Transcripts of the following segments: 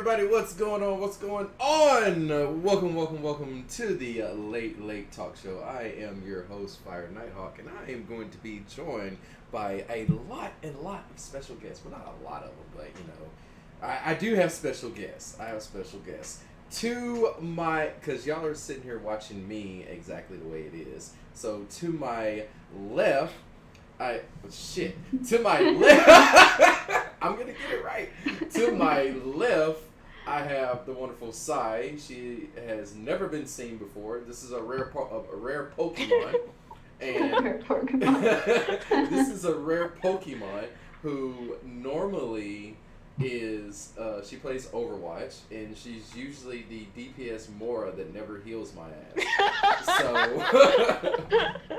everybody, what's going on? What's going on? Welcome to the Late Talk Show. I am your host, FireNightHawk, and I am going to be joined by a lot of special guests. Well, not a lot of them, but you know, I do have special guests. To my, because y'all are sitting here watching me exactly the way it is. So to my left, to my left, I'm going to get it right. To my left, I have the wonderful Sai. She has never been seen before. This is a rare Pokemon. And this is a rare Pokemon who normally is, she plays Overwatch, and she's usually the DPS Mora that never heals my ass.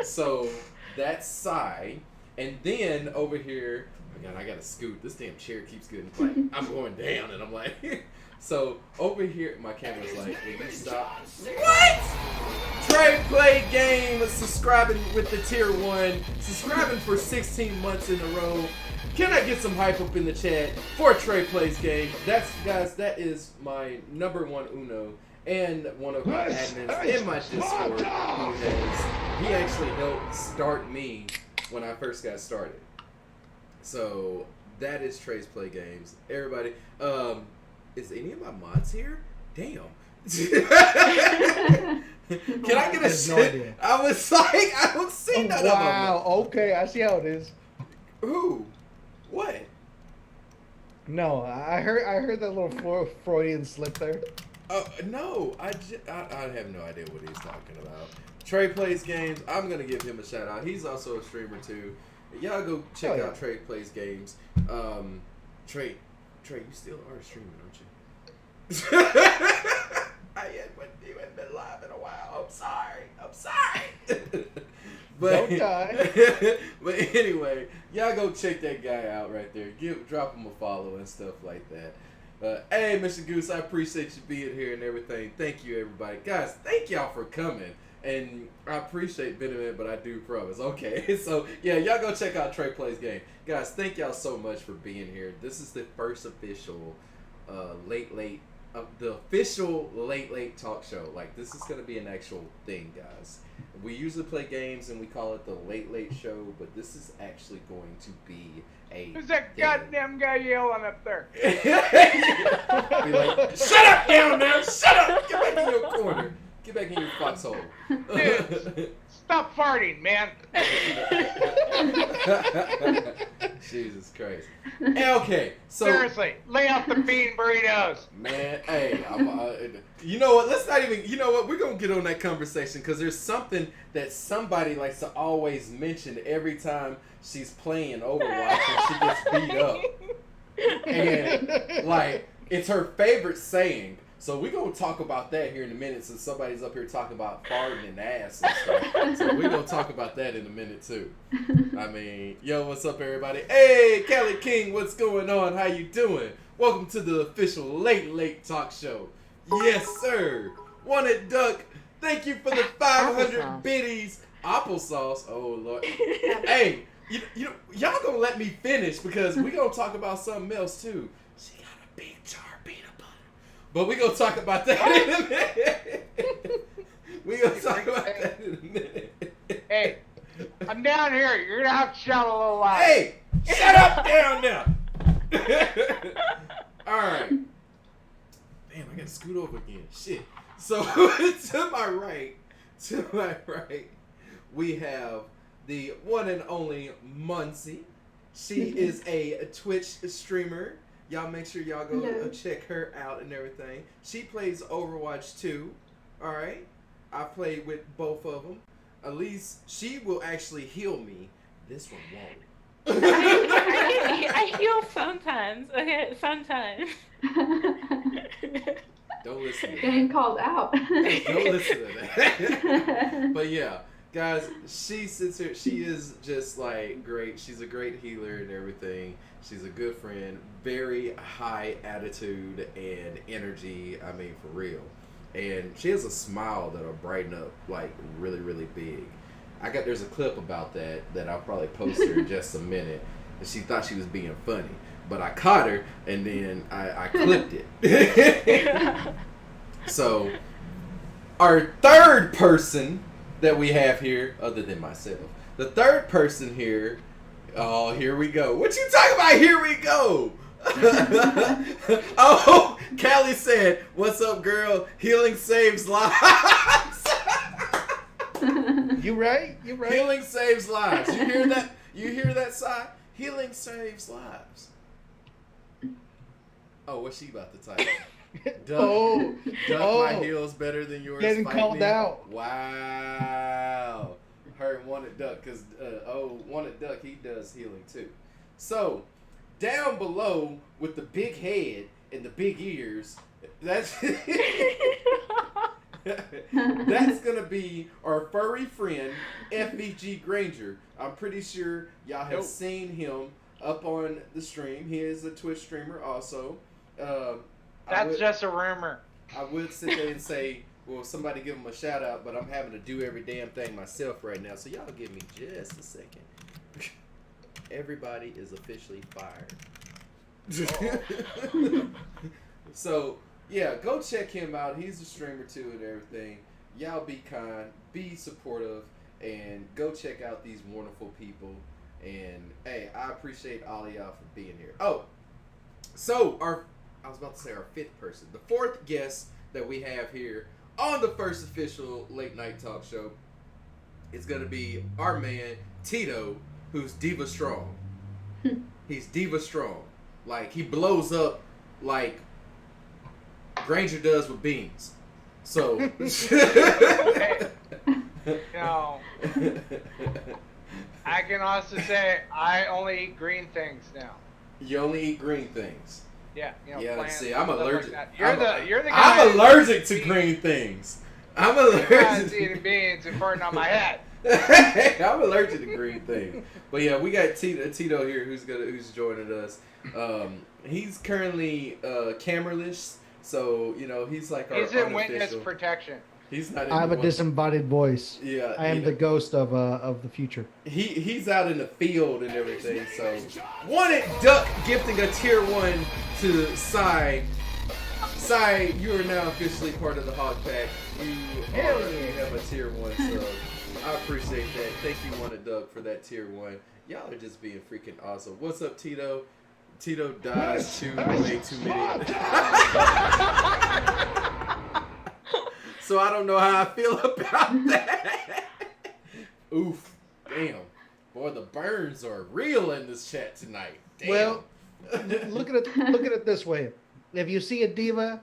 So that's Sai. And then over here, oh God, I gotta scoot. This damn chair keeps getting like, I'm going down, and I'm like, so over here, my camera's like, will you stop? What? Trade Play Game, subscribing with the tier 1, subscribing for 16 months in a row. Can I get some hype up in the chat for Trey Plays Game? That is my number one Uno and one of my admins in my Discord he actually helped start me when I first got started. So that is Trey's Play Games. Everybody, is any of my mods here? Damn. Can I get a shit? No idea. I was like, I don't see none of them. Wow, okay, I see how it is. Who? What? No, I heard that little Freudian slip there. No, I have no idea what he's talking about. Trey Plays Games. I'm gonna give him a shout out. He's also a streamer too. Y'all go check out Trey Plays Games. Trey, you still are streaming, aren't you? You haven't been live in a while. I'm sorry. But, don't die. But anyway, y'all go check that guy out right there. Drop him a follow and stuff like that. Hey, Mr. Goose, I appreciate you being here and everything. Thank you, everybody. Guys, thank y'all for coming. And I appreciate being but I do promise. Okay, so yeah, y'all go check out Trey Plays Game. Guys, thank y'all so much for being here. This is the first official the official late talk show. Like, this is going to be an actual thing, guys. We usually play games and we call it the late show, but this is actually going to be a Who's that goddamn guy yelling up there? Be like, shut up down there! Shut up! Get back in your corner. Get back in your foxhole. Dude, stop farting, man. Jesus Christ. Okay, so seriously, lay off the bean burritos. Man, hey, you know what? Let's not even. You know what? We're gonna get on that conversation because there's something that somebody likes to always mention every time she's playing Overwatch and she gets beat up, and like it's her favorite saying. So we're going to talk about that here in a minute since somebody's up here talking about farting and ass and stuff. So we're going to talk about that in a minute too. I mean, yo, what's up everybody? Hey, Kelly King, what's going on? How you doing? Welcome to the official late talk show. Yes, sir. Wanted Duck, thank you for the 500 biddies. Applesauce. Oh, Lord. Hey, y'all going to let me finish because we're going to talk about something else too. She got a big jar of peanut butter. But we're going to talk about that in a minute. We're going to talk about that in a minute. Hey, I'm down here. You're going to have to shout a little loud. Hey, shut up down now. All right. Damn, I got to scoot over again. Shit. So, to my right, we have the one and only Muncie. She is a Twitch streamer. Y'all make sure y'all go check her out and everything. She plays Overwatch 2. All right. I played with both of them. At least she will actually heal me. This one won't. I heal sometimes. Okay, sometimes. Don't listen to that. Getting called out. Don't listen to that. But yeah, guys, she sits here. She is just like great. She's a great healer and everything. She's a good friend. Very high attitude and energy. I mean, for real. And she has a smile that'll brighten up like really, really big. There's a clip about that I'll probably post her in just a minute. And she thought she was being funny, but I caught her and then I clipped it. So our third person that we have here, other than myself, the third person here. Oh, here we go. What you talking about? Here we go. Oh, Callie said, "What's up, girl? Healing saves lives." You right? Healing saves lives. You hear that? You hear that sigh? Healing saves lives. Oh, what's she about to type? Duck, my heal's better than yours. Getting called out. Wow. Her Wanted Duck, because Wanted Duck, he does healing too. So down below with the big head and the big ears, that's that's gonna be our furry friend FVG Granger. I'm pretty sure y'all have seen him up on the stream. He is a Twitch streamer also. That's just a rumor. I would sit there and say, well, somebody give him a shout out, but I'm having to do every damn thing myself right now. So y'all give me just a second. everybody is officially fired. So, yeah, go check him out. He's a streamer too and everything. Y'all be kind, be supportive, and go check out these wonderful people. And, hey, I appreciate all of y'all for being here. Oh, so I was about to say our fifth person. The fourth guest that we have here on the first official late night talk show is going to be our man, Tito, who's Diva Strong. He's Diva Strong. Like, he blows up like Granger does with beans. So, No. I can also say I only eat green things now. you only eat green things. Yeah, Yeah, plants, see, I'm stuff allergic. Like that. You're the guy. I'm allergic to green things. I'm allergic to eating beans and farting on my head. I'm allergic to green things. But yeah, we got Tito here who's joining us. He's currently cameraless, so he's like our He's in unofficial. witness protection. He's not. I'm a disembodied voice. Yeah, I am the ghost of the future. He's out in the field and everything. So, Wanted Duck gifting a tier 1 to Sai. Sai, you are now officially part of the HawkPack. You have a tier 1, so I appreciate that. Thank you, Wanted Duck, for that tier 1. Y'all are just being freaking awesome. What's up, Tito? Tito dodged way too many. So I don't know how I feel about that. Oof. Damn. Boy, the burns are real in this chat tonight. Damn. Well, look at it this way. If you see a diva,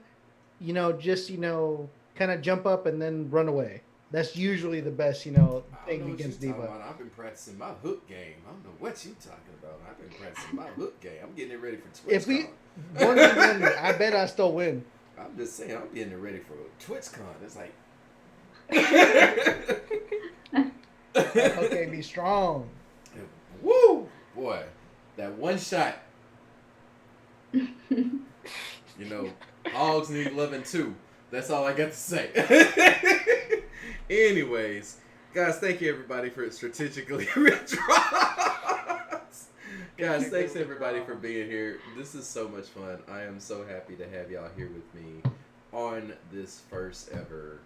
just kind of jump up and then run away. That's usually the best, thing against diva. I've been practicing my hook game. I don't know what you talking about. I've been practicing my hook game. I'm getting it ready for TwitchCon. If we won, I bet I still win. I'm just saying, I'm getting it ready for TwitchCon. It's like, okay, be strong. Woo, boy, that one shot. Hogs need loving too. That's all I got to say. Anyways, guys, thank you everybody for strategically withdrawals. Guys, thanks everybody for being here. This is so much fun. I am so happy to have y'all here with me on this first ever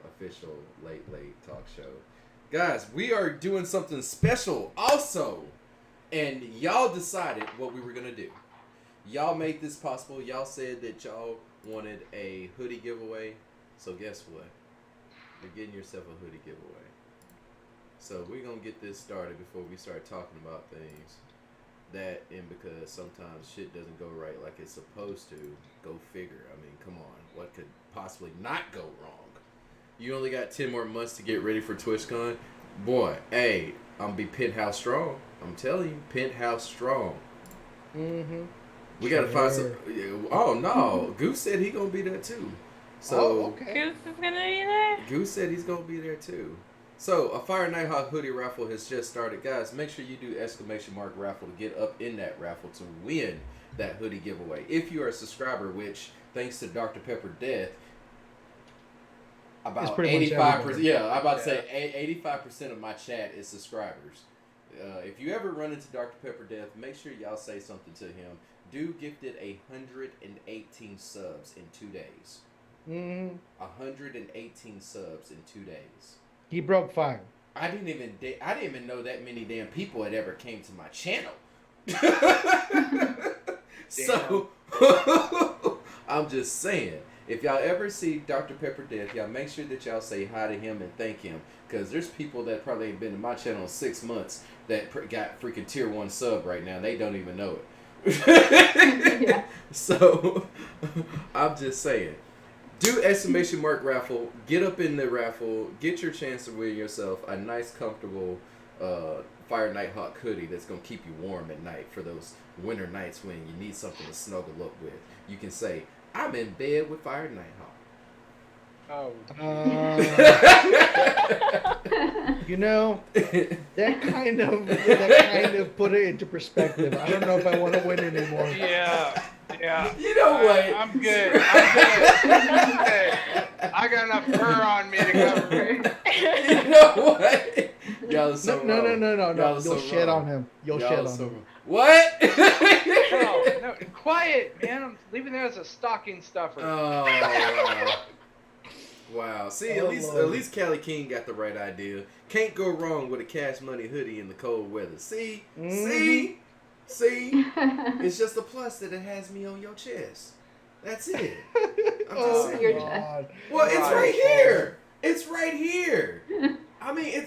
official late talk show. Guys, we are doing something special also, and y'all decided what we were gonna do. Y'all made this possible. Y'all said that y'all wanted a hoodie giveaway. So guess what? You're getting yourself a hoodie giveaway. So we're going to get this started before we start talking about things. Because sometimes shit doesn't go right like it's supposed to. Go figure. I mean, come on. What could possibly not go wrong? You only got 10 more months to get ready for TwitchCon. Boy, hey, I'm going to be penthouse strong. I'm telling you, penthouse strong. Mm-hmm. We got to find some... Oh, no. Goose said he going to be there too. So, okay. Goose is gonna be there? Goose said he's going to be there too. So, a FireNightHawk hoodie raffle has just started. Guys, make sure you do ! raffle to get up in that raffle to win that hoodie giveaway. If you are a subscriber, which, thanks to Dr. Pepper Death, about 85%, I'm about to say 85% of my chat is subscribers. If you ever run into Dr. Pepper Death, make sure y'all say something to him. Dude gifted 118 subs in 2 days. 118 subs in 2 days. He broke 5. I didn't even know that many damn people had ever came to my channel. So I'm just saying, if y'all ever see Dr. Pepper Death, y'all make sure that y'all say hi to him and thank him, because there's people that probably ain't been to my channel in 6 months that got freaking tier 1 sub right now. They don't even know it. Yeah. So I'm just saying. Do ! Raffle. Get up in the raffle. Get your chance to win yourself a nice, comfortable FireNightHawk hoodie that's going to keep you warm at night for those winter nights when you need something to snuggle up with. You can say, I'm in bed with FireNightHawk. Oh. That kind of put it into perspective. I don't know if I want to win anymore. Yeah. You know what? I'm good. I got enough fur on me to cover me. You know what? Y'all are so No. wrong. Y'all are You'll so shit wrong. on him. You'll Y'all shit are on so him. wrong. What? No, quiet, man. I'm leaving that as a stocking stuffer. Oh wow. Wow. See, Oh, at Lord. least Callie King got the right idea. Can't go wrong with a Cash Money hoodie in the cold weather. See? See? It's just a plus that it has me on your chest. That's it. I'm just Oh, saying. Your God. Well, it's Right. right here. It's right here. I mean,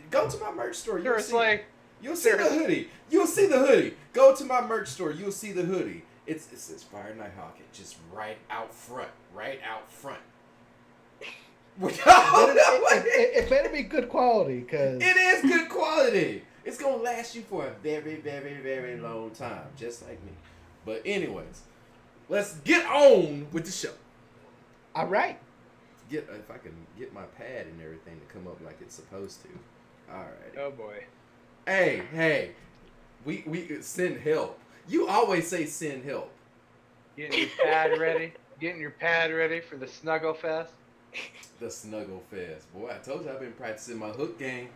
go to my merch store. Seriously. You'll see the hoodie. You'll see the hoodie. Go to my merch store. You'll see the hoodie. It says FireNightHawk. It's just right out front. Right out front. It better be good quality, because It is good quality. It's gonna last you for a very, very, very long time, just like me. But anyways, let's get on with the show. all right. If I can get my pad and everything to come up like it's supposed to. All right. Oh boy. Hey, we send help. You always say send help. Getting your pad ready. Getting your pad ready for the Snuggle Fest. The Snuggle Fest. Boy, I told you I've been practicing my hook game.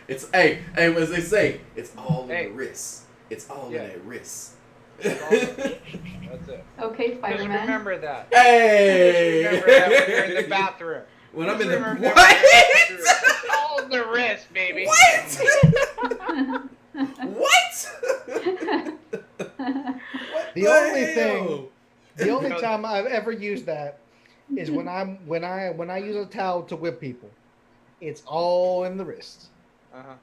It's as they say, it's all in the wrist. It's all in that wrist. That's it. Okay, Just Spider-Man. remember that. Hey! Just remember that when you're in the bathroom. When I'm Just in the remember that what? when you're in the bathroom. All in the wrist, baby. What? What The only hell? thing- The only time I've ever used that is when I use a towel to whip people. It's all in the wrist. Uh-huh.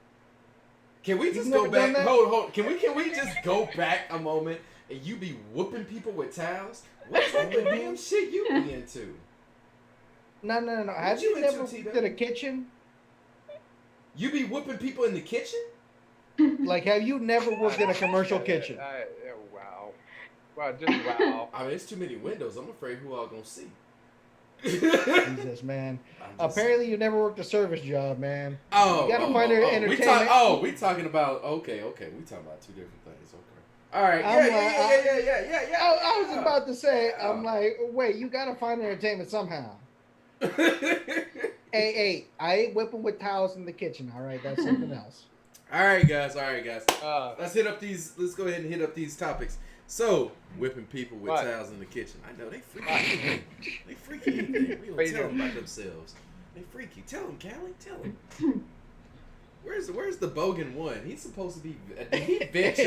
Can we You've just never go back? done that? Hold. Can we just go back a moment and you be whooping people with towels? What type of damn shit you be into? No. Have you you into, never T-Dog? worked at a kitchen? You be whooping people in the kitchen? Like, have you never worked in a commercial kitchen? Wow. Wow, just wow. I mean, it's too many windows. I'm afraid who all gonna see. Jesus, man. Apparently, you never worked a service job, man. Oh, You gotta find entertainment. We talking about okay. We talking about two different things. Okay. All right. I'm Yeah. I was about to say, I'm like, wait, you gotta find entertainment somehow. Hey, I ain't whipping with towels in the kitchen. All right, that's something else. All right, guys. Let's go ahead and hit up these topics. So, whipping people with What? towels in the kitchen. I know they freaky. They freaky. We What don't you tell them doing? about themselves. They freaky. Tell them, Callie. Tell them. Where's the Bogan one? He's supposed to be. Did he vet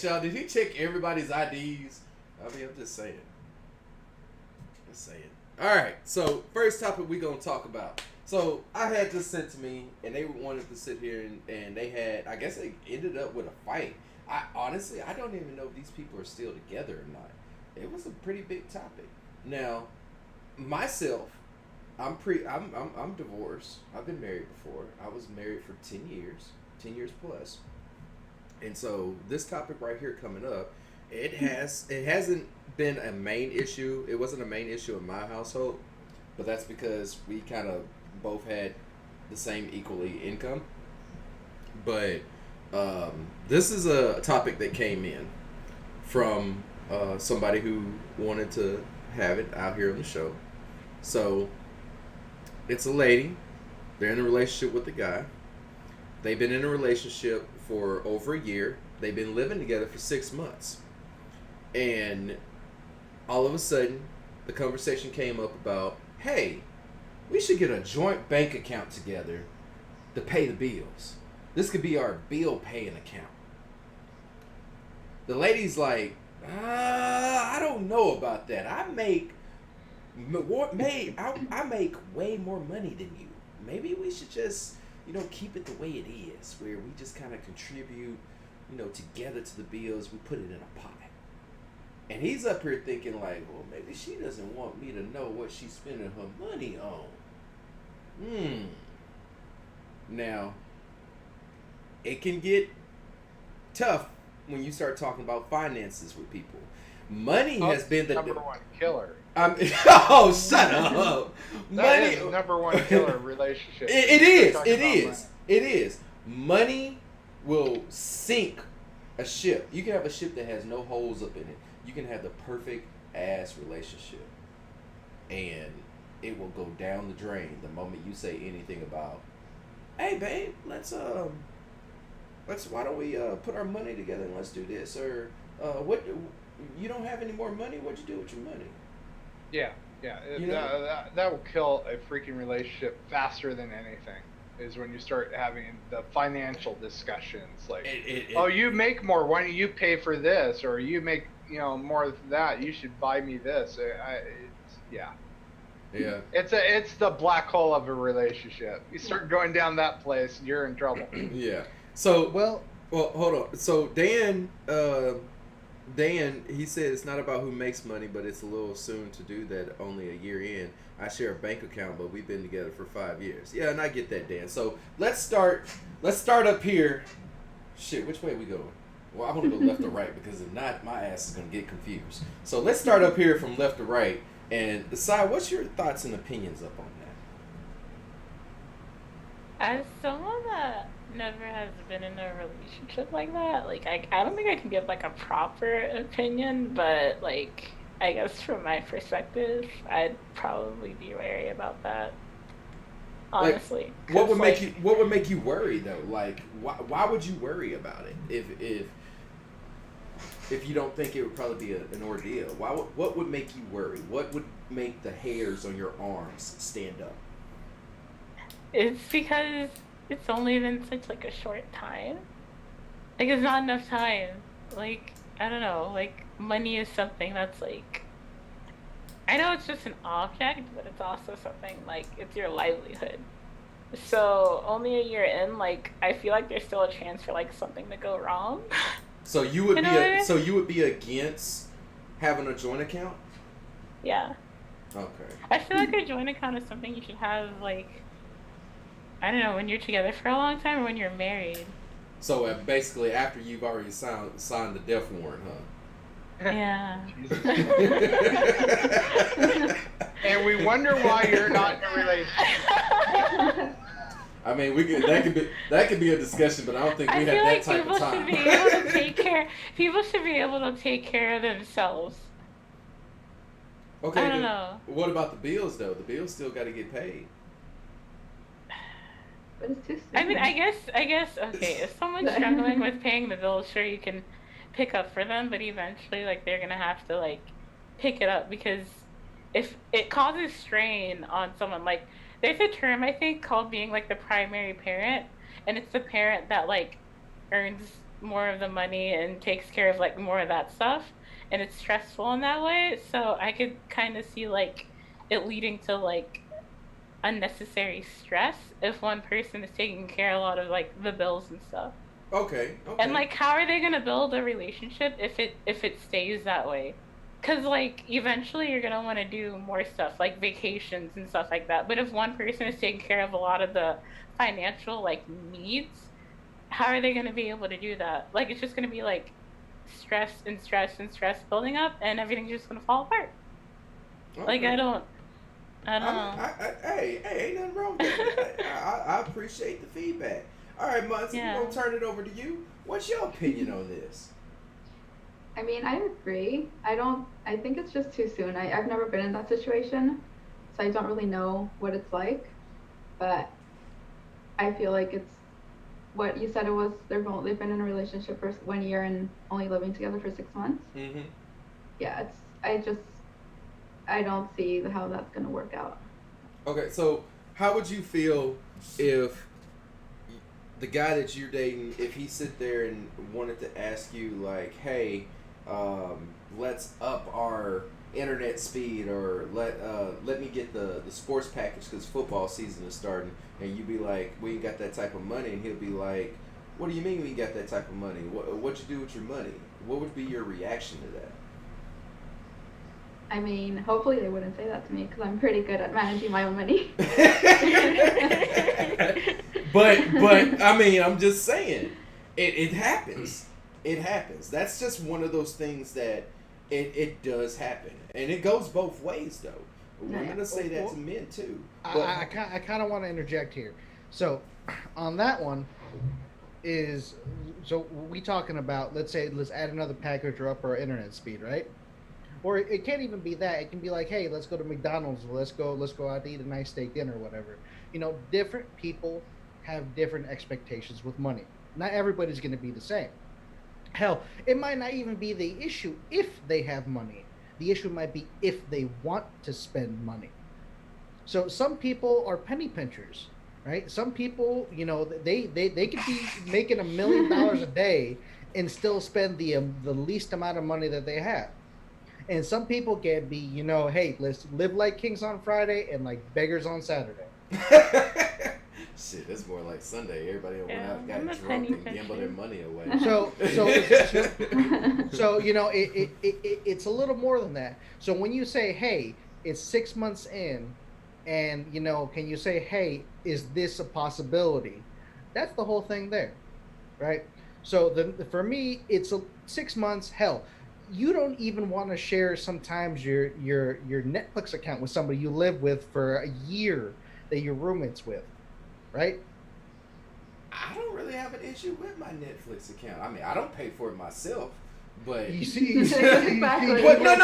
y'all? Did he check everybody's IDs? I mean, I'm just saying. All right. So first topic we gonna talk about. So I had this sent to me, and they wanted to sit here and they had. I guess they ended up with a fight. I honestly don't even know if these people are still together or not. It was a pretty big topic. Now, myself, I'm divorced. I've been married before. I was married for 10 years plus. And so this topic right here coming up, it hasn't been a main issue. It wasn't a main issue in my household, but that's because we kind of both had the same equally income. But this is a topic that came in from somebody who wanted to have it out here on the show. So it's a lady. They're in a relationship with a guy. They've been in a relationship for over a year. They've been living together for 6 months. And all of a sudden, the conversation came up about, hey, we should get a joint bank account together to pay the bills. This could be our bill paying account. The lady's like, I don't know about that. I make way more money than you. Maybe we should just, keep it the way it is, where we just kind of contribute, together to the bills. We put it in a pot. And he's up here thinking like, well, maybe she doesn't want me to know what she's spending her money on. Now, it can get tough when you start talking about finances with people. Money has been the number one killer. Oh, shut up! That is the number one killer relationship. It is. Money will sink a ship. You can have a ship that has no holes up in it. You can have the perfect ass relationship, and it will go down the drain the moment you say anything about, hey babe, why don't we put our money together and let's do this, or what, you don't have any more money, what'd you do with your money? Yeah. That will kill a freaking relationship faster than anything. Is when you start having the financial discussions, like, oh, you make more, why don't you pay for this, or you make more of that, you should buy me this. Yeah. It's the black hole of a relationship. You start going down that place, you're in trouble. Yeah. So Well, hold on. So Dan, he said it's not about who makes money, but it's a little soon to do that. Only a year in, I share a bank account, but we've been together for 5 years. Yeah, and I get that, Dan. So let's start up here. Shit, which way are we going? Well, I want to go left or right, because if not, my ass is gonna get confused. So let's start up here from left to right and decide, what's your thoughts and opinions up on that? As someone that never has been in a relationship like that, like I don't think I can give like a proper opinion, but like I guess from my perspective, I'd probably be wary about that. Honestly, like, what would make you worry though? Like, why would you worry about it if you don't think it would probably be an ordeal? What would make you worry? What would make the hairs on your arms stand up? It's because it's only been such like a short time. Like it's not enough time. Like I don't know. Like money is something that's like, I know it's just an object, but it's also something like it's your livelihood. So only a year in, like I feel like there's still a chance for like something to go wrong. So you would you would be against having a joint account? Yeah. Okay. I feel like a joint account is something you should have, like, I don't know, when you're together for a long time or when you're married. So basically after you've already signed the death warrant, huh? Yeah. And we wonder why you're not in a relationship. I mean, that could be a discussion, but I don't think we have that type of time. People should be able to take care of themselves. Okay. I don't know. What about the bills though? The bills still got to get paid. But it's too soon. I mean, I guess. Okay, if someone's struggling with paying the bills, sure you can pick up for them, but eventually, like, they're gonna have to like pick it up, because if it causes strain on someone, like, there's a term I think called being like the primary parent, and it's the parent that like earns more of the money and takes care of like more of that stuff, and it's stressful in that way. So I could kind of see like it leading to like unnecessary stress if one person is taking care of a lot of like the bills and stuff. Okay. And like, how are they gonna build a relationship if it stays that way? Because like eventually you're gonna want to do more stuff like vacations and stuff like that. But if one person is taking care of a lot of the financial like needs, how are they gonna be able to do that? Like, it's just gonna be like stress and stress and stress building up, and everything's just gonna fall apart. Okay. Like I don't know. Hey, ain't nothing wrong with that. I appreciate the feedback. All right, Muncie, Yeah. we're gonna turn it over to you. What's your opinion on this? I mean, I agree. I think it's just too soon. I've never been in that situation, so I don't really know what it's like. But I feel like it's what you said it was. They've been in a relationship for 1 year and only living together for 6 months. Mm-hmm. Yeah, I don't see how that's gonna work out. Okay, so how would you feel if the guy that you're dating, if he sit there and wanted to ask you like, hey, let's up our internet speed, or let me get the sports package because football season is starting, and you be like, we ain't got that type of money, and he'll be like, what do you mean we ain't got that type of money? What you do with your money? What would be your reaction to that? I mean, hopefully they wouldn't say that to me because I'm pretty good at managing my own money. but I mean, I'm just saying, it happens. It happens. That's just one of those things that it does happen, and it goes both ways though. We're gonna say that to men too. I kind of want to interject here. So, on that one, so we talking about, let's add another package or up our internet speed, right? Or it can't even be that. It can be like, hey, let's go to McDonald's. Let's go out to eat a nice steak dinner, or whatever. Different people have different expectations with money. Not everybody's going to be the same. Hell, it might not even be the issue if they have money. The issue might be if they want to spend money. So some people are penny pinchers, right? Some people, they could be making $1 million a day and still spend the least amount of money that they have. And some people can be, hey, let's live like kings on Friday and like beggars on Saturday. Shit, it's more like Sunday. Everybody went out, got drunk, and gambled their money away. So it's a little more than that. So when you say, hey, it's 6 months in, and can you say, hey, is this a possibility? That's the whole thing there, right? So for me, it's 6 months. Hell, you don't even want to share sometimes your Netflix account with somebody you live with for a year that you're roommates with, right? I don't really have an issue with my Netflix account. I mean, I don't pay for it myself, but you see Exactly. What? No.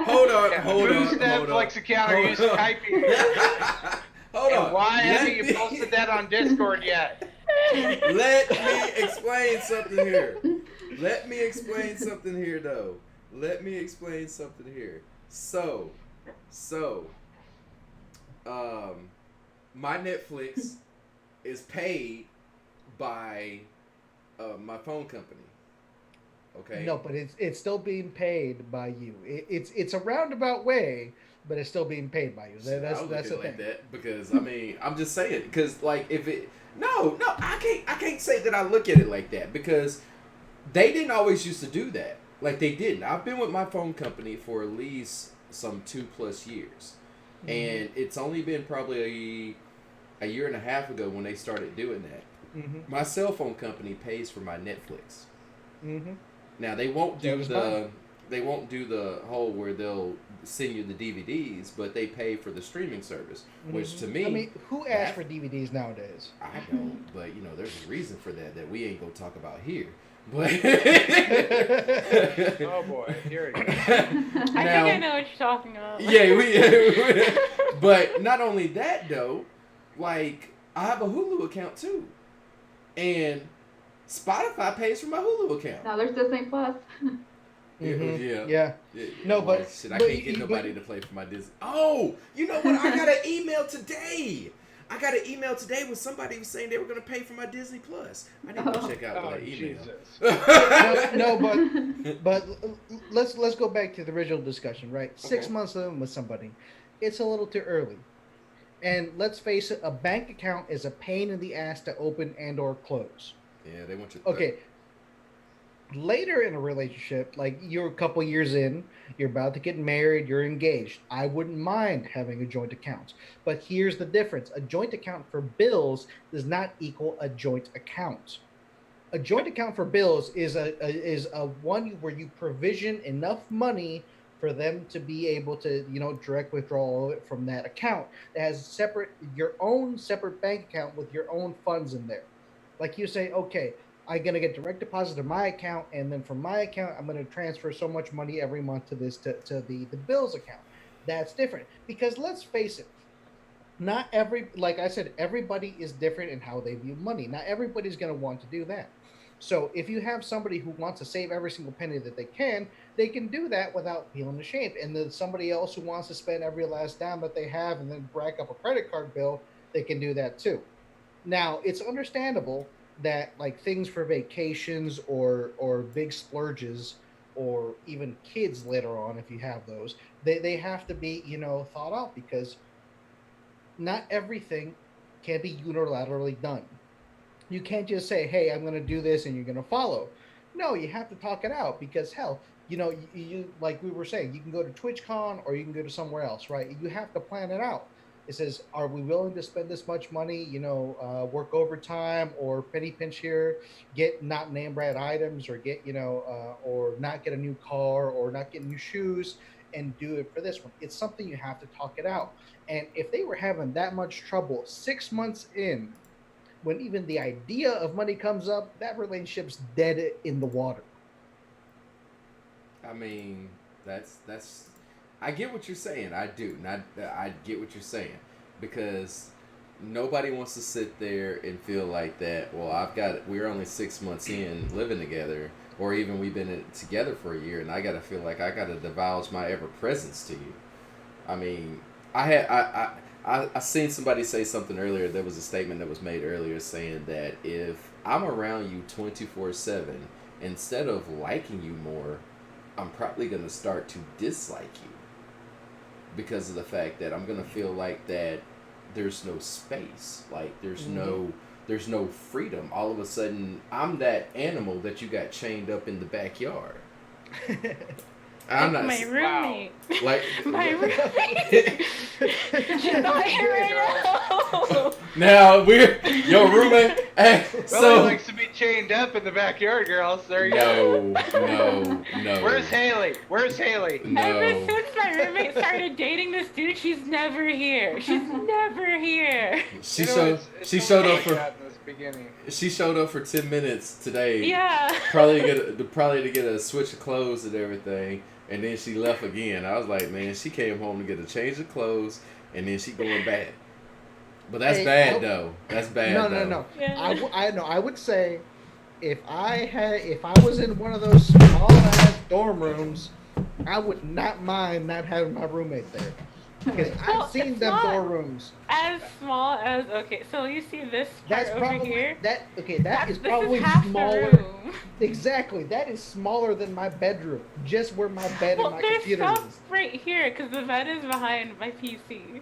Hold on. Whose Netflix account are you Skyping? Hold on. Why haven't you posted that on Discord yet? Let me explain something here. Let me explain something here, though. So, my Netflix is paid by my phone company. Okay. No, but it's still being paid by you. It's a roundabout way, but it's still being paid by you. That's the thing. Like that because I mean I'm just saying because like if it no I can't say that I look at it like that because they didn't always used to do that. Like they didn't. I've been with my phone company for at least some 2+ years, and it's only been probably a year and a half ago when they started doing that. My cell phone company pays for my Netflix. Now they won't do the whole where they'll send you the DVDs, but they pay for the streaming service, which to me, I mean, who asks for DVDs nowadays? I don't, but there's a reason for that we ain't gonna talk about here. But oh boy, here we go. I think I know what you're talking about. Yeah, but not only that though, like I have a Hulu account too, and Spotify pays for my Hulu account. Now there's Disney Plus. Yeah. No, but shit, I can't get nobody to play for my Disney. Oh, you know what? I got an email today. With somebody who was saying they were going to pay for my Disney Plus. I didn't go check out that email. but let's go back to the original discussion, right? 6 months in with somebody, it's a little too early. And let's face it, a bank account is a pain in the ass to open and or close. Yeah, they want you. Okay. Later in a relationship, like you're a couple years in, you're about to get married, you're engaged. I wouldn't mind having a joint account. But here's the difference. A joint account for bills does not equal a joint account. A joint account for bills is a one where you provision enough money for them to be able to, direct withdrawal from that account. It has your own separate bank account with your own funds in there. Like you say, okay, I'm going to get direct deposit to my account, and then from my account, I'm going to transfer so much money every month to the bills account. That's different because let's face it, like I said, everybody is different in how they view money. Not everybody's going to want to do that. So if you have somebody who wants to save every single penny that they can do that without feeling ashamed. And then somebody else who wants to spend every last dime that they have and then rack up a credit card bill, they can do that too. Now, it's understandable that like things for vacations or big splurges or even kids later on, if you have those, they have to be, thought out because not everything can be unilaterally done. You can't just say, hey, I'm going to do this and you're going to follow. No, you have to talk it out because hell, you like we were saying, you can go to TwitchCon or you can go to somewhere else, right? You have to plan it out. It says, are we willing to spend this much money, work overtime or penny pinch here, get not name brand items or get, or not get a new car or not get new shoes and do it for this one. It's something you have to talk it out. And if they were having that much trouble 6 months in, when even the idea of money comes up, that relationship's dead in the water. I mean, that's. I get what you're saying. I do. I get what you're saying because nobody wants to sit there and feel like that. Well, we're only 6 months in living together, or even we've been together for a year, and I gotta feel like I gotta divulge my ever presence to you. I mean, I seen somebody say something earlier. There was a statement that was made earlier saying that if I'm around you 24/7, instead of liking you more, I'm probably gonna start to dislike you because of the fact that I'm gonna feel like that there's no space, like there's no freedom. All of a sudden, I'm that animal that you got chained up in the backyard. I'm not my roommate. wow. Like my roommate. She's not here right now. Now we're your roommate. Hey, Well, he likes to be chained up in the backyard, girls. There you go. No. Where's Haley? Where's Haley? No. Ever since my roommate started dating this dude, she's never here. She's never here. She You know, showed it's she almost showed up like for that in this beginning. she showed up for 10 minutes today. Yeah. Probably to get a switch of clothes and everything, and then she left again. I was like, man, she came home to get a change of clothes, and then she going back. But that's bad though. That's bad. No. Yeah. I would say if I was in one of those small ass dorm rooms, I would not mind not having my roommate there. Because Well, I've seen it's them not dorm rooms. As small as so you see this part That's over probably here. that is This probably is half smaller. The room. Exactly, that is smaller than my bedroom. Just where my bed Well, and my there's computer stuff is. right here because the bed is behind my PC.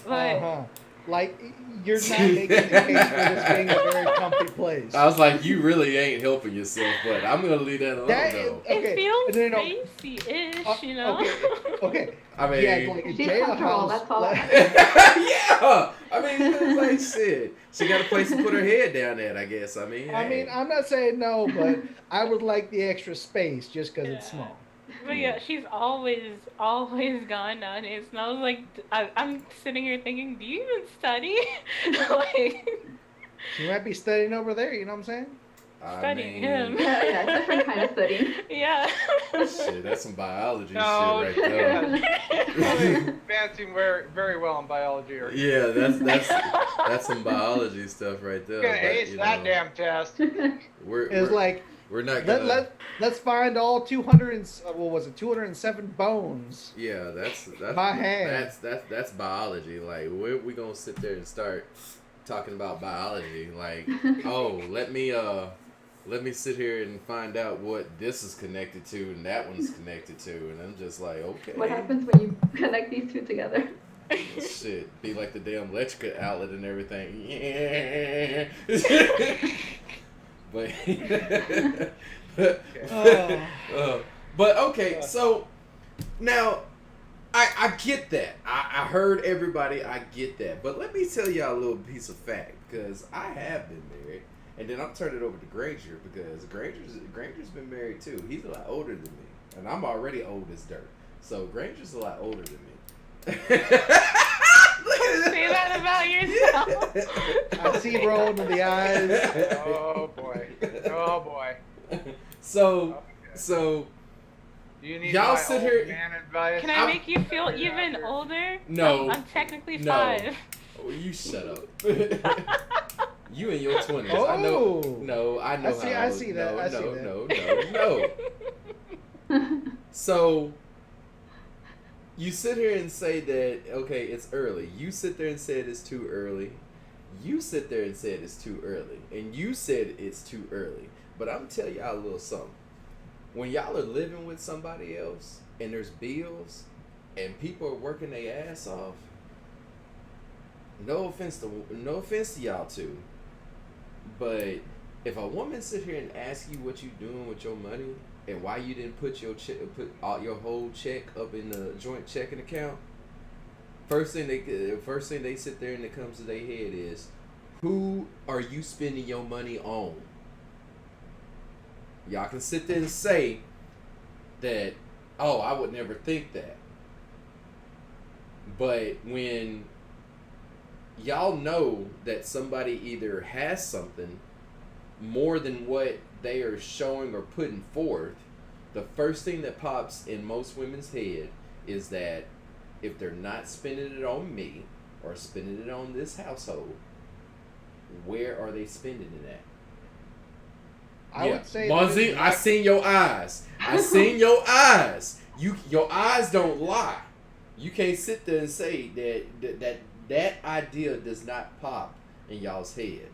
But Like, you're not making the case for this being a very comfy place. I was like, you really ain't helping yourself, but I'm gonna leave that alone though. it feels no. spacey-ish, you know. Okay. I mean, Yeah, like a She's jailhouse. comfortable, that's all. yeah. I mean, it's like shit. She got a place to put her head down at, I guess. I mean, I'm not saying no, but I would like the extra space just because it's Yeah. small. But yeah, she's always gone nowadays. And I was like, I'm sitting here thinking, do you even study? Like, She might be studying over there, you know what I'm saying? studying him. Yeah, different kind of studying. Yeah. Shit, that's some biology No, shit right there. Advancing very, very well in biology. Yeah, that's some biology stuff right there. You're gonna but, ace that damn test. It's like, we're not gonna. let's find all 207 bones. Yeah, that's By hand. That's biology. Like we gonna sit there and start talking about biology. Like, oh, let me sit here and find out what this is connected to and that one's connected to, and I'm just like, okay. What happens when you connect these two together? Shit, be like the damn electrical outlet and everything. Yeah. But okay, so now I get that. I heard everybody. I get that. But let me tell y'all a little piece of fact because I have been married, and then I'm turning it over to Granger because Granger's been married too. He's a lot older than me, and I'm already old as dirt. So Granger's a lot older than me. Say that about yourself. I see rolling in the eyes. Oh boy. Oh boy. So You need y'all my sit old here- man advice. Can I make you feel even older? No. I'm technically No. 5. Oh, you shut up. You in your 20s. Oh. I know. No, I know. I see that. No. So you sit here and say that okay, it's early. You sit there and said it's too early. You sit there and said it's too early, and you said it's too early. But I'm telling y'all a little something. When y'all are living with somebody else and there's bills and people are working their ass off, no offense to y'all two, but if a woman sit here and ask you what you doing with your money and why you didn't put your your whole check up in the joint checking account, first thing they sit there and it comes to their head is, who are you spending your money on? Y'all can sit there and say that, oh, I would never think that. But when y'all know that somebody either has something more than what they are showing or putting forth, the first thing that pops in most women's head is that if they're not spending it on me or spending it on this household, where are they spending it at? I would say Muzzy, I seen your eyes. I seen your eyes. Your eyes don't lie. You can't sit there and say that idea does not pop in y'all's head.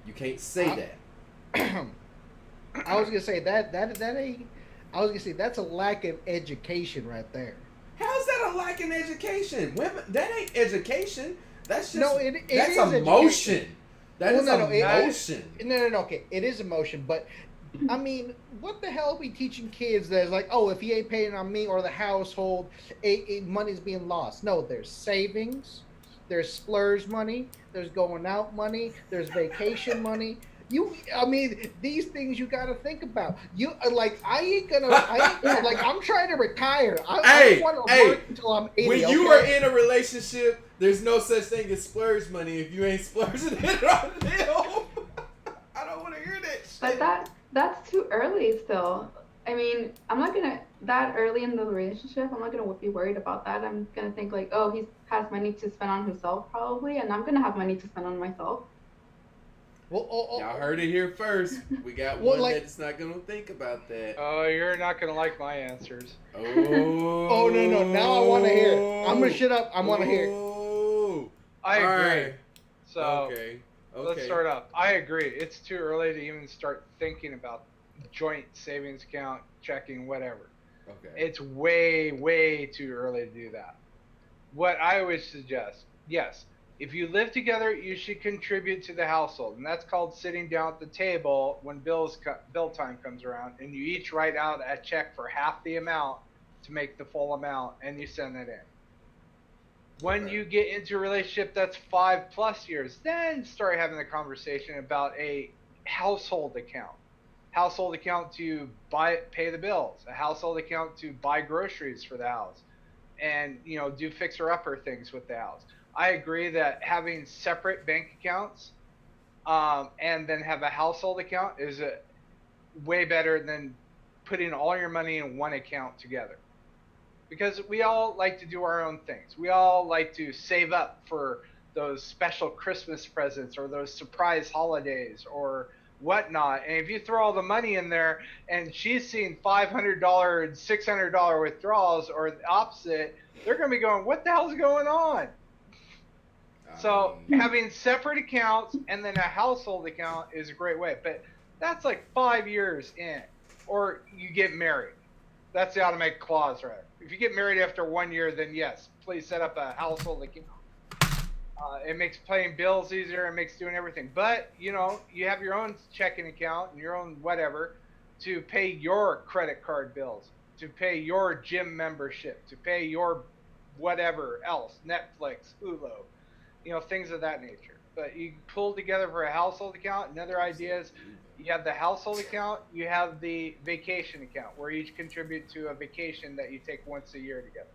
You can't say that. I was gonna say that ain't. I was gonna say that's a lack of education right there. How's that a lack in education? Women, that ain't education. That's just that's emotion. Education. That is emotion. No. Okay, it is emotion, but I mean, what the hell are we teaching kids that's like, oh, if he ain't paying on me or the household, money's being lost? No, there's savings, there's splurge money, there's going out money, there's vacation money. I mean, these things you got to think about. I'm trying to retire. I don't want to work until I'm 80. When you are in a relationship, there's no such thing as splurge money if you ain't splurging it on them. I don't want to hear that shit. But that's too early still. I mean, I'm not gonna that early in the relationship. I'm not gonna be worried about that. I'm gonna think like, oh, he has money to spend on himself probably, and I'm gonna have money to spend on myself. Well, y'all heard it here first. We got one that's not gonna think about that. Oh, you're not gonna like my answers. Oh, no! Now I want to hear it. I'm gonna shut up. I want to hear it. I agree. Right. So okay. Let's start off. I agree. It's too early to even start thinking about joint savings account, checking, whatever. Okay. It's way, way too early to do that. What I would suggest, yes, if you live together, you should contribute to the household, and that's called sitting down at the table when bill time comes around, and you each write out a check for half the amount to make the full amount, and you send it in. When you get into a relationship that's 5+ years, then start having the conversation about a household account. Household account to pay the bills, a household account to buy groceries for the house, and do fixer-upper things with the house. I agree that having separate bank accounts and then have a household account is way better than putting all your money in one account together. Because we all like to do our own things. We all like to save up for those special Christmas presents or those surprise holidays or whatnot. And if you throw all the money in there and she's seeing $500 and $600 withdrawals or the opposite, they're going to be going, what the hell's going on? So having separate accounts and then a household account is a great way. But that's like 5 years in. Or you get married. That's the automatic clause, right? If you get married after 1 year, then yes, please set up a household account. It makes paying bills easier. It makes doing everything. But, you have your own checking account and your own whatever to pay your credit card bills, to pay your gym membership, to pay your whatever else, Netflix, Hulu, things of that nature. But you pull together for a household account. Another idea is you have the household account, you have the vacation account, where you each contribute to a vacation that you take once a year together.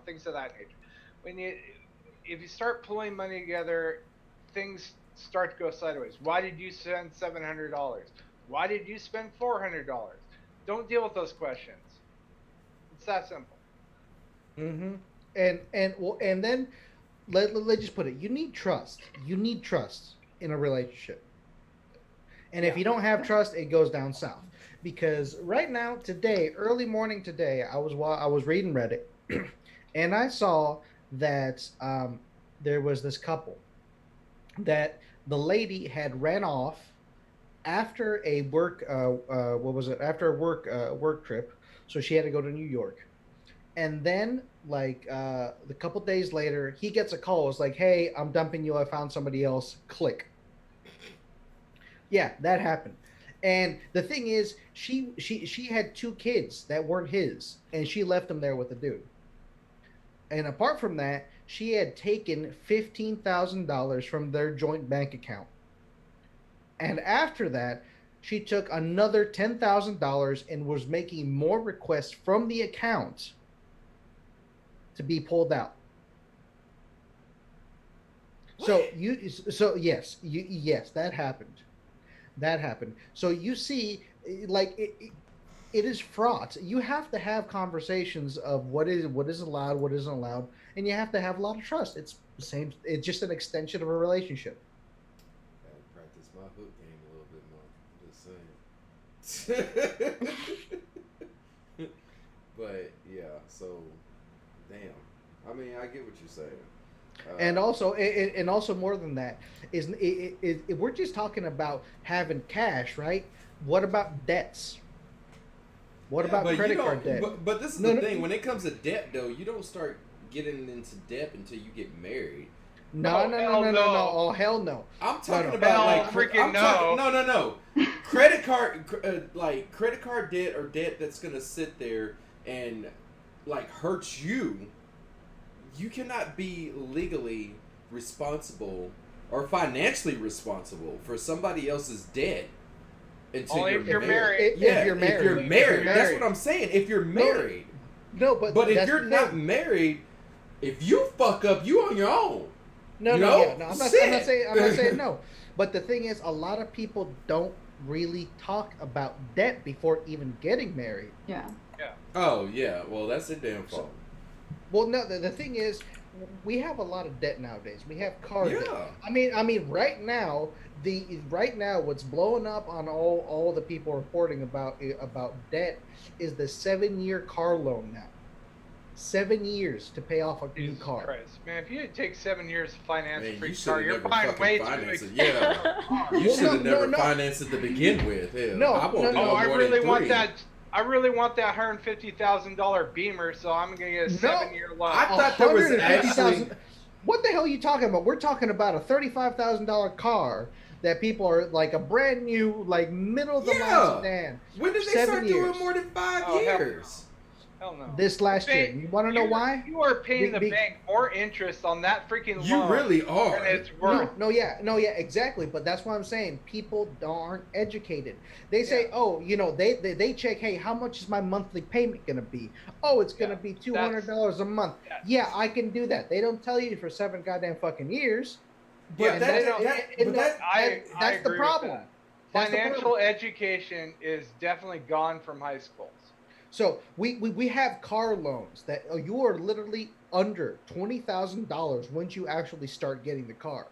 Things of that nature. If you start pulling money together, things start to go sideways. Why did you spend $700? Why did you spend $400? Don't deal with those questions. It's that simple. Mm-hmm. And then let's just put it. You need trust. You need trust in a relationship. And if you don't have trust, it goes down south. Because right now, today, early morning today, I was reading Reddit, and I saw that there was this couple that the lady had ran off after a work work trip, so she had to go to New York, and then the couple days later, he gets a call. It's like, hey, I'm dumping you. I found somebody else. Click. Yeah, that happened. And the thing is, she had 2 kids that weren't his, and she left them there with the dude. And apart from that, she had taken $15,000 from their joint bank account. And after that, she took another $10,000 and was making more requests from the account to be pulled out. What? Yes, that happened. That happened. So you see, it is fraught. You have to have conversations of what is allowed, what isn't allowed, and you have to have a lot of trust. It's the same. It's just an extension of a relationship. Gotta practice my hook game a little bit more. I'm just saying. But yeah, so damn. I mean, I get what you're saying. And also more than that we're just talking about having cash, right? What about debts? What about credit card debt? But this is the thing. When it comes to debt, though, you don't start getting into debt until you get married. No. Oh, hell no. I'm talking about no. Credit card, credit card debt or debt that's gonna sit there and like hurt you. You cannot be legally responsible or financially responsible for somebody else's debt until only if you're married. If you're married. That's what I'm saying. If you're married. No, but if you're not married, if you fuck up, you on your own. No, I'm not saying no. But the thing is, a lot of people don't really talk about debt before even getting married. Yeah. Oh yeah. Well, that's their damn fault. Well, no. The thing is, we have a lot of debt nowadays. We have car debt. I mean, right now, what's blowing up on all the people reporting about debt is the 7-year car loan now. 7 years to pay off a new car. Christ. Man, if you take 7 years to finance a free you car, you're buying way too expensive. Yeah. You should have never financed it to begin with. Hell, I really want that. I really want that $150,000 Beamer, so I'm gonna get a 7-year loan. I thought there was actually. What the hell are you talking about? We're talking about a $35,000 car that people are like a brand new, like middle of the line sedan. When did they start doing more than 5 years? Hell no. This last year. You want to know why? You are paying the bank more interest on that freaking loan. You really are. Than it's worth. No, exactly. But that's what I'm saying. People aren't educated. They say, they check, hey, how much is my monthly payment going to be? Oh, it's going to be $200 a month. Yeah, I can do that. They don't tell you for 7 goddamn fucking years. But that's the problem. Financial education is definitely gone from high schools. So we have car loans that you are literally under $20,000 once you actually start getting the car,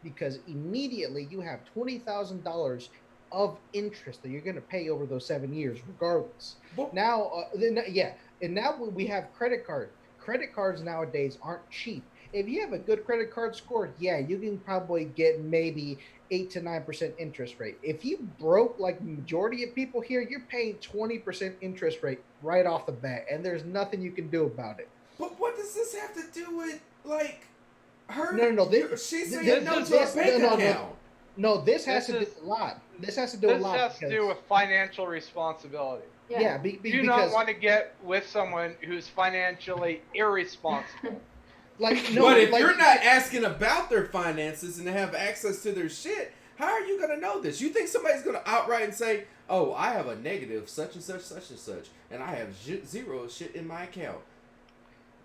because immediately you have $20,000 of interest that you're going to pay over those 7 years, regardless. Now we have credit cards. Credit cards nowadays aren't cheap. If you have a good credit card score, you can probably get maybe 8 to 9% interest rate. If you broke, like the majority of people here, you're paying 20% interest rate right off the bat, and there's nothing you can do about it. But what does this have to do with, like, her? She's saying no to a bank account. No, this has to do a lot. This has to do with financial responsibility. Yeah, you not want to get with someone who's financially irresponsible. But if you're not asking about their finances and have access to their shit, how are you going to know this? You think somebody's going to outright and say, oh, I have a negative such and such, and I have zero shit in my account?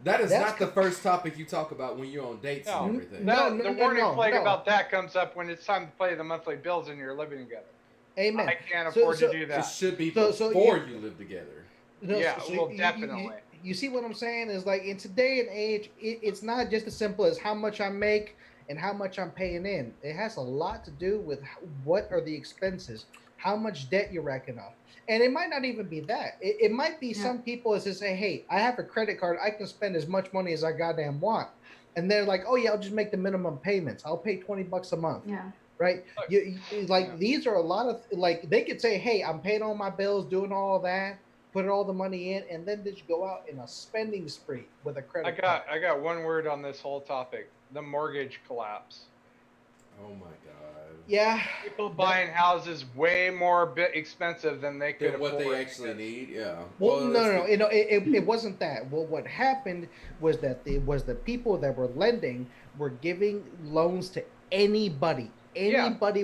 That's not the first topic you talk about when you're on dates and everything. The warning flag about that comes up when it's time to pay the monthly bills and you're living together. Amen. I can't afford to do that. It should be before you live together. Definitely. You see what I'm saying? Is like in today and age, it's not just as simple as how much I make and how much I'm paying in. It has a lot to do with what are the expenses, how much debt you're racking up. And it might not even be that. It might be some people is to say, hey, I have a credit card. I can spend as much money as I goddamn want. And they're like, oh, yeah, I'll just make the minimum payments. I'll pay $20 a month. Yeah. Right? These are a lot of, like, they could say, hey, I'm paying all my bills, doing all that. Put all the money in, and then just go out in a spending spree with a credit card. I got one word on this whole topic: the mortgage collapse. Oh my god! Yeah, people buying houses way more expensive than they could afford. What they actually need. Yeah. Well, no. It wasn't that. Well, what happened was that the people that were lending were giving loans to anybody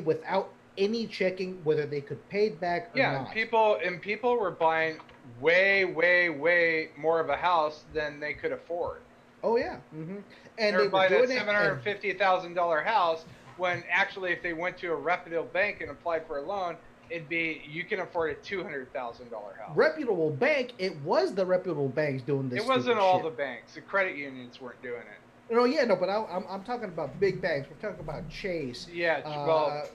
without any checking whether they could pay it back or not. People were buying way more of a house than they could afford. Oh yeah, and they were buying a $750,000 house when actually, if they went to a reputable bank and applied for a loan, it'd be you can afford a $200,000 house. Reputable bank. It was the reputable banks doing this. It wasn't all shit. the banks. The credit unions weren't doing it. No, yeah, no, but I'm talking about big banks. We're talking about Chase. Yeah, well,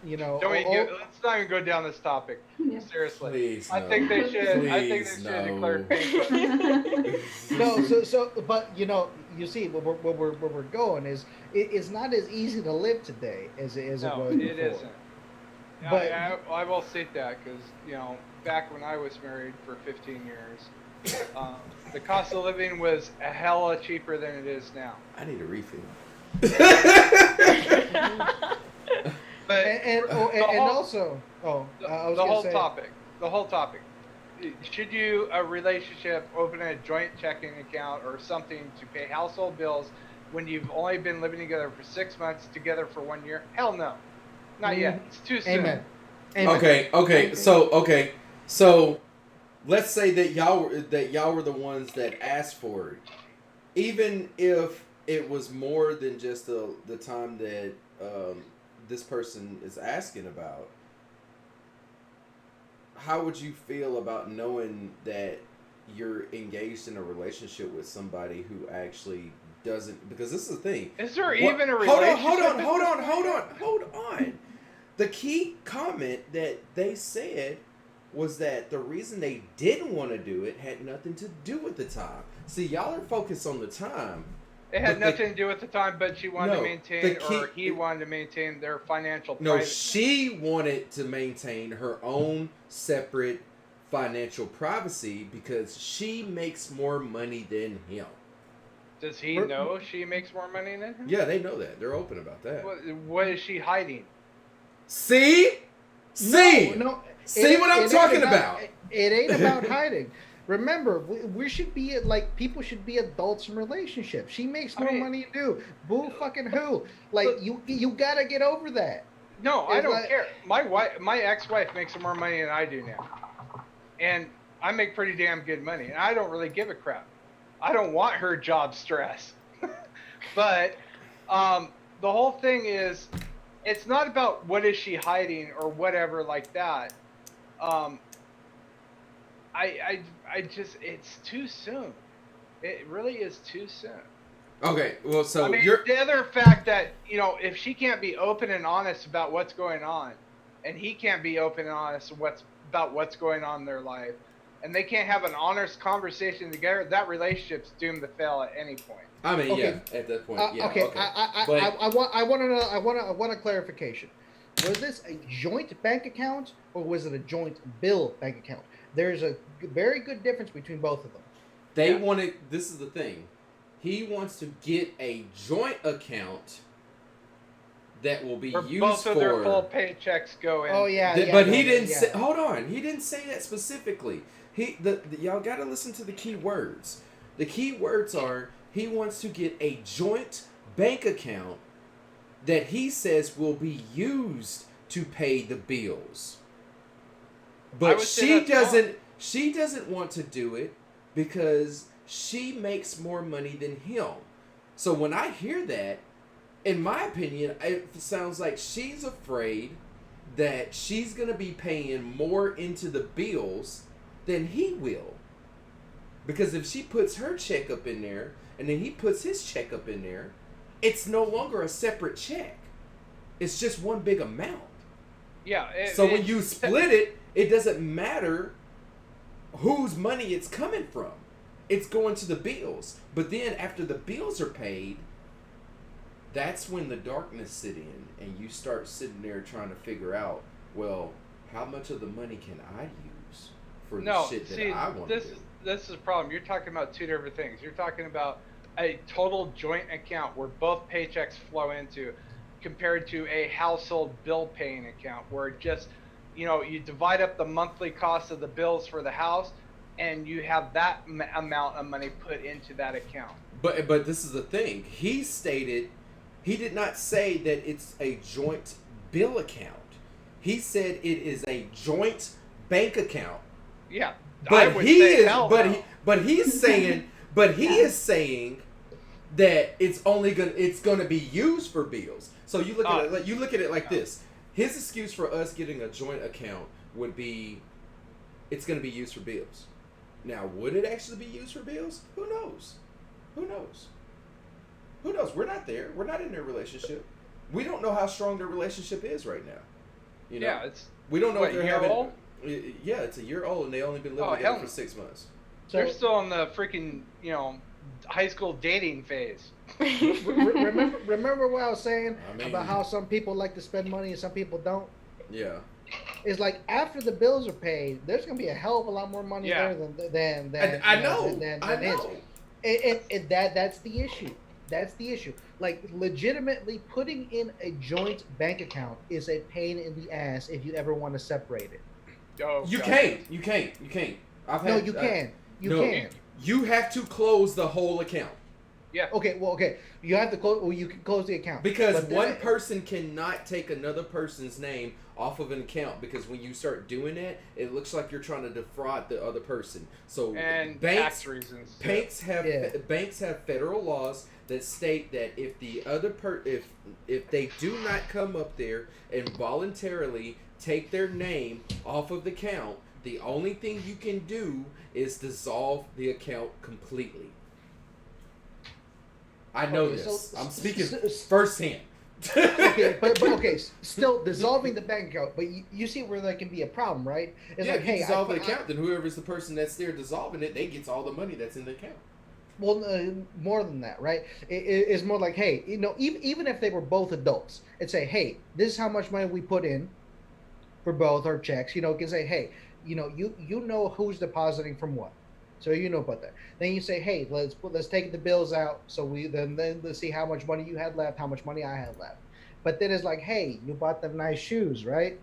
you know. let's not even go down this topic. Yeah. Seriously, Please, I no. think they should. Please, I think they should no. declare bankruptcy. No, but you know, you see, where we're going is it's not as easy to live today as it was before. It isn't. But I will state that because back when I was married for 15 years, the cost of living was a hella cheaper than it is now. I need a refill. But and also, the whole topic. Should you a relationship open a joint checking account or something to pay household bills when you've only been living together for 6 months, together for 1 year? Hell no, not yet. It's too soon. Amen. Okay. So let's say that y'all were the ones that asked for it. Even if it was more than just the time that this person is asking about, how would you feel about knowing that you're engaged in a relationship with somebody who actually doesn't? Because this is the thing. Is there even a relationship? Hold on. The key comment that they said was that the reason they didn't want to do it had nothing to do with the time. See, y'all are focused on the time. It had nothing to do with the time, but she wanted to maintain, or he wanted to maintain their financial privacy. No, she wanted to maintain her own separate financial privacy because she makes more money than him. Does he know she makes more money than him? Yeah, they know that. They're open about that. What is she hiding? See? No, See what I'm talking about? It ain't about hiding. Remember, we should be people should be adults in relationships. She makes more money than you. Boo fucking who? Like you gotta get over that. No, I don't care. My ex-wife makes more money than I do now, and I make pretty damn good money, and I don't really give a crap. I don't want her job stress, but the whole thing is, it's not about what is she hiding or whatever like that. I just, it's too soon. It really is too soon. Okay, well, so the other fact that, if she can't be open and honest about what's going on, and he can't be open and honest about what's going on in their life, and they can't have an honest conversation together, that relationship's doomed to fail at any point. I mean, yeah, at that point, yeah. Okay. I want a clarification. Was this a joint bank account or was it a joint bill bank account? There's a very good difference between both of them. They wanted. This is the thing. He wants to get a joint account that will be used both of for their full paychecks go in. Oh yeah, but he didn't say. Hold on, he didn't say that specifically. Y'all got to listen to the key words. The key words are he wants to get a joint bank account that he says will be used to pay the bills. But she doesn't want to do it because she makes more money than him. So when I hear that, in my opinion, it sounds like she's afraid that she's going to be paying more into the bills than he will. Because if she puts her check up in there and then he puts his check up in there, it's no longer a separate check. It's just one big amount. Yeah. So when you split it, it doesn't matter whose money it's coming from. It's going to the bills. But then after the bills are paid, that's when the darkness set in and you start sitting there trying to figure out, well, how much of the money can I use for the shit that I want to do? This is a problem. You're talking about two different things. You're talking about a total joint account where both paychecks flow into, compared to a household bill paying account where just, you divide up the monthly cost of the bills for the house and you have that amount of money put into that account. But this is the thing. He did not say that it's a joint bill account. He said it is a joint bank account. Yeah. But he is saying that it's gonna be used for bills. So you look at it like this. his excuse for us getting a joint account would be, it's going to be used for bills. Now, would it actually be used for bills? Who knows? Who knows? Who knows? We're not there. We're not in their relationship. We don't know how strong their relationship is right now. You know? Yeah, it's. We don't know What, if they're year having. old? Yeah, it's a year old, and they only been living Oh, together hell. for 6 months. So They're still in the freaking, high school dating phase. remember what I was saying I mean- about how some people like to spend money and some people don't? Yeah. It's like after the bills are paid, there's gonna be a hell of a lot more money Yeah. there than I you know, know. than I is. know. And that's the issue. That's the issue. Like legitimately putting in a joint bank account is a pain in the ass if you ever want to separate it. Oh, You God. can't. You can't. You can't. No, you can. You no. can. You have to close the whole account. Yeah. Okay, well, okay. You have to close. Well, you can close the account Because But then- one person cannot take another person's name off of an account, because when you start doing that, it looks like you're trying to defraud the other person. So And banks, tax reasons. too. banks have federal laws that state that if the other if they do not come up there and voluntarily take their name off of the account, the only thing you can do is dissolve the account completely. I know Okay, this. so- I'm speaking s- firsthand. okay, but okay, still dissolving the bank account. But you see where that can be a problem, right? It's Yeah, like, if you hey, dissolve the account, then whoever's the person that's there dissolving it, they gets all the money that's in the account. Well, more than that, right? It's more like, hey, even if they were both adults, and say, hey, this is how much money we put in for both our checks. Can say, hey, you know who's depositing from what, so you know about that. Then you say, hey, let's take the bills out, so we then let's see how much money you had left, how much money I had left. But then it's like, hey, you bought them nice shoes, right?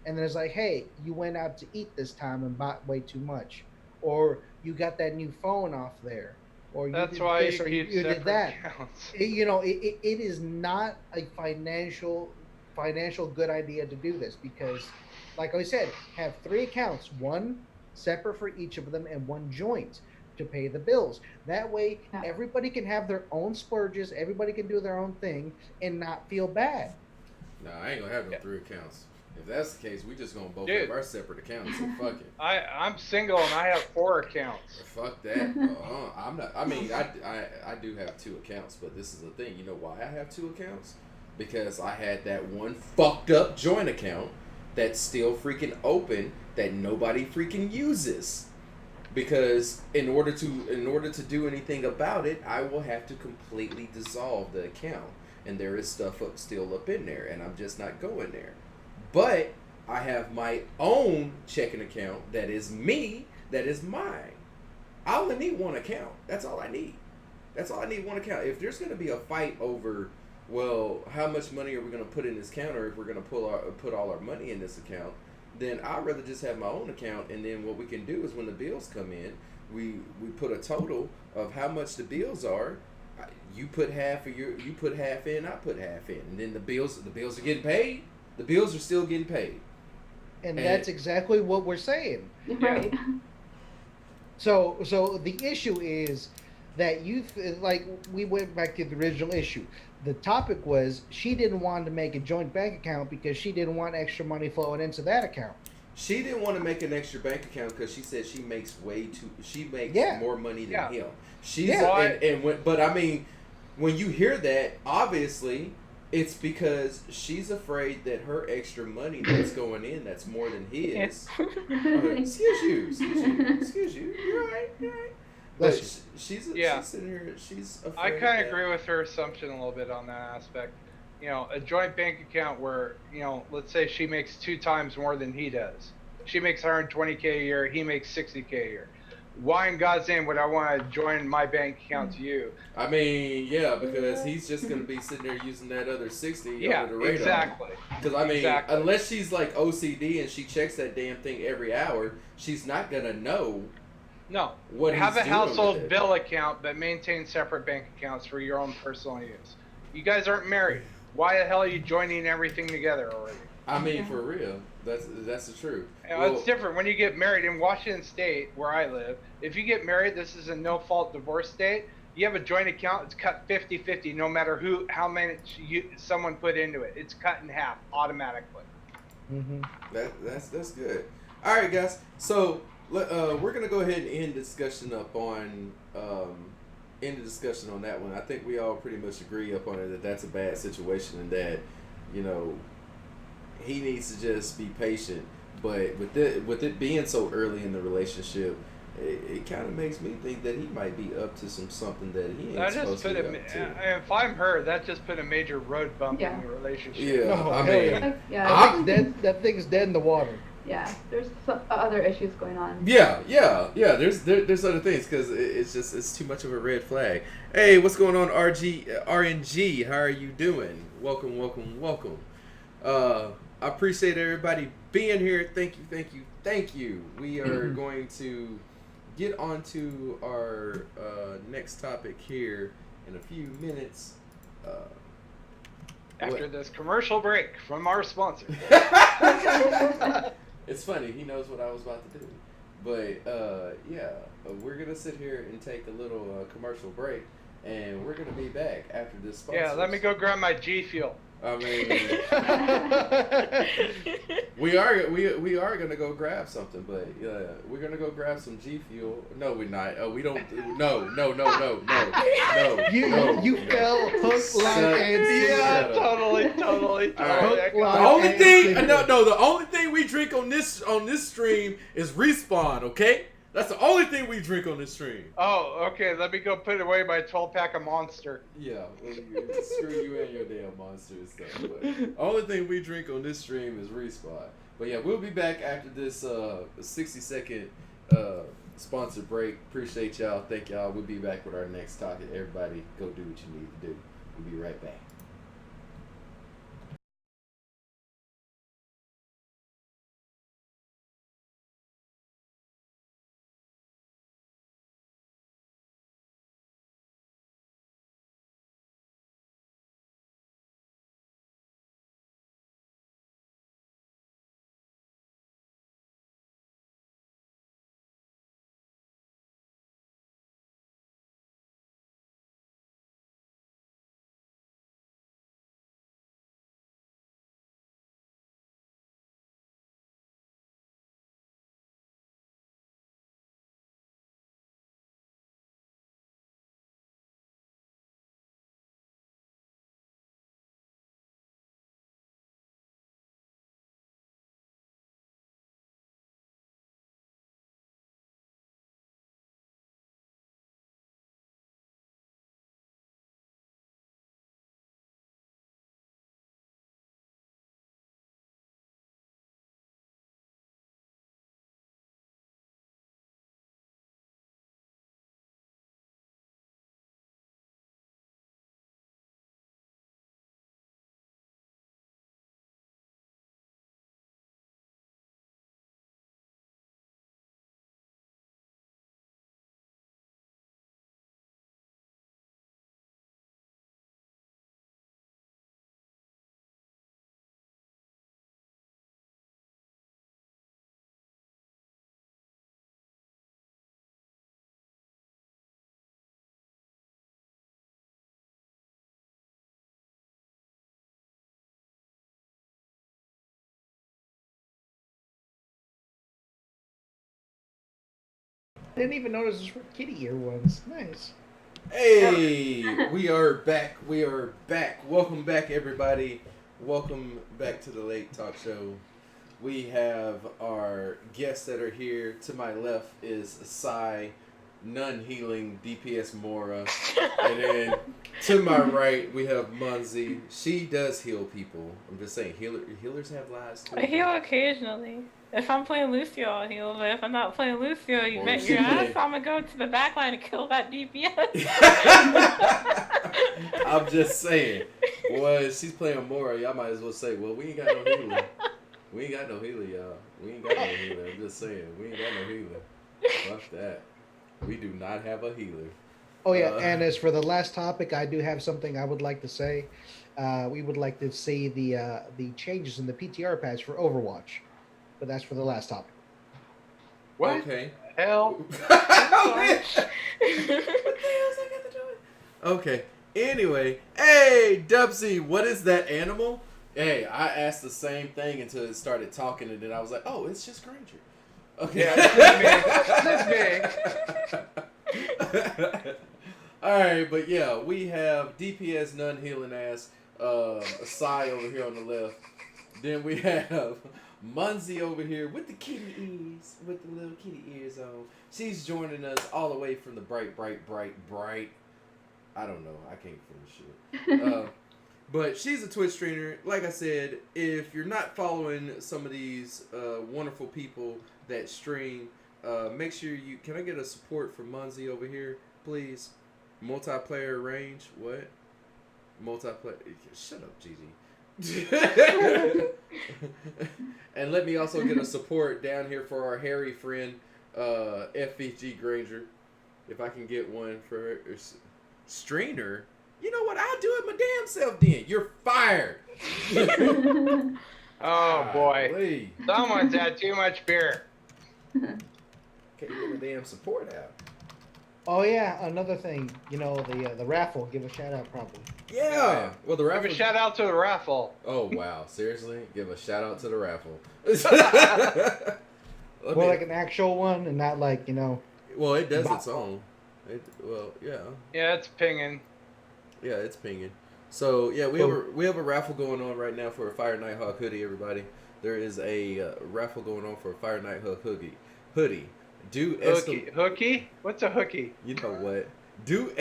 And then it's like, hey, you went out to eat this time and bought way too much, or you got that new phone off there, or That's did why this, you or keep you did separate that. accounts. It is not a financial good idea to do this, because, like I said, have 3 accounts, one separate for each of them and one joint to pay the bills. That way, Yeah. everybody can have their own splurges, everybody can do their own thing and not feel bad. No, I ain't gonna have no Yeah. 3 accounts. If that's the case, we just gonna both Dude. have our separate accounts. So fuck it. I'm single and I have 4 accounts. Fuck that. I'm not. I mean, I do have 2 accounts, but this is the thing. You know why I have 2 accounts? Because I had that one fucked up joint account that's still freaking open that nobody freaking uses. Because in order to do anything about it, I will have to completely dissolve the account, and there is stuff still up in there, and I'm just not going there. But I have my own checking account that is me, that is mine. I only need 1 account. That's all I need. That's all I need, 1 account. If there's going to be a fight over, well, how much money are we going to put in this account, or if we're going to put all our money in this account, then I'd rather just have my own account, and then what we can do is when the bills come in, we put a total of how much the bills are. You put half you put half in, I put half in, and then the bills are getting paid. The bills are still getting paid. And And- that's exactly what we're saying. Right. So the issue is that like we went back to the original issue. The topic was she didn't want to make a joint bank account because she didn't want extra money flowing into that account. She didn't want to make an extra bank account because she said she makes Yeah. more money than Yeah. him. She's Yeah. but I mean, when you hear that, obviously it's because she's afraid that her extra money that's going in, that's more than his. Excuse you. You're right. But Listen. she's sitting here. She's afraid. I kind of agree with her assumption a little bit on that aspect. A joint bank account where, let's say she makes 2 times more than he does. She makes 120K a year, he makes 60K a year. Why in God's name would I want to join my bank account to you? I mean, yeah, because he's just gonna be sitting there using that other 60 Yeah, under the radar. exactly. Because I mean, Exactly. unless she's like OCD and she checks that damn thing every hour, she's not gonna know No. what Have he's a doing household with it. bill account, but maintain separate bank accounts for your own personal use. You guys aren't married. Why the hell are you joining everything together already? I mean, for real, that's the truth. It's different when you get married in Washington State, where I live. If you get married, this is a no-fault divorce state. You have a joint account, it's cut 50-50 no matter how many someone put into it. It's cut in half automatically. Mm-hmm. That's good. All right, guys. So we're gonna go ahead and end discussion up on end the discussion on that one. I think we all pretty much agree up on it that that's a bad situation and that he needs to just be patient. But with it being so early in the relationship, it kind of makes me think that he might be up to something that he ain't supposed to be up to. If I'm her, that just put a major road bump in the relationship. Yeah, Oh, I mean, I think that thing's dead in the water. Yeah, there's some other issues going on. Yeah. There's other things because it's too much of a red flag. Hey, what's going on, RNG? How are you doing? Welcome. I appreciate everybody being here. Thank you. We are going to get on to our next topic here in a few minutes. After this commercial break from our sponsor. It's funny, he knows what I was about to do. But we're going to sit here and take a little commercial break, and we're going to be back after this sponsor. Yeah, let me go grab my G Fuel. I mean, we are gonna go grab something, but we're gonna go grab some G Fuel. No, we're not. We don't. No. You fell hook, line, and sinker. Yeah, totally. Hook, The line, only and thing, sinker. the only thing we drink on this stream is Respawn. Okay, that's the only thing we drink on this stream. Oh, okay. Let me go put away my 12-pack of Monster. Yeah, well, screw you and your damn Monster and stuff. But the only thing we drink on this stream is Respawn. But yeah, we'll be back after this 60-second sponsor break. Appreciate y'all. Thank y'all. We'll be back with our next topic. Everybody, go do what you need to do. We'll be right back. I didn't even notice those were kitty ear ones. Nice. Hey, we are back. Welcome back, everybody. Welcome back to the Late Talk Show. We have our guests that are here. To my left is Sai, non-healing DPS Mora. And then to my right, we have Munzi. She does heal people. I'm just saying, healers have lives too. I heal occasionally. If I'm playing Lucio, I'll heal, but if I'm not playing Lucio, you Or bet she your ass play- I'm gonna go to the back line and kill that DPS. I'm just saying. Well, if she's playing Mora, y'all might as well say, well, we ain't got no healer. We ain't got no healer, y'all. We ain't got no healer. I'm just saying. We ain't got no healer. Fuck that. We do not have a healer. Oh yeah, and as for the last topic, I do have something I would like to say. We would like to see the changes in the PTR patch for Overwatch, but that's for the last topic. What? Okay. Hell? What the hell's that got to do with Okay. Anyway, hey, Dubsy, what is that animal? Hey, I asked the same thing until it started talking, and then I was like, oh, it's just Granger. Okay. Yeah, this me. All right, but yeah, we have DPS none healing ass, Asai over here on the left. Then we have Munzie over here with the kitty ears, with the little kitty ears on. She's joining us all the way from the bright. I don't know. I can't finish it. But she's a Twitch streamer. Like I said, if you're not following some of these wonderful people that stream, make sure you... Can I get a support for Munzie over here, please? Multiplayer range? What? Multiplayer... Shut up, Gigi. And let me also get a support down here for our hairy friend, FVG Granger. If I can get one for her. Strainer? You know what? I'll do it my damn self then. You're fired. Oh boy. Golly. Someone's had too much beer. Can't get the damn support out. Oh yeah, another thing. You know, the raffle. Give a shout out, probably. Yeah. Well, the raffle. Give a shout out to the raffle. Oh wow, seriously? Give a shout out to the raffle. More like an actual one, and not like, you know. Well, it does its own. Yeah. Yeah, it's pinging. Yeah, it's pinging. So yeah, we have a raffle going on right now for a FireNightHawk hoodie. Everybody, there is a raffle going on for a FireNightHawk hoodie. Hookie? What's a hookie? You know what? Do !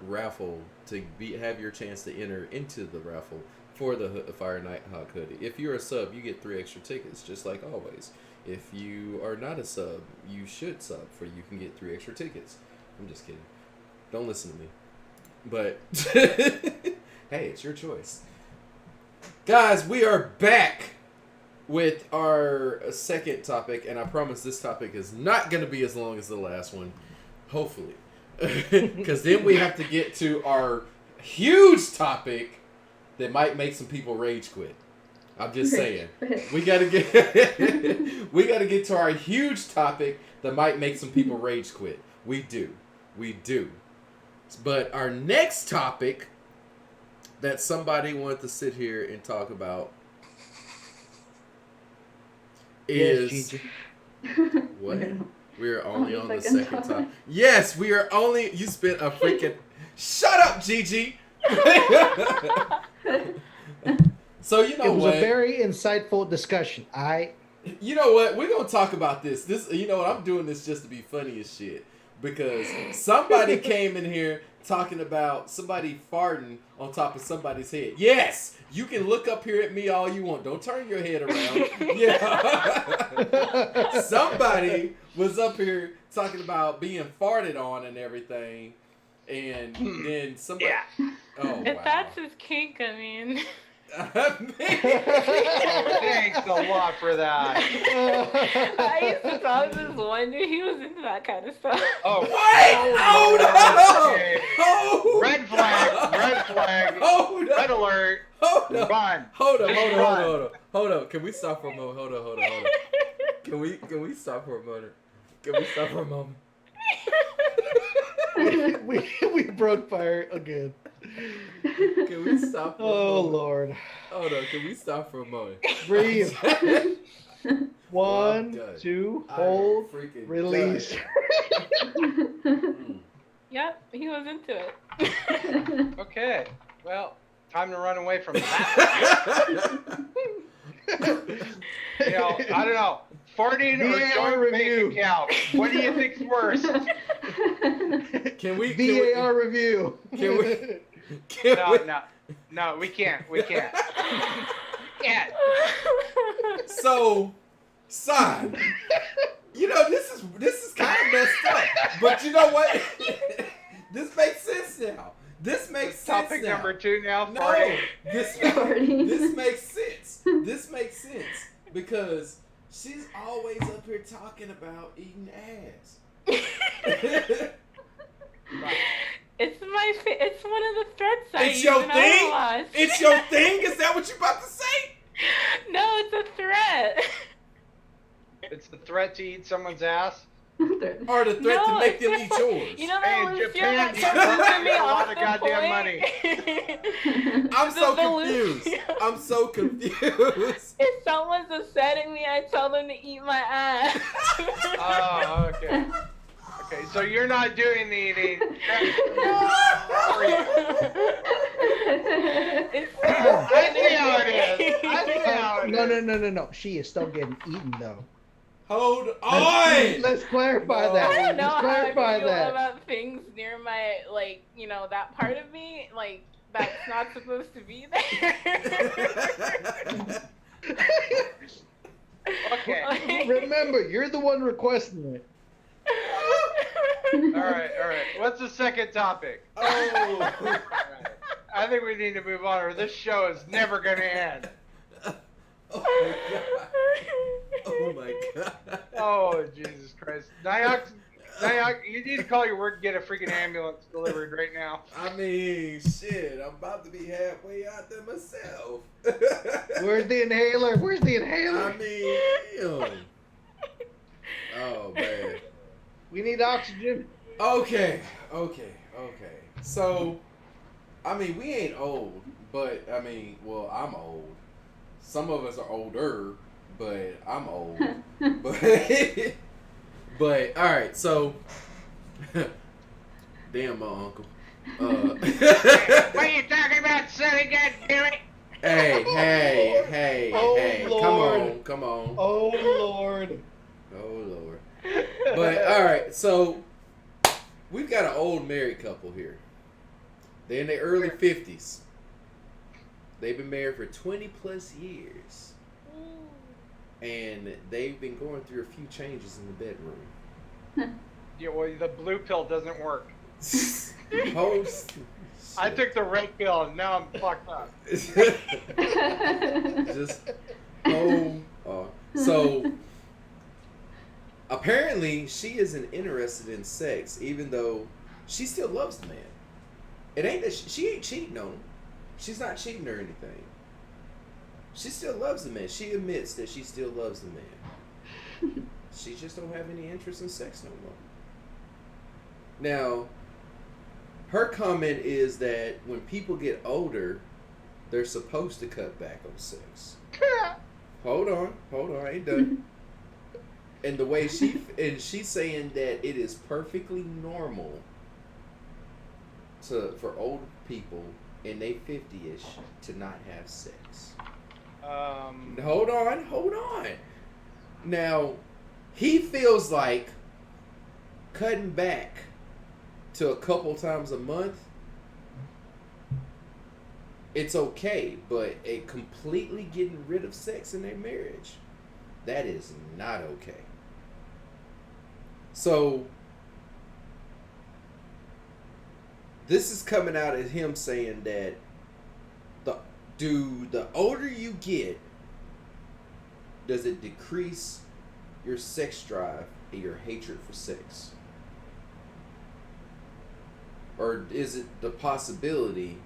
raffle to have your chance to enter into the raffle for the FireNightHawk hoodie. If you're a sub, you get 3 extra tickets, just like always. If you are not a sub, you should sub for you can get 3 extra tickets. I'm just kidding. Don't listen to me. But hey, it's your choice. Guys, we are back with our second topic, and I promise this topic is not going to be as long as the last one. Hopefully. Because then we have to get to our huge topic that might make some people rage quit. I'm just saying. We gotta get to our huge topic that might make some people rage quit. We do. But our next topic that somebody wanted to sit here and talk about is what? We are only on the second topic. Yes, we are only. You spent a freaking. Shut up, Gigi. So you know what? It was a very insightful discussion. You know what? We're gonna talk about this. You know what? I'm doing this just to be funny as shit because somebody came in here talking about somebody farting on top of somebody's head. Yes, you can look up here at me all you want. Don't turn your head around. Yeah. Somebody was up here talking about being farted on and everything, and then somebody. Yeah. Oh, If wow. that's his kink, I mean. Thanks a lot for that. I used to talk to this one dude, he was into that kind of stuff. Oh, What? Oh, no! okay. Oh, Red flag. Hold up. Red alert. Hold up. Run. Hold up. Just Hold up. Can we stop for a moment? Hold up. Can we stop for a moment? we broke fire again. Can we stop for a Oh moment? Lord. Hold on. Can we stop for a moment? Breathe. Well, I'm 1, done. 2, I hold, freaking release. done. Yep, he was into it. Okay. Well, time to run away from that. You know, I don't know. Farting or VAR joint review. bank account. What do you think's worse? Can we? VAR review. Can we? No, we can't. Can't. So, son, you know this is kind of messed up, but you know what? This makes sense now. This makes sense Topic now. number 2 now. No, Farting. this makes sense. This makes sense because she's always up here talking about eating ass. It's it's one of the threats I It's use your in thing? Overwatch. It's your thing? Is that what you about to say? No, it's a threat. It's the threat to eat someone's ass. Or the threat to make them eat yours? You know Hey, that in Lucio Japan, that you comes don't to me make a off lot of the goddamn point? I'm so The confused. Lucio. I'm so confused. If someone's upsetting me, I tell them to eat my ass. Oh, okay. Okay, so you're not doing the eating. I see how it is. I see how it is. No. She is still getting eaten though. Hold on. Let's clarify that. I don't know Let's how I clarify feel that. about things near my, like, that part of me, like, that's not supposed to be there. Okay. Like- Remember, you're the one requesting it. All right. What's the second topic? Oh. All right. I think we need to move on, or this show is never going to end. Oh my god. Oh, Jesus Christ. Nayok, you need to call your work and get a freaking ambulance delivered right now. I mean, shit, I'm about to be halfway out there myself. Where's the inhaler? I mean, damn. Oh, man. We need oxygen. Okay. So, I mean, we ain't old, but, I mean, well, I'm old. Some of us are older, but I'm old. But all right, so damn, my uncle. What are you talking about, Sonny? God damn it! Hey! Oh, Lord. Come on! Oh Lord. But all right, so we've got an old married couple here. They're in their early 50s. They've been married for 20 plus years. And they've been going through a few changes in the bedroom. Yeah, well, the blue pill doesn't work. Post. I took the red pill and now I'm fucked up. Just so apparently she isn't interested in sex, even though she still loves the man. It ain't that she ain't cheating on him. She's not cheating or anything. She still loves the man. She admits that she still loves the man. She just don't have any interest in sex no more. Now, her comment is that when people get older, they're supposed to cut back on sex. Hold on, I ain't done. And the way she's saying that it is perfectly normal for old people in their 50-ish to not have sex. Hold on. Now, he feels like cutting back to a couple times a month, it's okay, but completely getting rid of sex in their marriage, that is not okay. So, this is coming out as him saying that the older you get, does it decrease your sex drive and your hatred for sex? Or is it the possibility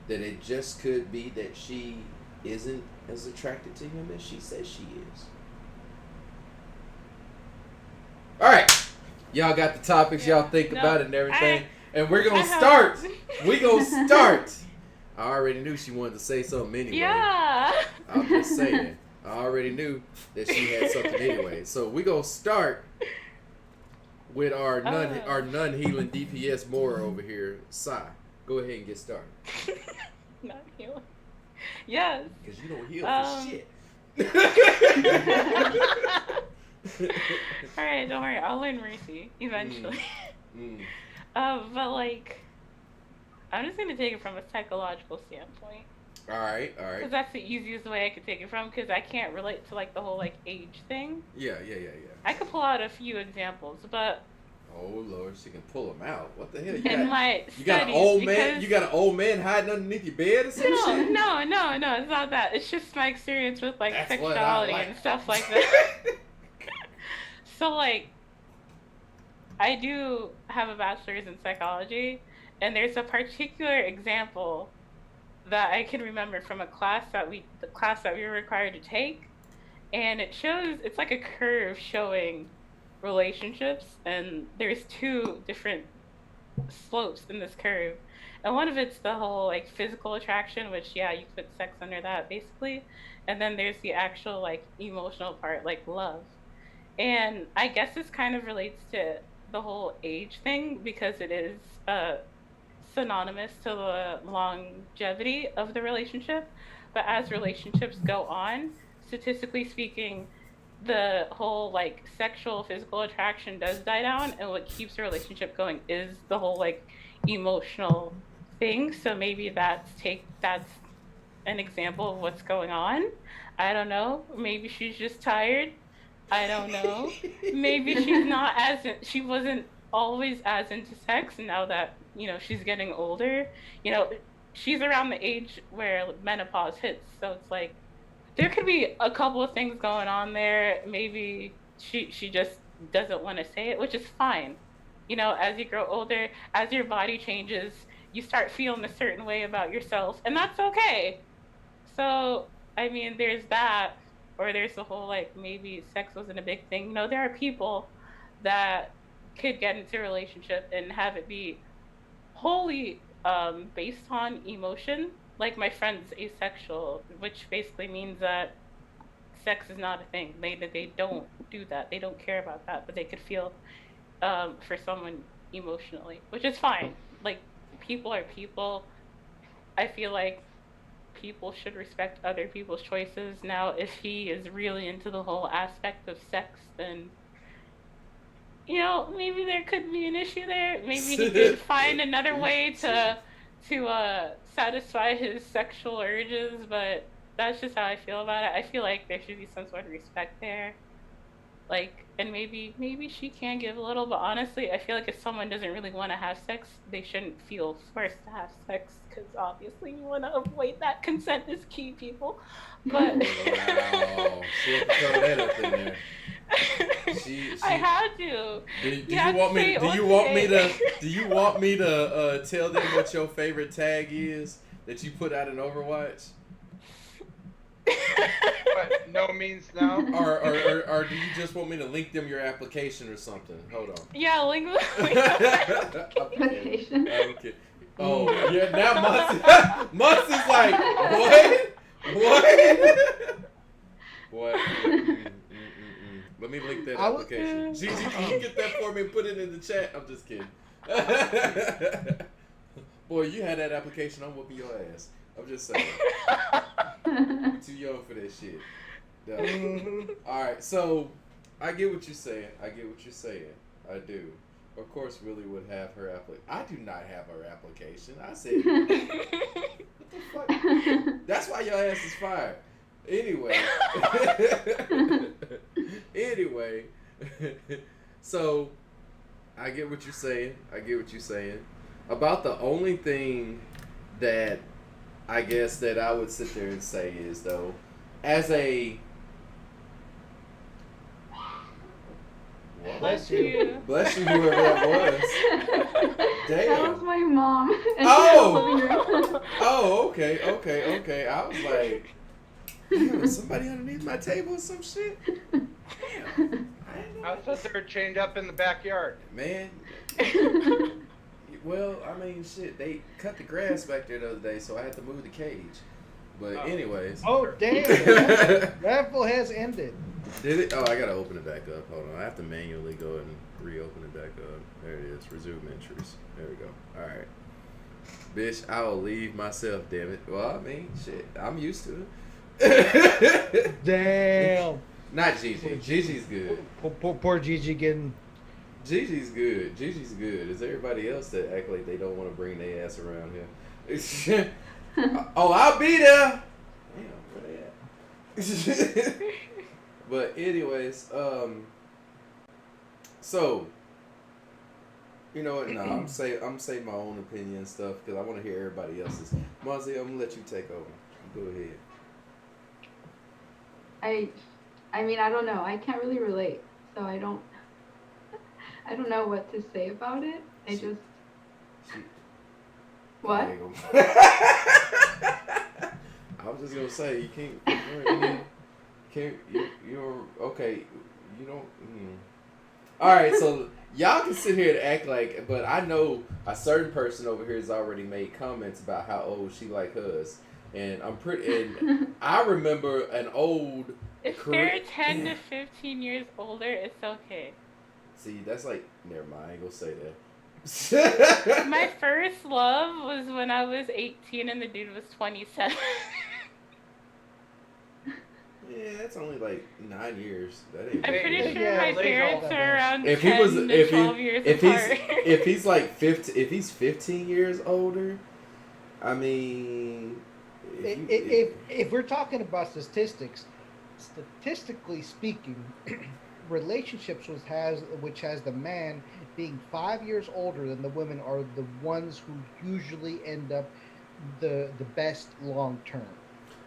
that it just could be that she isn't as attracted to him as she says she is? Alright. Y'all got the topics, y'all think about it and everything. And we're going to start. I already knew she wanted to say something anyway. Yeah. I'm just saying. I already knew that she had something anyway. So we're going to start with our non-healing DPS Moore over here, Sai. Go ahead and get started. Not healing. Yes. Because you don't heal for shit. Alright, don't worry. I'll learn mercy eventually. But like, I'm just gonna take it from a psychological standpoint. All right. Because that's the easiest way I could take it from. Because I can't relate to like the whole like age thing. Yeah. I could pull out a few examples, but. Oh Lord, she can pull them out. What the hell? You got an old man. You got an old man hiding underneath your bed or some shit? No. It's not that. It's just my experience with like sexuality and stuff like that. So like, I do have a bachelor's in psychology, and there's a particular example that I can remember from the class that we were required to take, and it's like a curve showing relationships, and there's two different slopes in this curve. And one of it's the whole like physical attraction, which yeah, you put sex under that basically. And then there's the actual like emotional part, like love. And I guess this kind of relates to the whole age thing because it is synonymous to the longevity of the relationship. But as relationships go on, statistically speaking, the whole like sexual physical attraction does die down, and what keeps a relationship going is the whole like emotional thing. So maybe that's an example of what's going on. I don't know. Maybe she's just tired. I don't know. Maybe she wasn't always as into sex, and now that, she's getting older, you know, she's around the age where menopause hits. So it's like there could be a couple of things going on there. Maybe she just doesn't want to say it, which is fine. As you grow older, as your body changes, you start feeling a certain way about yourself, and that's okay. So, I mean, there's that, or there's the whole like maybe sex wasn't a big thing. There are people that could get into a relationship and have it be wholly based on emotion. Like my friend's asexual, which basically means that sex is not a thing. They don't do that. They don't care about that, but they could feel for someone emotionally, which is fine. Like people are people. I feel like people should respect other people's choices. Now, if he is really into the whole aspect of sex, then maybe there could be an issue there. Maybe he could find another way to satisfy his sexual urges. But that's just how I feel about it. I feel like there should be some sort of respect there. Like, and maybe she can give a little, but honestly, I feel like if someone doesn't really want to have sex, they shouldn't feel forced to have sex, because obviously you want to avoid that. Consent is key, people. But wow, she had to throw that up in there. I had to. Do you want me to tell them what your favorite tag is that you put out in Overwatch? But no means no. Or do you just want me to link them your application or something? Hold on. Yeah, link application. Okay. Oh yeah, now Mus is like, what? Let me link that application. Gigi, can you get that for me and put it in the chat? I'm just kidding. Boy, you had that application, I'm whooping your ass. I'm just saying. You're too young for that shit. No. Alright, so I get what you're saying. I do. Of course, Willie would have her application. I do not have her application. I said, what the fuck? That's why your ass is fired. Anyway. So I get what you're saying. About the only thing that I guess that I would sit there and say is, though, as a... What? Bless you. Bless you, whoever that was. Damn. That was my mom. Oh, okay. I was like, damn, is somebody underneath my table or some shit? Damn. I thought they were chained up in the backyard. Man. Well, I mean, shit, they cut the grass back there the other day, so I had to move the cage. But anyways. Oh, damn. Raffle has ended. Did it? Oh, I gotta open it back up. Hold on. I have to manually go and reopen it back up. There it is. Resume entries. There we go. All right. Bitch, I'll leave myself, damn it. Well, I mean, shit, I'm used to it. Damn. Not Gigi. Gigi's good. Poor Gigi getting... Gigi's good. It's everybody else that act like they don't want to bring their ass around here. Oh, I'll be there. Damn, where they at? But anyways, so you know what? No, I'm saying my own opinion and stuff because I want to hear everybody else's. Mozzie, I'm gonna let you take over. Go ahead. I mean, I don't know. I can't really relate, so I don't know what to say about it. What? I was just gonna say you can't. You're okay. You don't. All right, so y'all can sit here and act like, but I know a certain person over here has already made comments about how old she like us, and I'm pretty. And I remember an old. If you're 10 to 15 years older, it's okay. See, that's like, never mind. I ain't gonna say that. My first love was when I was 18 and the dude was 27. Yeah, that's only like 9 years. That ain't. I'm pretty sure my parents are around if 10 he was, to if 12 he, years if apart. he's like 15, if he's 15 years older, I mean, if we're talking about statistics, statistically speaking, relationships which has the man being 5 years older than the women are the ones who usually end up the best long term.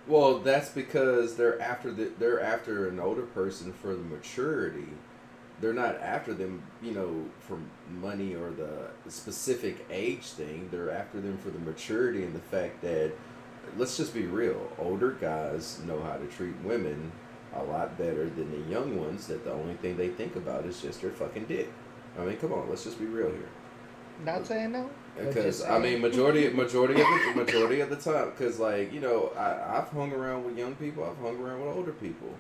Well, that's because they're after an older person for the maturity. They're not after them, for money or the specific age thing. They're after them for the maturity and the fact that, let's just be real, older guys know how to treat women a lot better than the young ones that the only thing they think about is just their fucking dick. I mean, come on, let's just be real here. Not saying no. Because I mean, majority of the time, because I've hung around with young people, I've hung around with older people,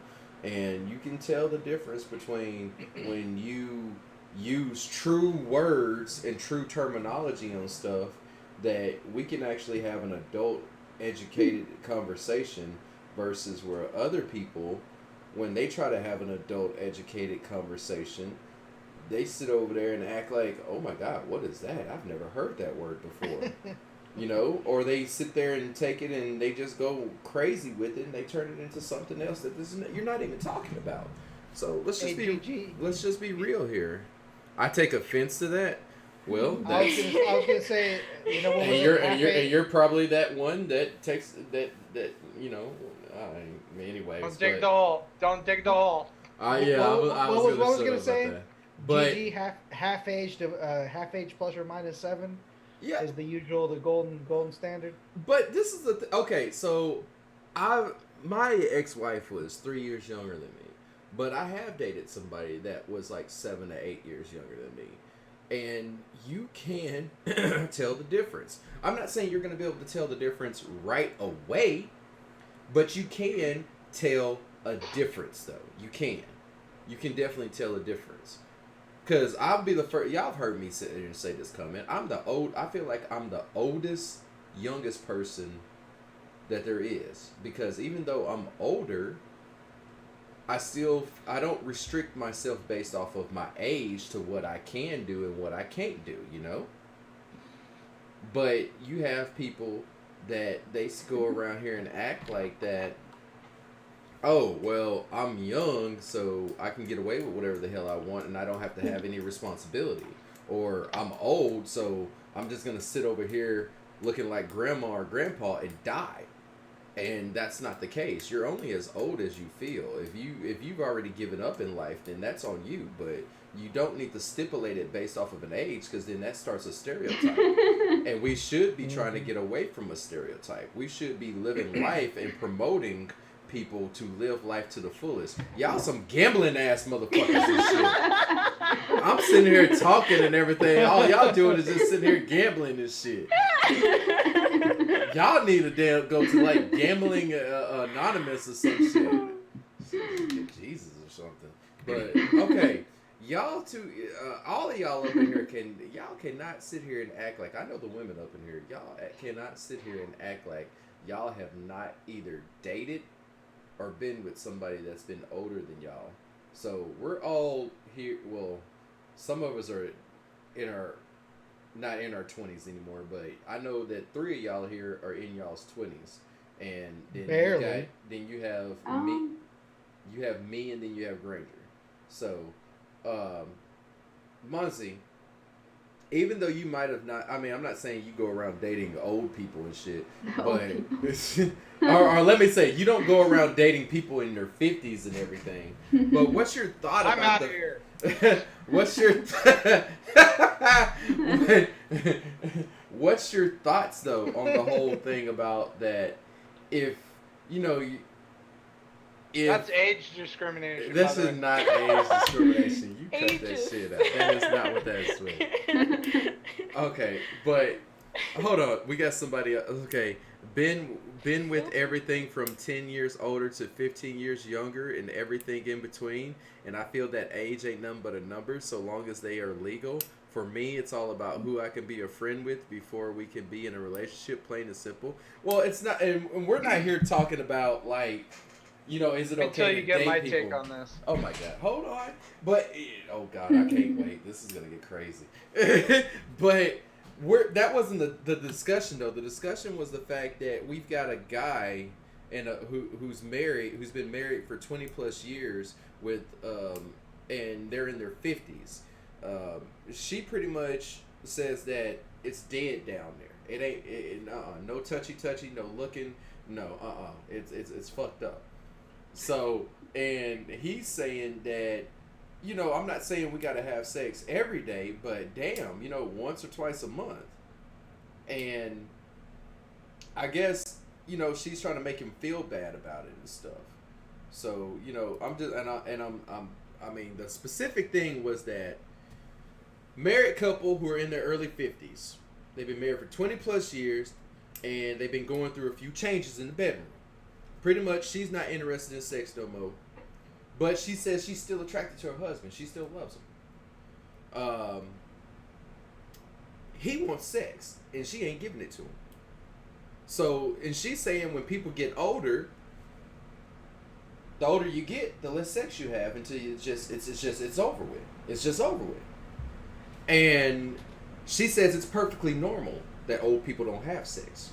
and you can tell the difference between when you use true words and true terminology on stuff, that we can actually have an adult, educated conversation, versus where other people, when they try to have an adult, educated conversation, they sit over there and act like, oh my God, what is that? I've never heard that word before. Or they sit there and take it and they just go crazy with it and they turn it into something else that you're not even talking about. So let's just be real here. I take offense to that. Well, I was gonna say, and you're probably that one that takes that. Anyway. Don't dig the hole. Don't dig the hole. I was gonna say. That. But GG half age plus or minus 7 is the golden standard. But this is okay. So my ex-wife was 3 years younger than me, but I have dated somebody that was like 7 to 8 years younger than me, and you can tell the difference. I'm not saying you're going to be able to tell the difference right away, but you can tell a difference though. You can definitely tell a difference. Because I'll be the first. Y'all have heard me sit there and say this comment. I feel like I'm the oldest, youngest person that there is. Because even though I'm older, I don't restrict myself based off of my age to what I can do and what I can't do, But you have people that they go around here and act like that. Oh, well, I'm young, so I can get away with whatever the hell I want, and I don't have to have any responsibility. Or I'm old, so I'm just going to sit over here looking like grandma or grandpa and die. And that's not the case. You're only as old as you feel. If you've already given up in life, then that's on you. But you don't need to stipulate it based off of an age, because then that starts a stereotype. And we should be trying to get away from a stereotype. We should be living life and promoting people to live life to the fullest. Y'all some gambling ass motherfuckers and shit. I'm sitting here talking and everything. All y'all doing is just sitting here gambling and shit. Y'all need to go to like gambling anonymous or some shit. Jesus or something. But okay, y'all two, all of y'all up in here cannot sit here and act like, I know the women up in here, y'all cannot sit here and act like y'all have not either dated or been with somebody that's been older than y'all. So we're all here. Well, some of us are not in our 20s anymore, but I know that 3 of y'all here are in y'all's 20s, and then barely. You have me. You have me, and then you have Granger. So, Muncie, even though you might have not, I mean, I'm not saying you go around dating old people and shit, but or let me say, you don't go around dating people in their 50s and everything. But what's your thought about I'm out of here. What's your thoughts though on the whole thing about that? If That's age discrimination. This is not age discrimination. You cut that shit out. That is not what that's with. Okay, but hold on. We got somebody else. Okay, been with everything from 10 years older to 15 years younger and everything in between. And I feel that age ain't nothing but a number so long as they are legal. For me, it's all about who I can be a friend with before we can be in a relationship, plain and simple. Well, it's not, and we're not here talking about, like, you know, is it okay until you get my people? take on this. Oh my God, hold on. But, oh God, I can't wait. This is going to get crazy. But that wasn't the discussion, though. The discussion was the fact that we've got a guy who's been married for 20 plus years with, and they're in their 50s. She pretty much says that it's dead down there. It ain't, no touchy, no looking, no, it's fucked up. So, and he's saying that, you know, I'm not saying we gotta have sex every day, but damn, you know, once or twice a month. And I guess, you know, she's trying to make him feel bad about it and stuff. So, you know, I mean, the specific thing was that married couple who are in their early 50s. They've been married for 20 plus years, and they've been going through a few changes in the bedroom. Pretty much, she's not interested in sex no more. But she says she's still attracted to her husband. She still loves him. He wants sex, and she ain't giving it to him. So, and she's saying when people get older, the older you get, the less sex you have until it's over with. It's just over with. And she says it's perfectly normal that old people don't have sex.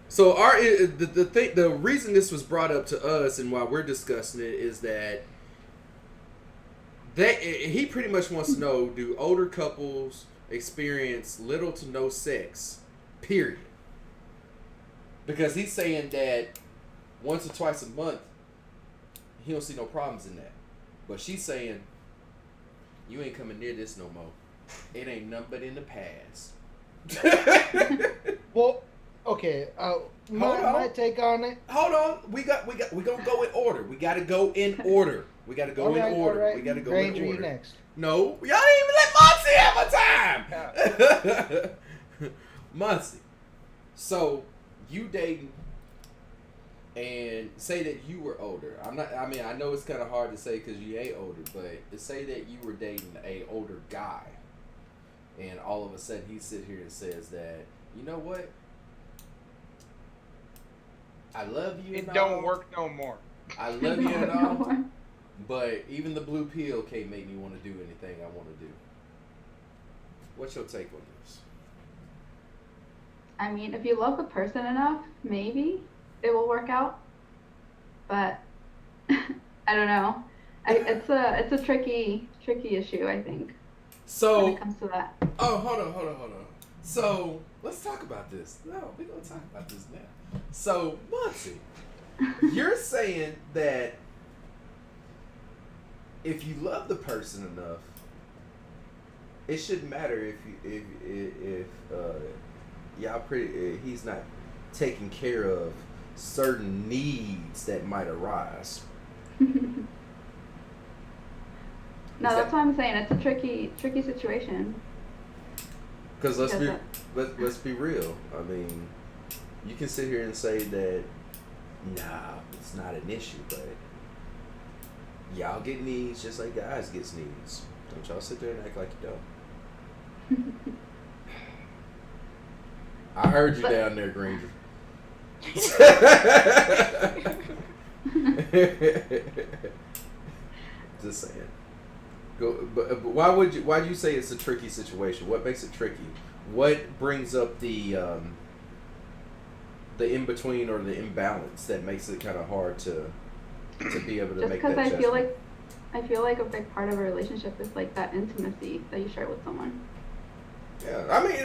So the reason this was brought up to us and why we're discussing it is that he pretty much wants to know, do older couples experience little to no sex, period? Because he's saying that once or twice a month, he don't see no problems in that. But she's saying, you ain't coming near this no more. It ain't nothing but in the past. Well, okay. My take on it. Hold on. We gonna go in order. We gotta go in order. We gotta go in order. Right. We gotta go Granger, in order. you next. No, y'all didn't even let Muncie have a time. Muncie. So you dating and say that you were older. I know it's kind of hard to say because you ain't older, but to say that you were dating a older guy, and all of a sudden he sits here and says that, you know what? I love you. It don't work no more. I love you and all, but even the blue pill can't make me want to do anything I want to do. What's your take on this? I mean, if you love the person enough, maybe it will work out. But I don't know. It's a tricky issue, I think. So when it comes to that. Oh, hold on. So let's talk about this. No, we're gonna talk about this now. So, Muncie, you're saying that if you love the person enough, it shouldn't matter if he's not taking care of certain needs that might arise. No, that's what I'm saying. It's a tricky situation. Because let's be real. I mean, you can sit here and say that, nah, it's not an issue, but y'all get needs just like guys get needs. Don't y'all sit there and act like you don't. I heard you down there, Granger. Just saying. But why do you say it's a tricky situation? What makes it tricky? What brings up the in between or the imbalance that makes it kind of hard to be able to just make that because judgment? I feel like a big part of a relationship is like that intimacy that you share with someone. Yeah, I mean,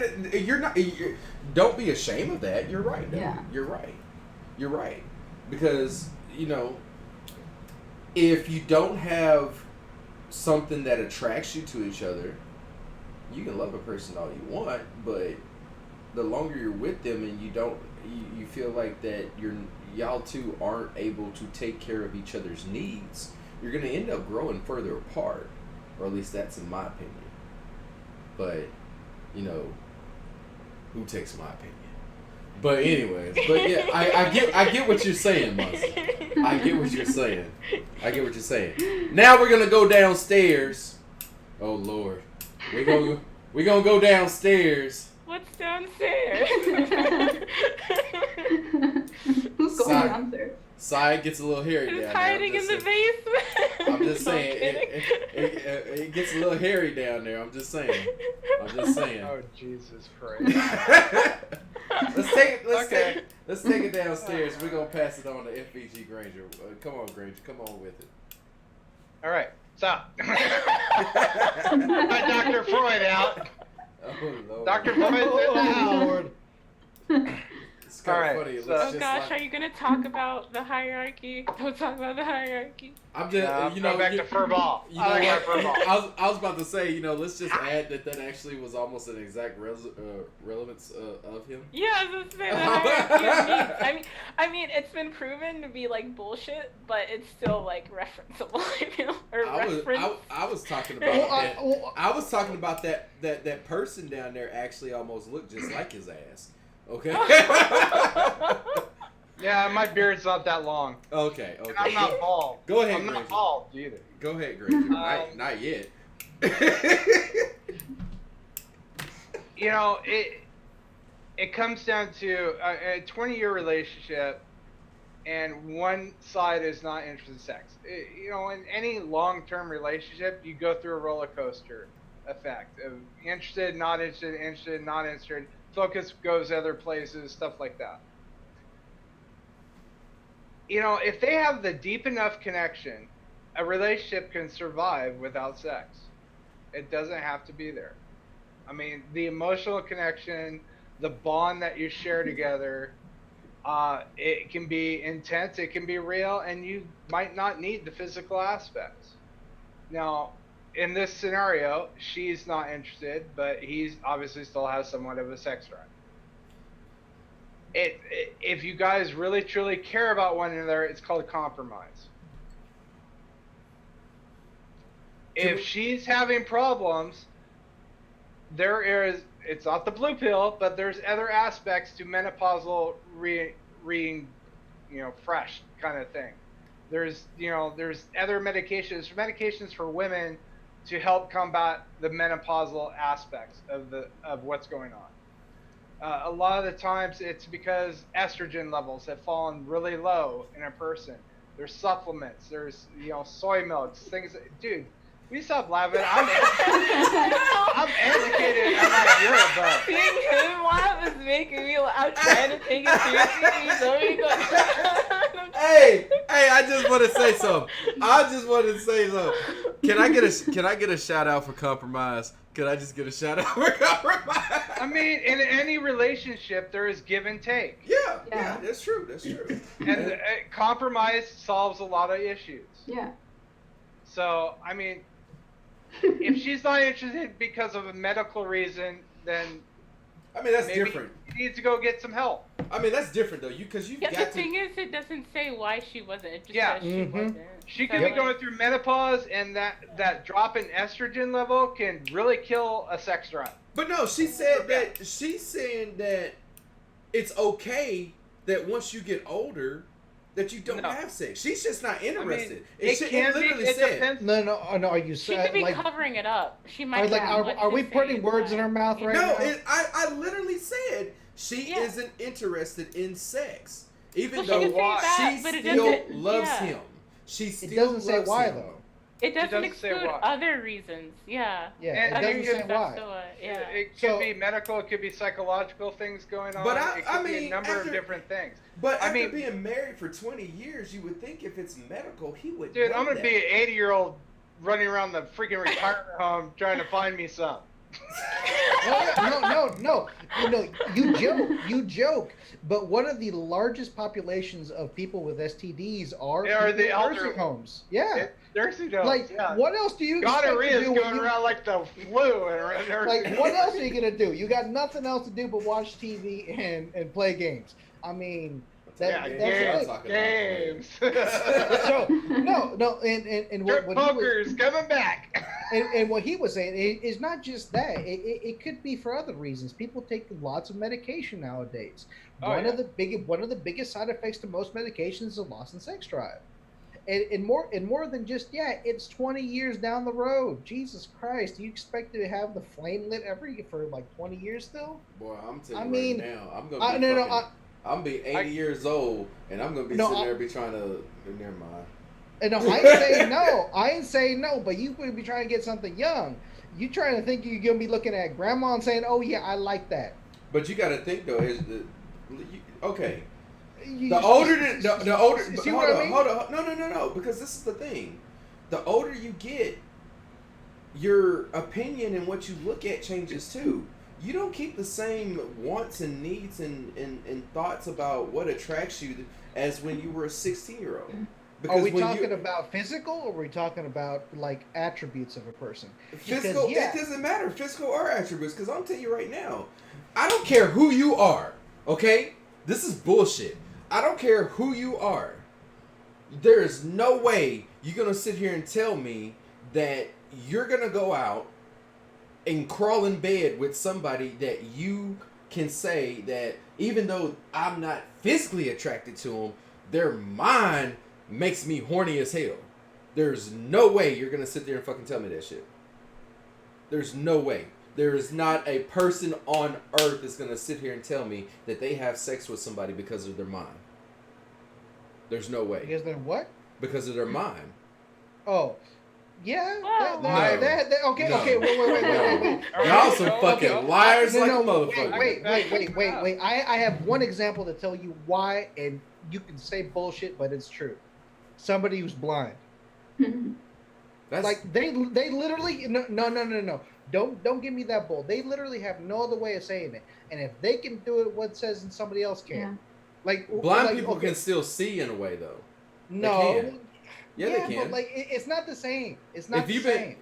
don't be ashamed of that. You're right. No, yeah. You're right. Because, you know, if you don't have something that attracts you to each other, you can love a person all you want, but the longer you're with them and you don't you feel like that y'all two aren't able to take care of each other's needs, you're gonna end up growing further apart, or at least that's in my opinion. But who takes my opinion? But anyways, yeah, I get what you're saying, Muncie. I get what you're saying. Now we're gonna go downstairs. Oh Lord, we gonna go downstairs. What's downstairs? Who's going downstairs? Side gets a little hairy Who's down hiding there. in the basement? I'm just saying, it gets a little hairy down there. I'm just saying. Oh Jesus Christ! Let's take it downstairs. We're gonna pass it on to FVG Granger. Come on, Granger. Come on with it. All right, stop. Got Dr. Freud out. Oh Lord. Dr. Freud's in the house. Lord. It's kind of All right, funny. so- Oh gosh, are you gonna talk about the hierarchy? Don't talk about the hierarchy. I'm just, Go back to furball. I like my furball. I was about to say, let's just add that actually was almost an exact relevance of him. Yeah, I was gonna say the hierarchy of needs. I mean, it's been proven to be like bullshit, but it's still like referenceable. I feel, or I was talking about that. I was talking about that person down there actually almost looked just like his ass. Okay. Yeah, my beard's not that long. Okay. And I'm not bald. Go ahead, I'm Granger. not bald either. Go ahead, Granger. Not yet. It comes down to a 20-year relationship, and one side is not interested in sex. In any long-term relationship, you go through a roller coaster effect of interested, not interested, not interested. Focus goes other places, stuff like that. If they have the deep enough connection, a relationship can survive without sex. It doesn't have to be there. I mean, the emotional connection, the bond that you share together, it can be intense, it can be real, and you might not need the physical aspects. Now, in this scenario, she's not interested, but he obviously still has somewhat of a sex drive. If you guys really truly care about one another, it's called compromise. If she's having problems, it's not the blue pill, but there's other aspects to menopausal fresh kind of thing. There's other medications for women to help combat the menopausal aspects of what's going on. A lot of the times it's because estrogen levels have fallen really low in a person. There's supplements, there's soy milks, things. Dude, we stop laughing. I'm educated. I'm not your butt. Seeing him laugh is making me laugh. I'm trying to take it seriously. Hey, I just want to say something. Can I get a shout out for compromise? Could I just get a shout out for compromise? I mean, in any relationship, there is give and take. Yeah, that's true. And compromise solves a lot of issues. Yeah. So, I mean, if she's not interested because of a medical reason, then that's maybe different. You need to go get some help. That's different though. The thing is, it doesn't say why she wasn't interested. Yeah. She wasn't. She could be going through menopause, and that drop in estrogen level can really kill a sex drive. But no, she's saying that it's okay that once you get older that you don't have sex. She's just not interested. It depends. No. Are you She saying could be covering it up. She might. Are we putting words in her mouth right now? No, I literally said she isn't interested in sex, even though she still loves him. She still it doesn't say loves why him. though. It doesn't exclude other reasons. Yeah. Yeah, it doesn't say why. It could be medical, it could be psychological things going on. But it could be a number of different things. But after being married for 20 years, you would think if it's medical, he would. Dude, I'm gonna be an 80-year-old running around the freaking retirement home trying to find me some. No. You joke. But one of the largest populations of people with STDs are the nursing homes. Yeah. Nursing homes. Like, what else do you expect gonorrhea to is do going around like the flu. Like, what else are you gonna do? You got nothing else to do but watch TV and play games. I mean, games. So no, and what poker's coming back. And what he was saying is not just that. It could be for other reasons. People take lots of medication nowadays. One of the biggest side effects to most medications is a loss in sex drive. And more than just it's 20 years down the road. Jesus Christ, do you expect to have the flame lit for like 20 years still? Boy, I'm telling you right now, I'm gonna be I'm be 80 years old, and I'm gonna be sitting there be trying to. Never mind. No, I ain't saying no. I ain't saying no, but you could be trying to get something young. You trying to think you're gonna be looking at grandma and saying, "Oh yeah, I like that." But you got to think though, okay. The older. See what I mean? Hold on. No. Because this is the thing. The older you get, your opinion and what you look at changes too. You don't keep the same wants and needs and thoughts about what attracts you as when you were a 16-year-old. Are we talking about physical, or are we talking about like attributes of a person? Physical, it doesn't matter, physical or attributes. Because I'm telling you right now, I don't care who you are. Okay, this is bullshit. I don't care who you are. There is no way you're gonna sit here and tell me that you're gonna go out and crawl in bed with somebody that you can say that even though I'm not physically attracted to them, their mind makes me horny as hell. There's no way you're gonna sit there and fucking tell me that shit. There's no way. There is not a person on earth that's gonna sit here and tell me that they have sex with somebody because of their mind. There's no way. Because they're what? Because of their mind. Oh. Yeah. Okay. Wait. Y'all some fucking liars like a motherfucker. Wait. I have one example to tell you why, and you can say bullshit, but it's true. Somebody who's blind. That's like they literally no. Don't give me that bull. They literally have no other way of saying it, and if they can do it, what says and somebody else can? Yeah. Like blind people can still see in a way though. No. Yeah, they can. But like it's not the same. It's not the same.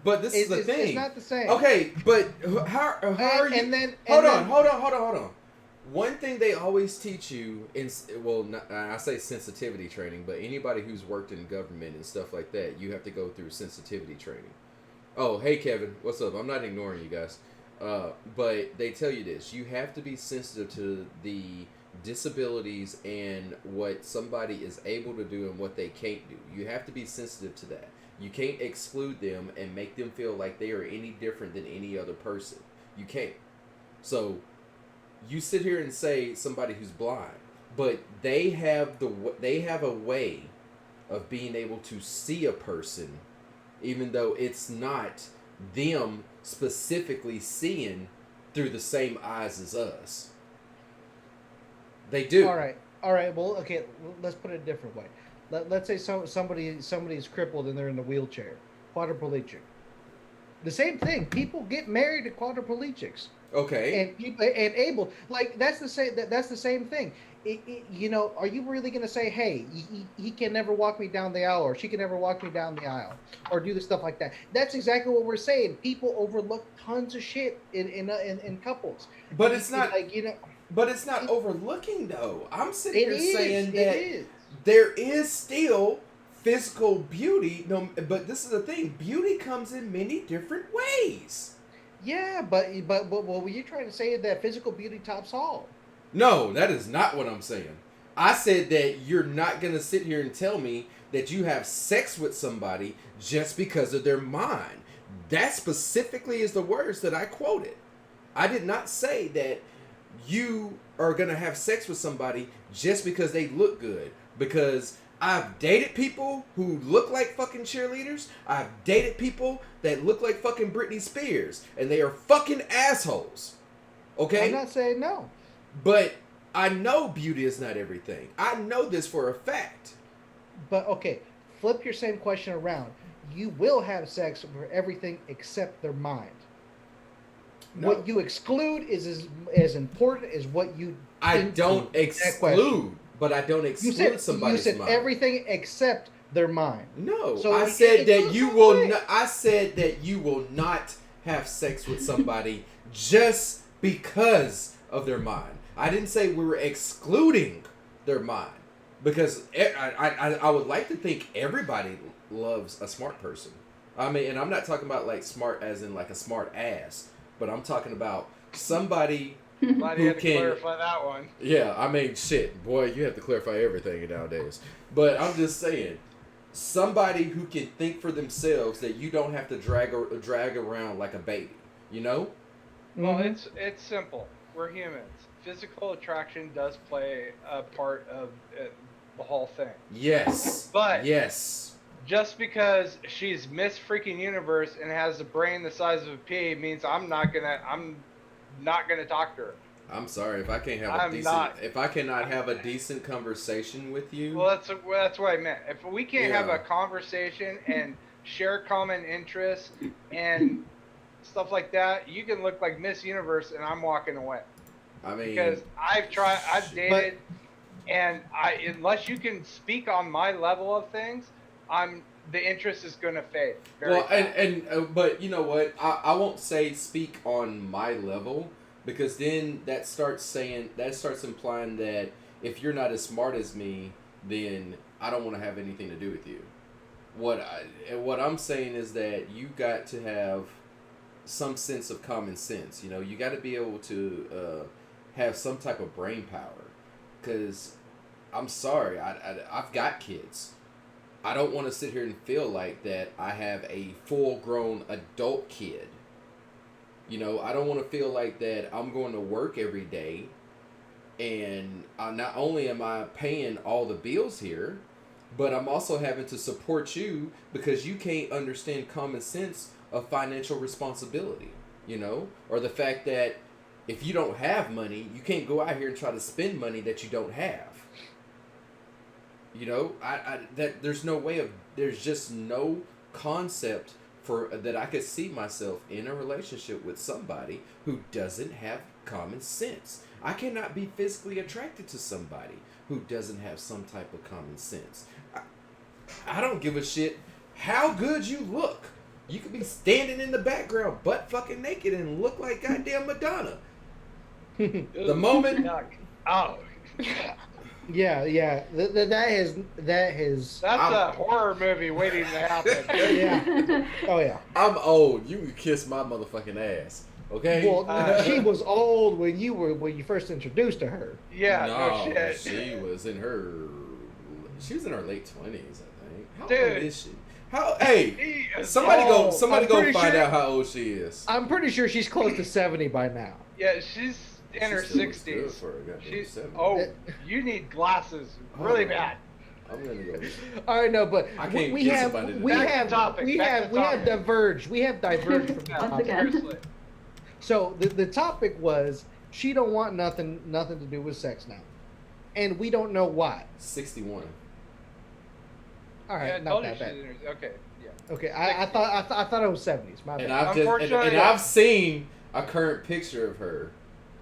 But this is the thing. It's not the same. Okay, but how are you? Hold on. One thing they always teach you I say sensitivity training, but anybody who's worked in government and stuff like that, you have to go through sensitivity training. Oh, hey Kevin, what's up? I'm not ignoring you guys, but they tell you this: you have to be sensitive to the disabilities and what somebody is able to do and what they can't do. You have to be sensitive to that. You can't exclude them and make them feel like they are any different than any other person. You can't. So you sit here and say somebody who's blind, but they have a way of being able to see a person even though it's not them specifically seeing through the same eyes as us. They do. All right. Well, okay. Let's put it a different way. Let's say somebody's crippled and they're in a wheelchair, quadriplegic. The same thing. People get married to quadriplegics. Okay. And people and able that's the same thing. Are you really going to say, hey, he can never walk me down the aisle, or she can never walk me down the aisle, or do the stuff like that? That's exactly what we're saying. People overlook tons of shit in couples. But it's not But it's not overlooking though. I'm sitting here saying that there is still physical beauty. No, but this is the thing. Beauty comes in many different ways. Yeah, but what you're trying to say is that physical beauty tops all. No, that is not what I'm saying. I said that you're not going to sit here and tell me that you have sex with somebody just because of their mind. That specifically is the words that I quoted. I did not say that you are going to have sex with somebody just because they look good. Because I've dated people who look like fucking cheerleaders. I've dated people that look like fucking Britney Spears. And they are fucking assholes. Okay? I'm not saying no. But I know beauty is not everything. I know this for a fact. But okay, flip your same question around. You will have sex for everything except their mind. No. What you exclude is as important as what you. I don't exclude, but I don't exclude somebody's mind. You said everything except their mind. No, so I said that you will. I said that you will not have sex with somebody just because of their mind. I didn't say we were excluding their mind, because I would like to think everybody loves a smart person. I mean, and I'm not talking about like smart as in like a smart ass, but I'm talking about somebody Glad you who had to can clarify that one. Yeah, I mean, shit, boy, you have to clarify everything nowadays. But I'm just saying, somebody who can think for themselves that you don't have to drag around like a baby, you know? Well, it's simple. We're humans. Physical attraction does play a part of the whole thing. Yes. But yes. Just because she's Miss Freaking Universe and has a brain the size of a pea means I'm not gonna talk to her. I'm sorry if I can't have if I cannot have a decent conversation with you. Well, that's what I meant. If we can't have a conversation and share common interests and stuff like that, you can look like Miss Universe and I'm walking away. I mean, because I've dated, and unless you can speak on my level of things, the interest is going to fade. But you know what? I won't say speak on my level, because then that starts implying that if you're not as smart as me, then I don't want to have anything to do with you. What I'm saying is that you got to have some sense of common sense. You know, you got to be able to have some type of brain power. Because I'm sorry, I've got kids. I don't want to sit here and feel like that I have a full-grown adult kid. You know, I don't want to feel like that I'm going to work every day, and not only am I paying all the bills here, but I'm also having to support you because you can't understand common sense of financial responsibility, you know? Or the fact that if you don't have money, you can't go out here and try to spend money that you don't have. You know, there's just no concept for that I could see myself in a relationship with somebody who doesn't have common sense. I cannot be physically attracted to somebody who doesn't have some type of common sense. I don't give a shit how good you look. You could be standing in the background butt fucking naked and look like goddamn Madonna. The moment... Oh. Yeah. That is. That's a horror movie waiting to happen. Yeah. Oh yeah. I'm old. You can kiss my motherfucking ass. Okay. Well, she was old when you first introduced to her. Yeah. No shit. She was in her late 20s, I think. How Dude. old is she? Hey, somebody go find out how old she is. I'm pretty sure she's close to 70 by now. Yeah, she's in her 60s. You need glasses really bad. I'm gonna go. All right, no, but we have diverged. We have diverged from the topic. So the topic was she don't want nothing to do with sex now, and we don't know why. 61. All right, not that bad. Okay, yeah. Okay, I thought it was 70s. My bad. And I've seen a current picture of her.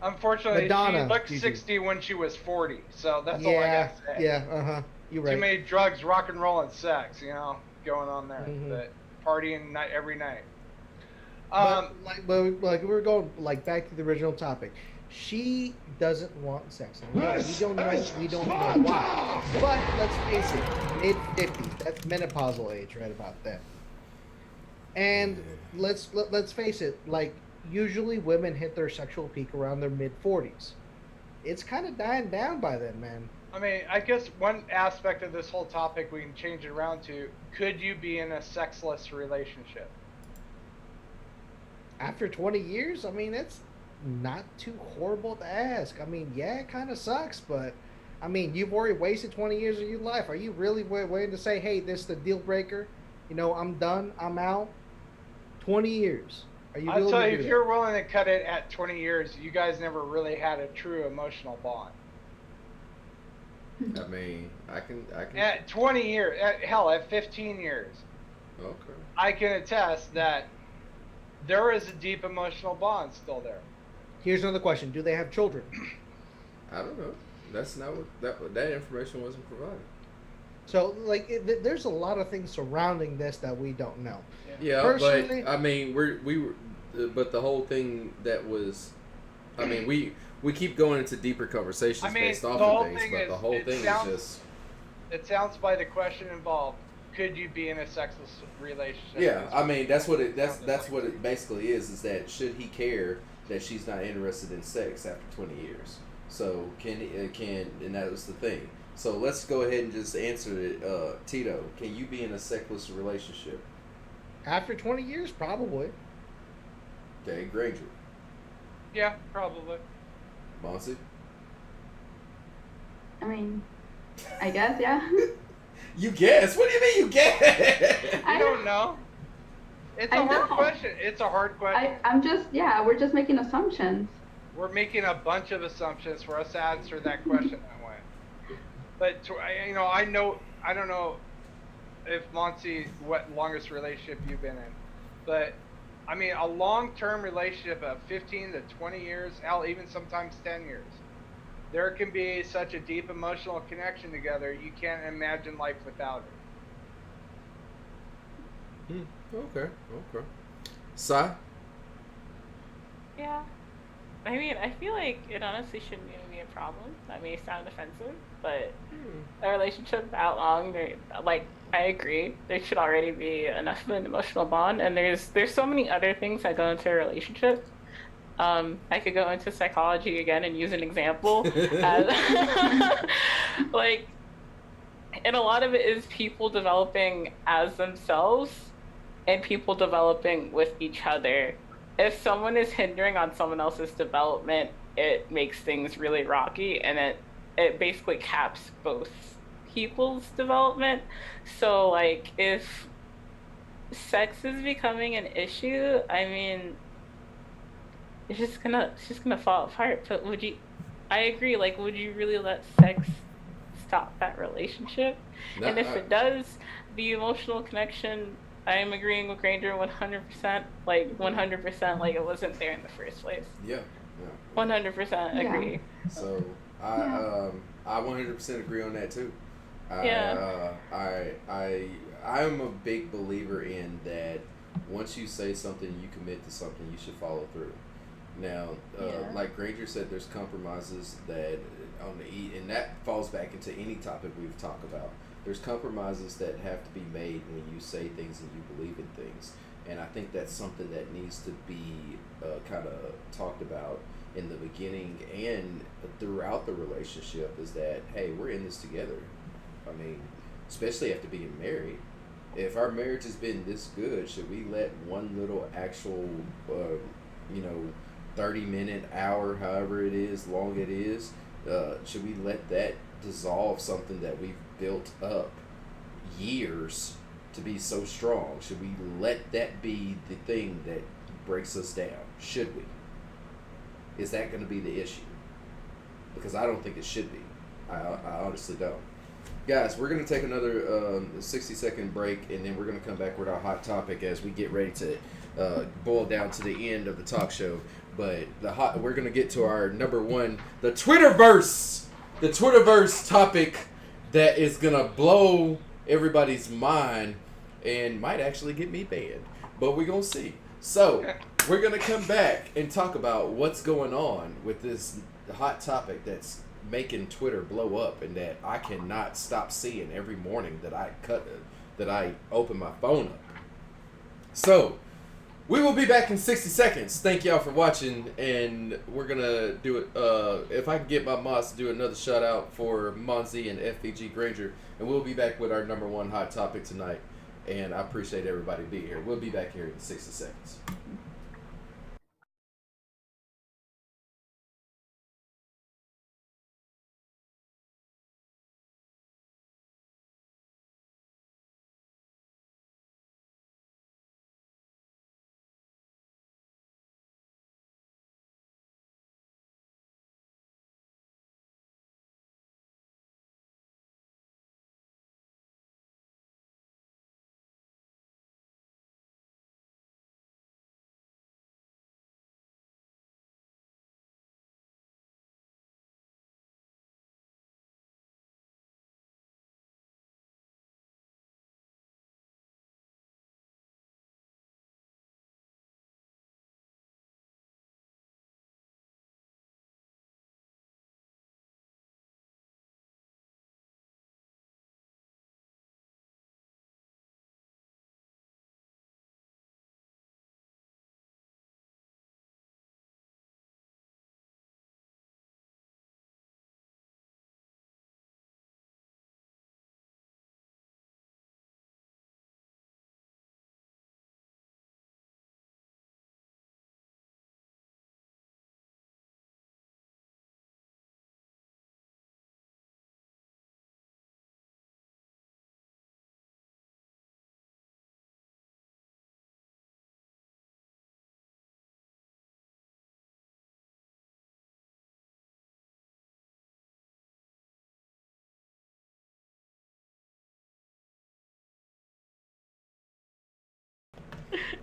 Unfortunately, Madonna, she looked 60 when she was 40, so that's all I gotta say. Yeah, you're right. Too many drugs, rock and roll, and sex, going on there. Mm-hmm. But partying every night. But we're going back to the original topic. She doesn't want sex. We don't know why. But let's face it, mid-50s, that's menopausal age right about then. And let's face it, usually women hit their sexual peak around their mid-40s. It's kind of dying down by then, man. I mean, I guess one aspect of this whole topic we can change it around to, could you be in a sexless relationship? After 20 years, I mean, it's not too horrible to ask. I mean, yeah, it kind of sucks, but I mean, you've already wasted 20 years of your life. Are you really waiting to say, hey, this is the deal breaker? I'm done, I'm out? 20 years. Are you I'll tell you, if that? you're willing to cut it at 20 years, you guys never really had a true emotional bond. I mean, I can. At 20 years, at 15 years. Okay. I can attest that there is a deep emotional bond still there. Here's another question: do they have children? I don't know. That's not what that information wasn't provided. So, there's a lot of things surrounding this that we don't know. Yeah, but I mean, we were, but the whole thing that was I mean, we keep going into deeper conversations I mean, based off the of whole things, thing but is, the whole thing is just. It sounds by the question involved. Could you be in a sexless relationship? Yeah, I mean that's what it basically is that should he care that she's not interested in sex after 20 years? So and that was the thing. So let's go ahead and just answer it. Tito, can you be in a sexless relationship? After 20 years, probably. Okay, Granger, Yeah, probably. Monty. I mean, I guess, yeah. You guess? What do you mean you guess? I don't know. It's a hard question. It's a hard question. We're just making assumptions. We're making a bunch of assumptions for us to answer that question that way. But I don't know if Monty, what longest relationship you've been in, but I mean a long-term relationship of 15 to 20 years, hell, even sometimes 10 years. There can be such a deep emotional connection together, you can't imagine life without it. Okay. Si? Yeah. I mean, I feel like it honestly shouldn't even be a problem. That may sound offensive, but a relationship that long, like, I agree. There should already be enough of an emotional bond, and there's so many other things that go into a relationship. I could go into psychology again and use an example. Like, and a lot of it is people developing as themselves and people developing with each other. If someone is hindering on someone else's development, it makes things really rocky, and it basically caps both people's development. So like if sex is becoming an issue, I mean it's just gonna fall apart. But I agree, like would you really let sex stop that relationship? No, And if it does, the emotional connection, I am agreeing with Granger 100%, like 100%, like it wasn't there in the first place. Yeah. 100% agree. So I 100% agree on that too. Yeah. I'm a big believer in that. Once you say something, you commit to something, you should follow through. Now, like Granger said, there's compromises that and that falls back into any topic we've talked about. There's compromises that have to be made when you say things and you believe in things, and I think that's something that needs to be kind of talked about in the beginning and throughout the relationship. Is that, hey, we're in this together. I mean, especially after being married. If our marriage has been this good, should we let one little actual, 30-minute, hour, however it is, long it is, should we let that dissolve something that we've built up years to be so strong? Should we let that be the thing that breaks us down? Should we? Is that going to be the issue? Because I don't think it should be. I honestly don't. Guys, we're going to take another 60-second break, and then we're going to come back with our hot topic as we get ready to boil down to the end of the talk show. But we're going to get to our number one, the Twitterverse topic that is going to blow everybody's mind and might actually get me banned. But we're going to see. So, we're going to come back and talk about what's going on with this hot topic that's making Twitter blow up and that I cannot stop seeing every morning that I open my phone up. So, we will be back in 60 seconds. Thank y'all for watching, and we're gonna do it. If I can get my mods to do another shout out for Monzi and FVG Granger, and we'll be back with our number one hot topic tonight. And I appreciate everybody being here. We'll be back here in 60 seconds.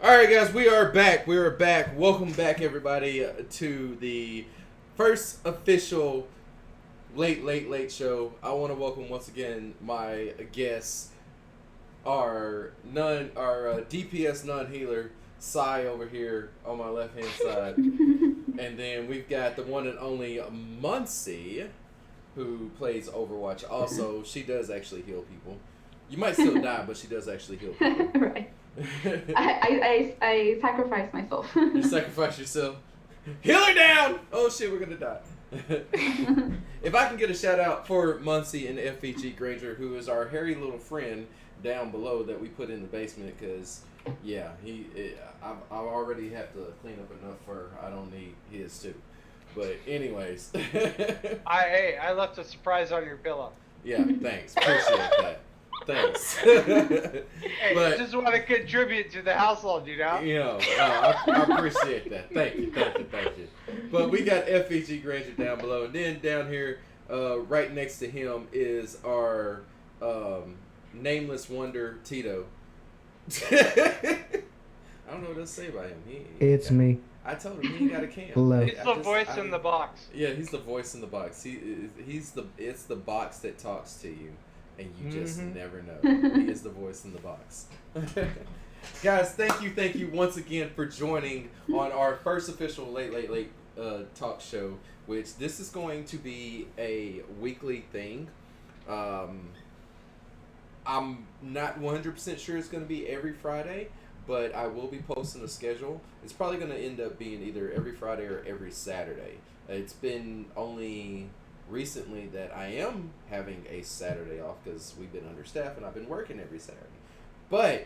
All right, guys, we are back. We are back. Welcome back, everybody, to the first official late show. I want to welcome once again my guests, our DPS non-healer, Sai over here on my left-hand side. And then we've got the one and only Muncie, who plays Overwatch. Also, she does actually heal people. You might still die, but she does actually heal people. Right. I sacrifice myself. You sacrifice yourself. Heal her down! Oh shit, we're gonna die. If I can get a shout out for Muncie and FVG Granger, who is our hairy little friend down below that we put in the basement, because yeah, I already have to clean up enough fur. I don't need his too. But anyways, I left a surprise on your pillow. Yeah, thanks. Appreciate that. Thanks. Hey, but, just want to contribute to the household, you know? You know, I appreciate that. Thank you. But we got FVG Granger down below, and then down here, right next to him is our nameless wonder, Tito. I don't know what to say about him. It's me. I told him he ain't got a cam. Hello. He's the voice in the box. Yeah, he's the voice in the box. It's the box that talks to you, and you just never know. He is the voice in the box. Guys, thank you once again for joining on our first official late talk show, which this is going to be a weekly thing. I'm not 100% sure it's going to be every Friday, but I will be posting a schedule. It's probably going to end up being either every Friday or every Saturday. It's been only recently that I am having a Saturday off because we've been understaffed and I've been working every Saturday. But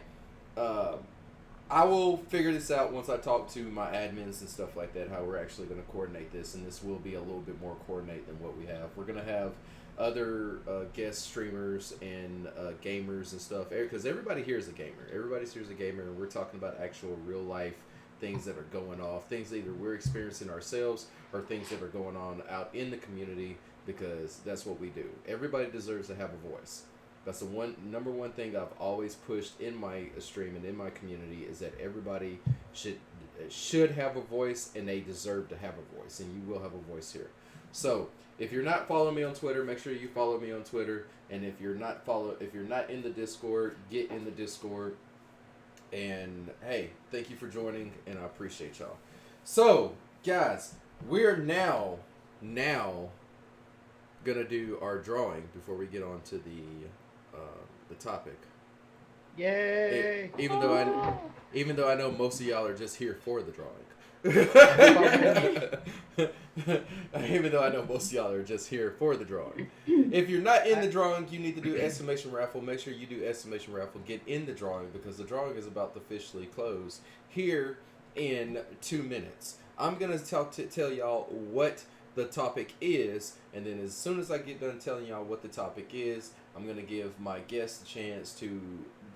I will figure this out once I talk to my admins and stuff like that, how we're actually going to coordinate this, and this will be a little bit more coordinated than what we have. We're going to have other guest streamers and gamers and stuff, because everybody here is a gamer. Everybody here is a gamer, and we're talking about actual real life things that are going off, things that either we're experiencing ourselves or things that are going on out in the community, because that's what we do. Everybody deserves to have a voice. That's the number one thing I've always pushed in my stream and in my community, is that everybody should have a voice, and they deserve to have a voice, and you will have a voice here. So if you're not following me on Twitter, make sure you follow me on Twitter. And if you're not in the Discord, get in the Discord. And hey, thank you for joining, and I appreciate y'all. So, guys, we're now gonna do our drawing before we get on to the topic. Yay! Even though I know most of y'all are just here for the drawing. Even though I know most of y'all are just here for the drawing. If you're not in the drawing, you need to do exclamation raffle. Make sure you do exclamation raffle. Get in the drawing, because the drawing is about to officially close here in 2 minutes. I'm gonna tell y'all what the topic is, and then as soon as I get done telling y'all what the topic is, I'm gonna give my guests a chance to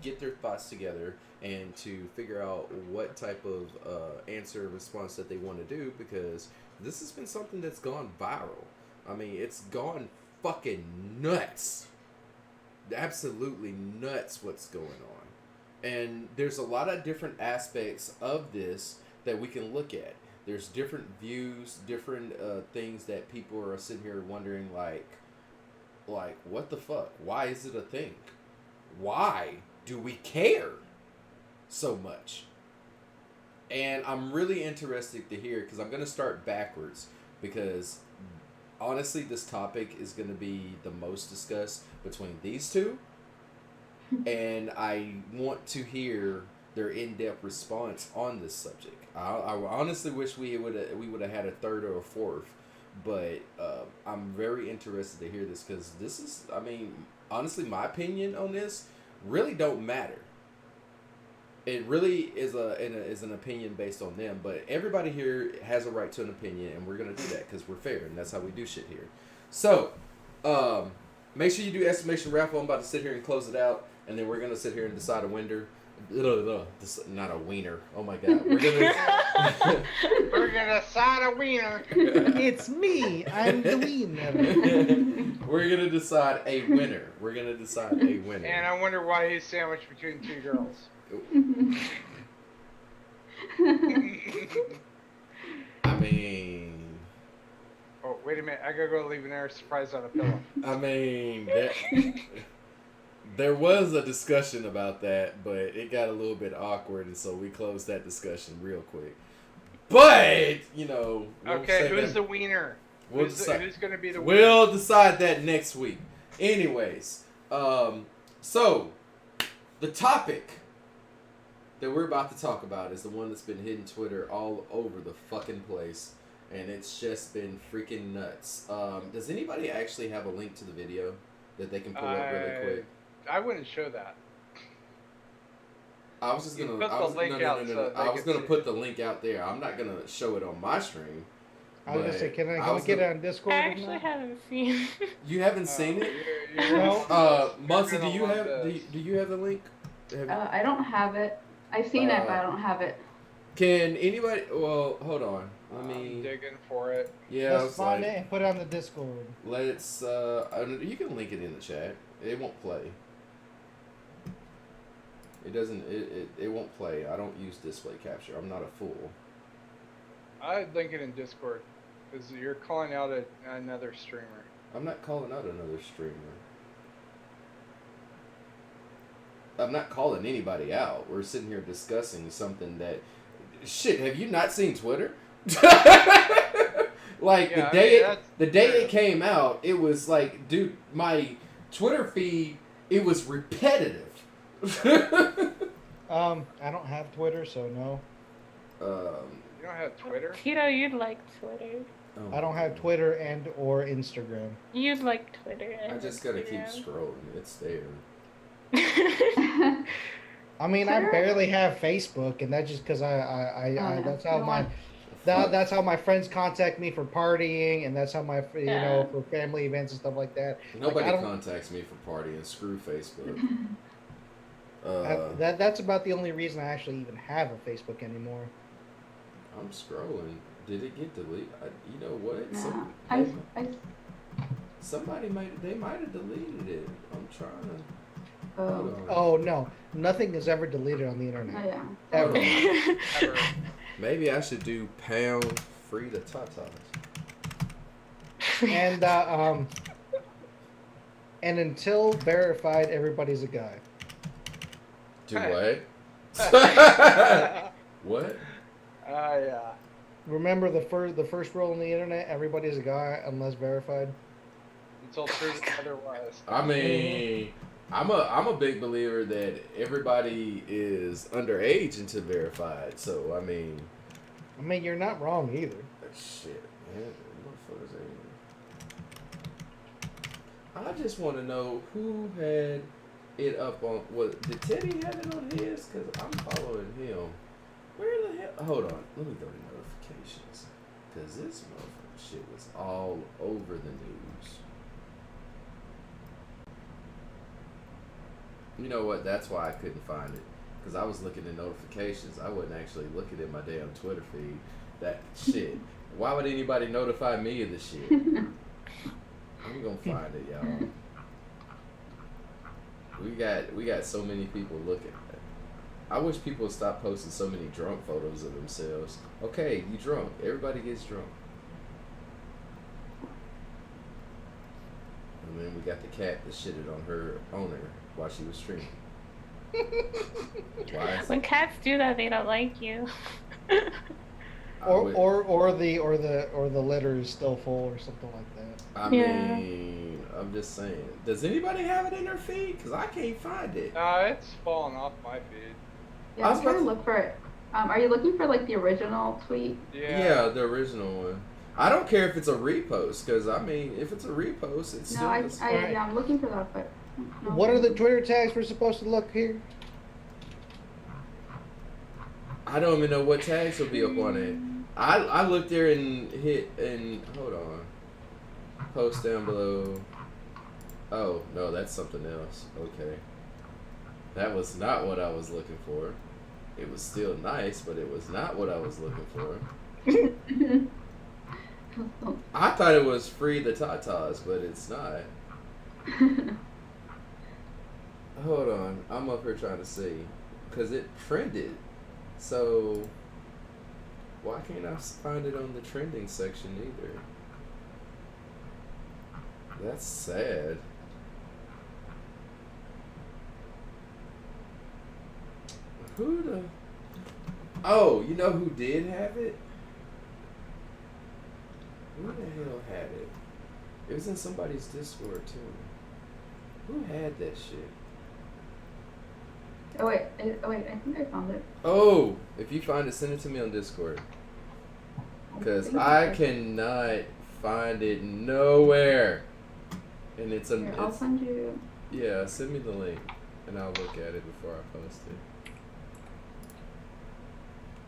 get their thoughts together and to figure out what type of answer response that they want to do, because this has been something that's gone viral. I mean, it's gone fucking nuts. Absolutely nuts what's going on. And there's a lot of different aspects of this that we can look at. There's different views, different things that people are sitting here wondering, like, what the fuck? Why is it a thing? Why do we care so much? And I'm really interested to hear, because I'm going to start backwards, because honestly this topic is going to be the most discussed between these two, and I want to hear their in-depth response on this subject. I honestly wish we would have had a third or a fourth, but I'm very interested to hear this, because this is, I mean, honestly, my opinion on this really don't matter. It really is an opinion based on them, but everybody here has a right to an opinion, and we're gonna do that because we're fair, and that's how we do shit here. So, make sure you do exclamation raffle. I'm about to sit here and close it out, and then we're gonna sit here and decide a winner. Not a wiener. Oh my god, we're gonna decide a wiener. It's me. I'm the wiener. We're gonna decide a winner. And I wonder why he's sandwiched between two girls. I mean, Oh, wait a minute. I gotta go leave an air surprise on a pillow. I mean, there was a discussion about that, but it got a little bit awkward, and so we closed that discussion real quick. But, we'll Okay, who's the wiener? Who's going to be the wiener? We'll decide that next week. Anyways, so the topic that we're about to talk about is the one that's been hitting Twitter all over the fucking place, and it's just been freaking nuts. Does anybody actually have a link to the video that they can pull up really quick? I wouldn't show that. I was just gonna. I was gonna put the link out there. I'm not gonna show it on my stream. I was gonna say, can I get it on Discord? I actually haven't seen. You haven't seen it? No. Muncie, do you have the link? I don't have it. I've seen it, but I don't have it. Can anybody? Well, hold on. I'm digging for it. Yeah, let's find it and put it on the Discord. Let's. You can link it in the chat. It won't play. It doesn't. It won't play. I don't use display capture. I'm not a fool. I'd link it in Discord because you're calling out another streamer. I'm not calling out another streamer. I'm not calling anybody out. We're sitting here discussing something that. Shit, have you not seen Twitter? Like the day it came out, it was like, dude, my Twitter feed, it was repetitive. I don't have Twitter, so no. You don't have Twitter? Tito, you'd like Twitter. Oh, I don't have Twitter and or Instagram. You'd like Twitter. I just gotta keep scrolling. It's there. I mean, I barely have Facebook, and that's just because I that's how my friends contact me for partying, and that's how my for family events and stuff like that. Nobody contacts me for partying. Screw Facebook. That's about the only reason I actually even have a Facebook anymore. I'm scrolling. Did it get deleted? You know what? No. Somebody might have deleted it. I'm trying to. Oh no! Nothing is ever deleted on the internet. Oh, yeah. Ever. Maybe I should do pound free to tatas. And until verified, everybody's a guy. Do what? What? Yeah. Remember the first rule on the internet: everybody's a guy unless verified. Until proven otherwise. I mean, I'm a big believer that everybody is underage until verified. So I mean, you're not wrong either. Shit, man. What the fuck is that? I just want to know who had it up on. Did Teddy have it on his? Because I'm following him. Where the hell? Hold on. Let me go to notifications. Because this motherfucking shit was all over the news. You know what? That's why I couldn't find it. Because I was looking at notifications. I wasn't actually looking at my damn Twitter feed. That shit. Why would anybody notify me of this shit? I'm gonna find it, y'all. We got so many people looking at it. I wish people would stop posting so many drunk photos of themselves. Okay, you drunk. Everybody gets drunk. And then we got the cat that shitted on her owner while she was streaming. When cats do that, they don't like you. Or the litter is still full or something like that. I mean, I'm just saying. Does anybody have it in their feed? Because I can't find it. It's falling off my feed. Yeah, I'm trying to look for it. Are you looking for like the original tweet? Yeah, the original one. I don't care if it's a repost, because I mean, if it's a repost, it's still. I'm looking for that, but. No. What are the Twitter tags we're supposed to look here? I don't even know what tags will be up on it. I looked there and hold on. Post down below. Oh, no, that's something else. Okay. That was not what I was looking for. It was still nice, but it was not what I was looking for. I thought it was free the tatas, but it's not. Hold on. I'm up here trying to see. Because it trended. So, Why can't I find it on the trending section either? That's sad. Who the... Oh, you know who did have it? Who the hell had it? It was in somebody's Discord too. Who had that shit? Oh wait, I think I found it. Oh, if you find it, send it to me on Discord. Because I cannot find it nowhere. And it's a... Here, I'll send you... Yeah, send me the link. And I'll look at it before I post it.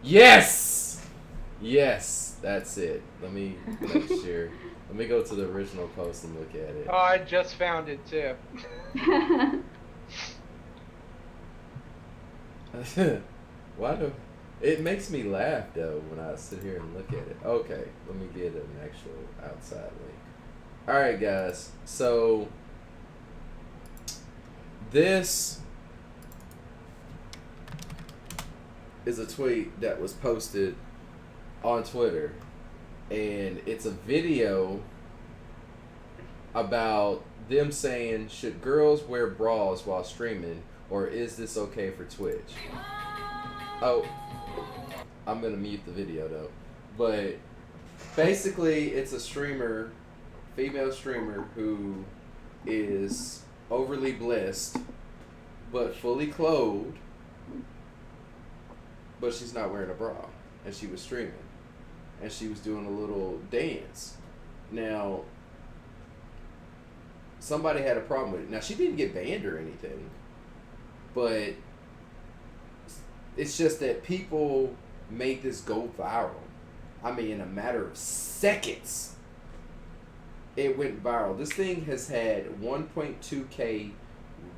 Yes! Yes, that's it. Let me make sure. Let me go to the original post and look at it. Oh, I just found it too. Why do... It makes me laugh though when I sit here and look at it. Okay, let me get an actual outside link. Alright guys, so this is a tweet that was posted on Twitter, and it's a video about them saying, should girls wear bras while streaming, or is this okay for Twitch? Oh, I'm gonna mute the video though. But basically it's a streamer, female streamer, who is overly blessed but fully clothed, but she's not wearing a bra, and she was streaming, and she was doing a little dance. Now somebody had a problem with it. Now she didn't get banned or anything, but it's just that people made this go viral. I mean, in a matter of seconds, it went viral. This thing has had 1.2K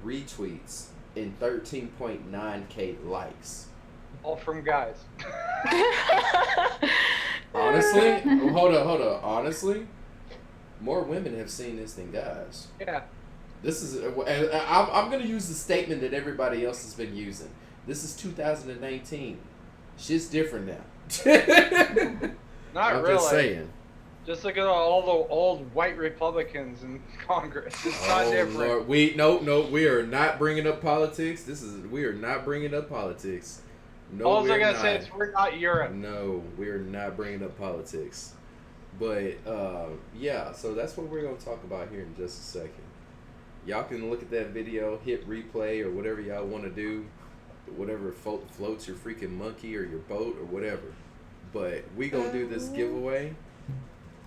retweets and 13.9K likes. All from guys. Honestly, hold on. Honestly, more women have seen this than guys. Yeah. This is, I'm going to use the statement that everybody else has been using. This is 2019. Shit's different now. Not I'm really. just saying. Just look at all the old white Republicans in Congress. It's not different. Lord. We are not bringing up politics. We are not bringing up politics. No, all I gotta say is we're not Europe. No, we're not bringing up politics. But yeah, so that's what we're gonna talk about here in just a second. Y'all can look at that video, hit replay, or whatever y'all want to do, whatever floats your freaking monkey or your boat or whatever. But we gonna do this giveaway.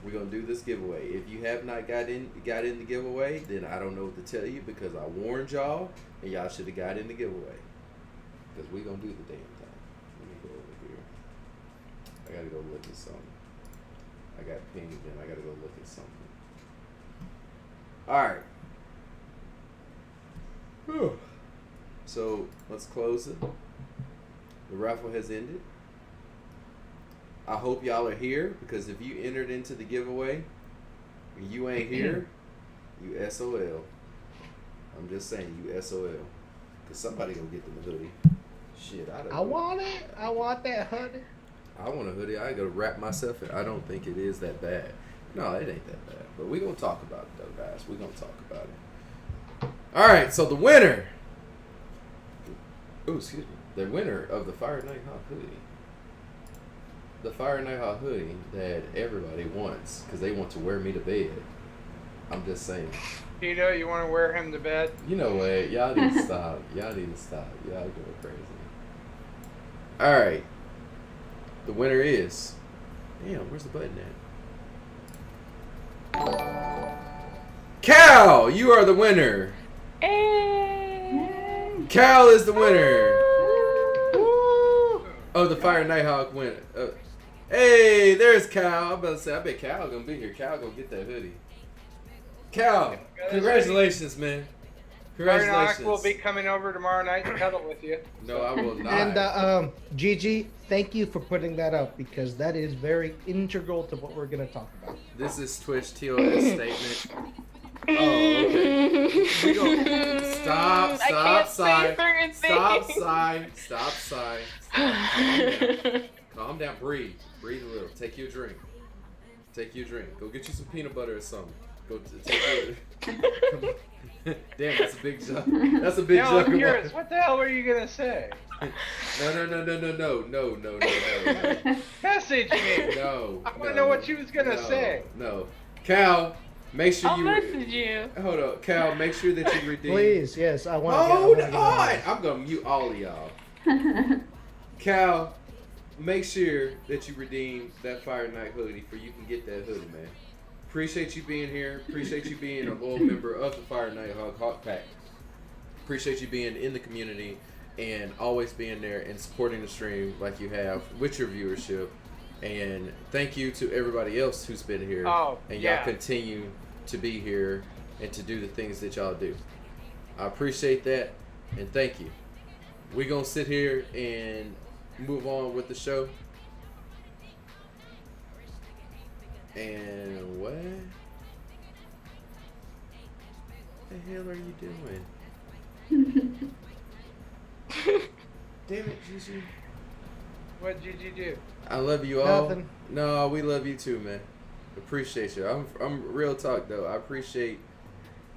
We're gonna do this giveaway. If you have not got in the giveaway, then I don't know what to tell you, because I warned y'all, and y'all should have got in the giveaway. Because we gonna do the damn thing. Let me go over here. I gotta go look at something. I got pinged and I gotta go look at something. Alright. So let's close it. The raffle has ended. I hope y'all are here, because if you entered into the giveaway and you ain't here, you SOL. I'm just saying, you SOL. Because somebody gonna get them a hoodie. Shit, I want it. I want that hoodie. I want a hoodie. I gotta wrap myself in. I don't think it is that bad. No, it ain't that bad. But we gonna talk about it though, guys. We gonna talk about it. Alright, so the winner. Oh, excuse me. The winner of the FireNightHawk hoodie. The FireNightHawk hoodie that everybody wants, because they want to wear me to bed. I'm just saying. Tito, you want to wear him to bed? You know what? Y'all need to stop. Y'all need to stop. Y'all going crazy. Alright. The winner is... Damn, where's the button at? Cal! You are the winner! Hey. Cal is the winner! Oh, the FireNightHawk winner. Hey, there's Cal. I'm about to say, I bet Cal gonna be here. Cal gonna get that hoodie. Cal, congratulations, man. Congratulations. FireNightHawk will be coming over tomorrow night to cuddle with you. No, I will not. And Gigi, thank you for putting that up, because that is very integral to what we're gonna talk about. This is Twitch TOS statement. Oh, okay. We go. Stop, Sigh. Stop, Sigh. Calm Calm down. Breathe. Breathe a little. Take you a drink. Take you a drink. Go get you some peanut butter or something. Go take you a... Damn, that's a big joke. That's a big joke. I'm curious. What the hell were you gonna say? No. Message me. No. I want to know what you was gonna say. No. Cal, make sure I'll you... message you. Hold up. Cal, make sure that you redeem... Please, yes, I want Hold to on! I'm going to mute all of y'all. Cal, make sure that you redeem that Fire Night hoodie for you can get that hoodie, man. Appreciate you being here. Appreciate you being a loyal member of the FireNightHawk HawkPack. Appreciate you being in the community and always being there and supporting the stream like you have with your viewership. And thank you to everybody else who's been here. Oh, and yeah. y'all continue to be here and to do the things that y'all do. I appreciate that and thank you. We're going to sit here and move on with the show. And what the hell are you doing? Damn it, Gigi. What did you do? I love you all. Nothing. No, we love you too, man. Appreciate you. I'm real talk though. I appreciate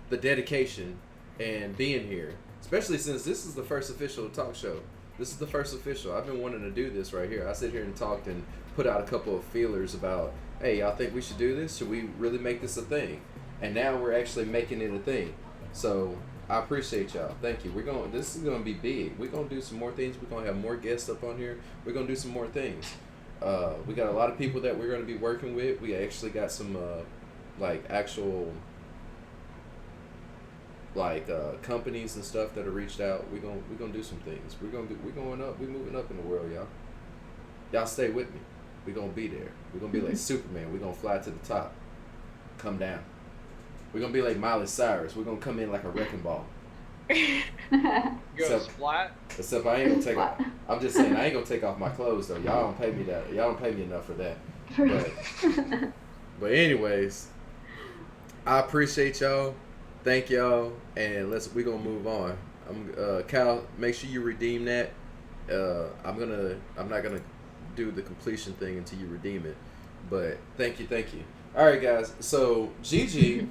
the dedication and being here, especially since this is the first official talk show. This is the first official. I've been wanting to do this right here. I sit here and talked and put out a couple of feelers about, hey, y'all think we should do this? Should we really make this a thing? And now we're actually making it a thing. So I appreciate y'all. Thank you. This is gonna be big. We're gonna do some more things. We're gonna have more guests up on here. We're gonna do some more things. We got a lot of people that we're gonna be working with. We actually got some actual companies and stuff that have reached out. We're gonna do some things. We're going up. We're moving up in the world, y'all. Y'all stay with me. We're gonna be there. We're gonna be like Superman. We're gonna fly to the top, come down. We're gonna be like Miley Cyrus. We're gonna come in like a wrecking ball. Go splat. Except I ain't gonna take off. I'm just saying I ain't gonna take off my clothes though. Y'all don't pay me that. Y'all don't pay me enough for that. But anyways, I appreciate y'all. Thank y'all, and we gonna move on. Cal, make sure you redeem that. I'm not gonna do the completion thing until you redeem it. But thank you. All right, guys. So Gigi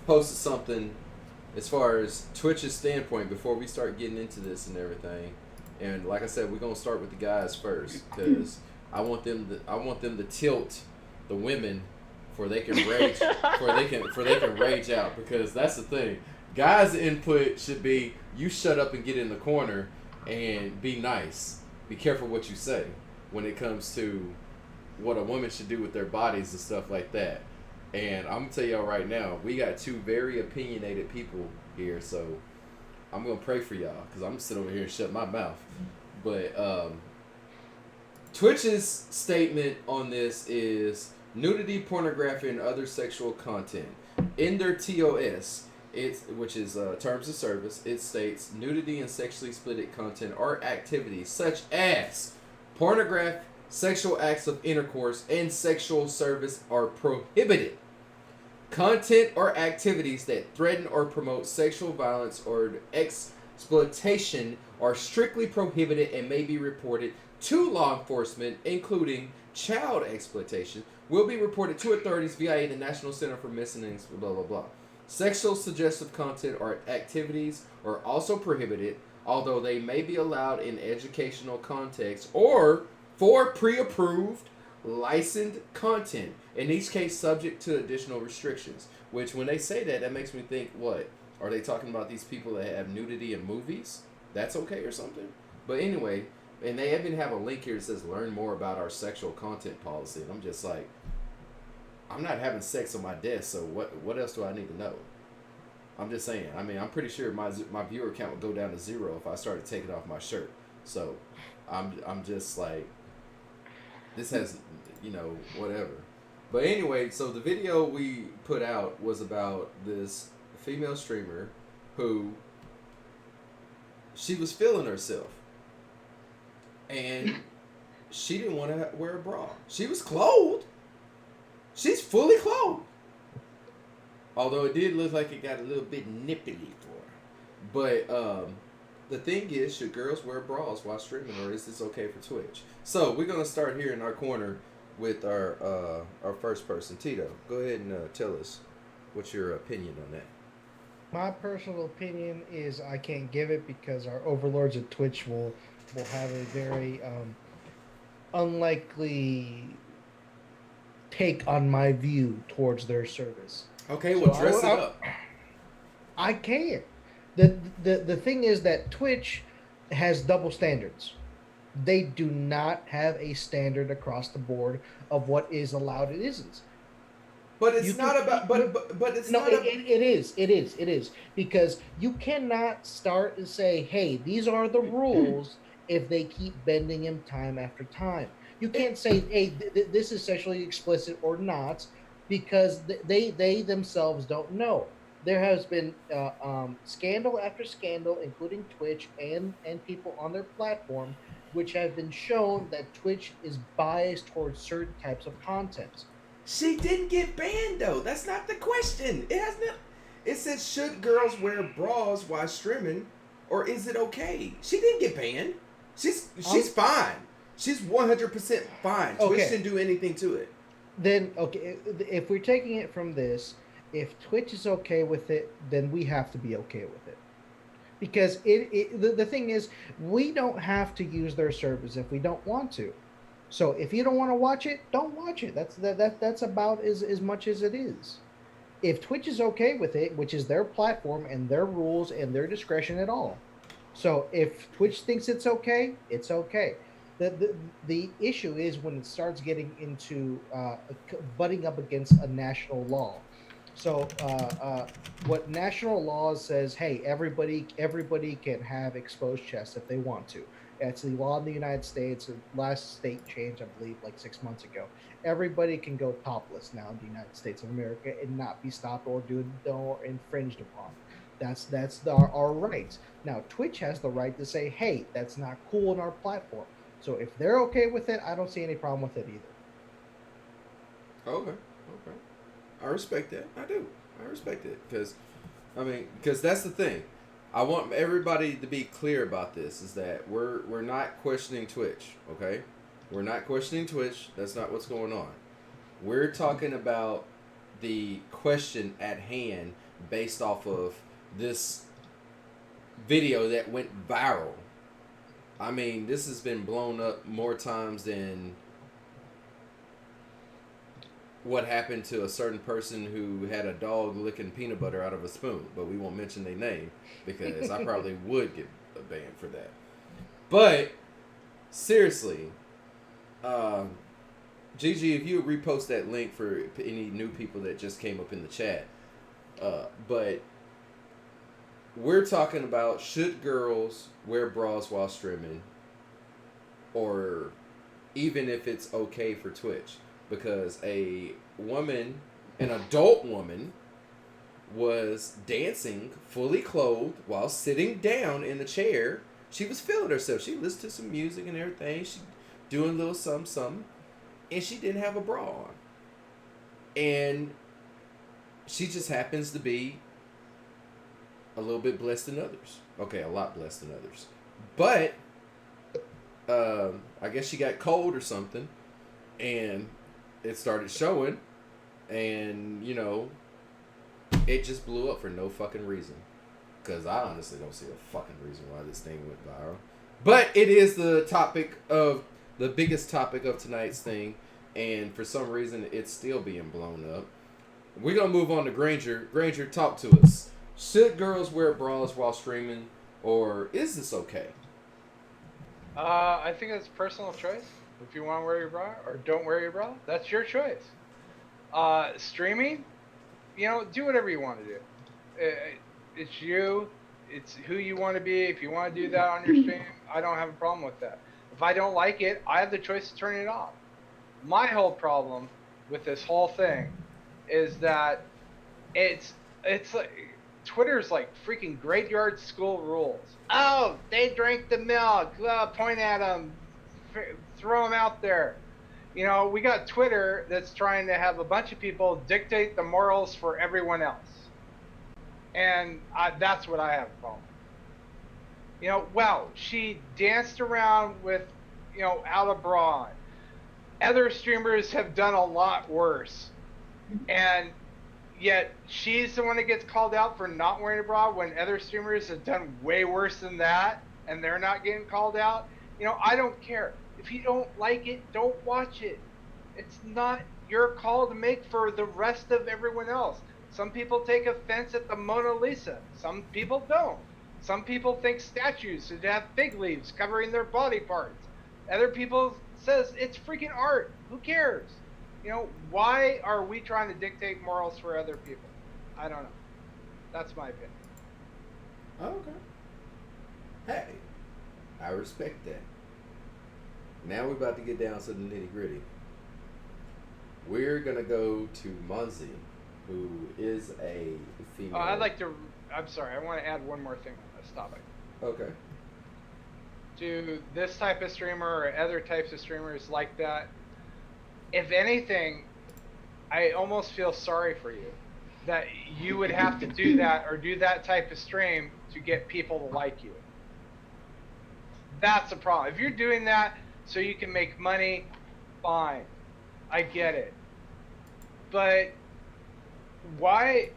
posted something as far as Twitch's standpoint before we start getting into this and everything. And like I said, we're gonna start with the guys first because I want them to tilt the women for they can rage for they can rage out, because that's the thing. Guys' input should be you shut up and get in the corner and be nice. Be careful what you say when it comes to what a woman should do with their bodies and stuff like that. And I'm gonna tell y'all right now, we got two very opinionated people here, so I'm gonna pray for y'all because I'm gonna sit over here and shut my mouth. But Twitch's statement on this is nudity, pornography, and other sexual content. In their TOS, which is terms of service, it states nudity and sexually explicit content or activities such as pornography, sexual acts of intercourse, and sexual service are prohibited. Content or activities that threaten or promote sexual violence or exploitation are strictly prohibited and may be reported to law enforcement, including child exploitation, will be reported to authorities via the National Center for Missing and blah, blah, blah. Sexual suggestive content or activities are also prohibited, although they may be allowed in educational context or for pre-approved licensed content, in each case subject to additional restrictions. Which when they say that makes me think, what? Are they talking about these people that have nudity in movies? That's okay or something? But anyway, and they even have a link here that says learn more about our sexual content policy. And I'm just like, I'm not having sex on my desk, so what else do I need to know? I'm just saying. I mean, I'm pretty sure my viewer count would go down to 0 if I started taking off my shirt. So I'm just like, this has, whatever. But anyway, so the video we put out was about this female streamer who, she was feeling herself. And she didn't want to wear a bra. She was clothed. She's fully clothed. Although it did look like it got a little bit nipply for her. The thing is, should girls wear bras while streaming, or is this okay for Twitch? So we're gonna start here in our corner with our first person, Tito. Go ahead and tell us what's your opinion on that. My personal opinion is I can't give it because our overlords at Twitch will have a very unlikely take on my view towards their service. Okay, well, dress it up. I can't. The thing is that Twitch has double standards. They do not have a standard across the board of what is allowed and isn't. But it's not about. But it's no. not. It is because you cannot start and say, "Hey, these are the rules." If they keep bending him time after time, you can't say, "Hey, this is sexually explicit or not," because they themselves don't know. There has been scandal after scandal, including Twitch and people on their platform, which have been shown that Twitch is biased towards certain types of content. She didn't get banned though. That's not the question. It has not. It says, should girls wear bras while streaming, or is it okay? She didn't get banned. She's fine. She's 100% fine. Okay. Twitch didn't do anything to it. Then okay, if we're taking it from this, if Twitch is okay with it, then we have to be okay with it. Because the thing is, we don't have to use their service if we don't want to. So if you don't want to watch it, don't watch it. That's about as much as it is. If Twitch is okay with it, which is their platform and their rules and their discretion at all. So if Twitch thinks it's okay, it's okay. The issue is when it starts getting into butting up against a national law. So what national law says, hey, everybody can have exposed chests if they want to. It's the law in the United States. Last state change, I believe, like 6 months ago. Everybody can go topless now in the United States of America and not be stopped or infringed upon. That's our rights. Now, Twitch has the right to say, hey, that's not cool on our platform. So if they're okay with it, I don't see any problem with it either. Okay. I respect that. I do. I respect it because that's the thing. I want everybody to be clear about this, is that we're not questioning Twitch, okay? We're not questioning Twitch. That's not what's going on. We're talking about the question at hand based off of this video that went viral. I mean, this has been blown up more times than what happened to a certain person who had a dog licking peanut butter out of a spoon, but we won't mention their name because I probably would get banned for that. But seriously, Gigi, if you would repost that link for any new people that just came up in the chat. But we're talking about, should girls wear bras while streaming, or even if it's okay for Twitch. Because an adult woman, was dancing fully clothed while sitting down in the chair. She was feeling herself. She listened to some music and everything. She doing a little something, and she didn't have a bra on. And she just happens to be a little bit blessed than others. Okay, a lot blessed than others. But I guess she got cold or something, and it started showing, and it just blew up for no fucking reason. Because I honestly don't see a fucking reason why this thing went viral. But it is the biggest topic of tonight's thing, and for some reason it's still being blown up. We're gonna move on to Granger. Granger, talk to us. Should girls wear bras while streaming, or is this okay? I think it's personal choice. If you want to wear your bra or don't wear your bra, that's your choice. Streaming, do whatever you want to do. It's you. It's who you want to be. If you want to do that on your stream, I don't have a problem with that. If I don't like it, I have the choice to turn it off. My whole problem with this whole thing is that it's like Twitter's like freaking graveyard school rules. Oh, they drank the milk. Point at them. Throw them out there. We got Twitter that's trying to have a bunch of people dictate the morals for everyone else. And that's what I have a problem. You know, wow, she danced around with, out of bra on. Other streamers have done a lot worse. And yet she's the one that gets called out for not wearing a bra when other streamers have done way worse than that and they're not getting called out. I don't care. If you don't like it, don't watch it. It's not your call to make for the rest of everyone else. Some people take offense at the Mona Lisa. Some people don't. Some people think statues should have fig leaves covering their body parts. Other people says it's freaking art. Who cares? Why are we trying to dictate morals for other people? I don't know. That's my opinion. Okay. Hey, I respect that. Now we're about to get down to the nitty gritty. We're gonna go to Munzie, who is a female. I'm sorry, I want to add one more thing on this topic. Okay. To this type of streamer or other types of streamers like that, if anything, I almost feel sorry for you that you would have to do that or do that type of stream to get people to like you. That's a problem. If you're doing that so you can make money, fine. I get it. But why,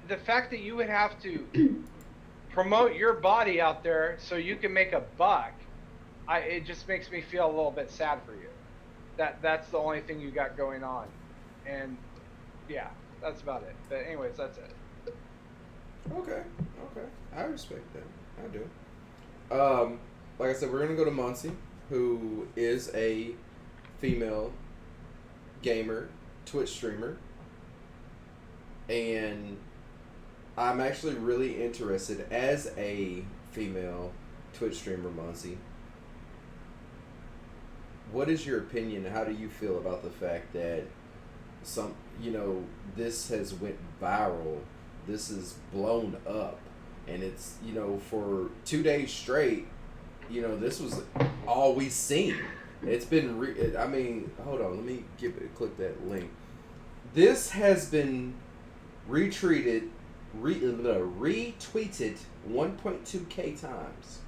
the fact that you would have to promote your body out there so you can make a buck, it just makes me feel a little bit sad for you. That's the only thing you got going on. And yeah, that's about it. But anyways, that's it. Okay. I respect that. I do. Like I said, we're gonna go to Muncie, who is a female gamer, Twitch streamer. And I'm actually really interested as a female Twitch streamer, Muncie. What is your opinion? How do you feel about the fact that this has went viral, this is blown up, and it's, for 2 days straight, this was all we seen. It's been, hold on, let me click that link. This has been retweeted 1.2k times.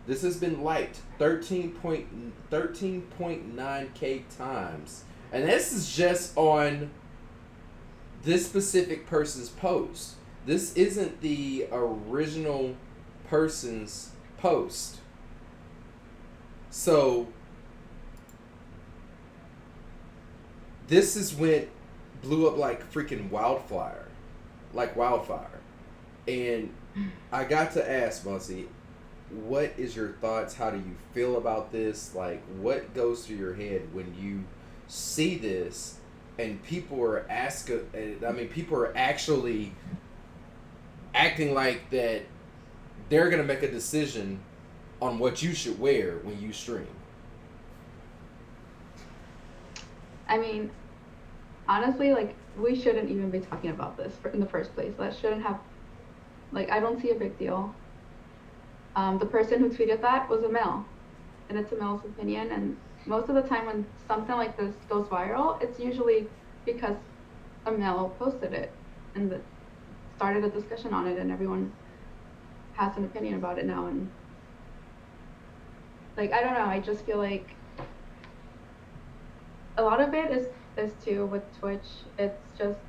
This has been liked 13.9k times. And this is just on this specific person's post. This isn't the original person's post. So this is when blew up like freaking wildfire. And I got to ask Muncie, what is your thoughts? How do you feel about this? Like, what goes through your head when you see this and people are people are actually acting like that they're going to make a decision on what you should wear when you stream? Honestly, we shouldn't even be talking about this in the first place. That shouldn't have, I don't see a big deal. The person who tweeted that was a male, and it's a male's opinion, and most of the time when something like this goes viral, it's usually because a male posted it and started a discussion on it, and everyone has an opinion about it now. And I don't know, I just feel like a lot of it is too with Twitch. It's just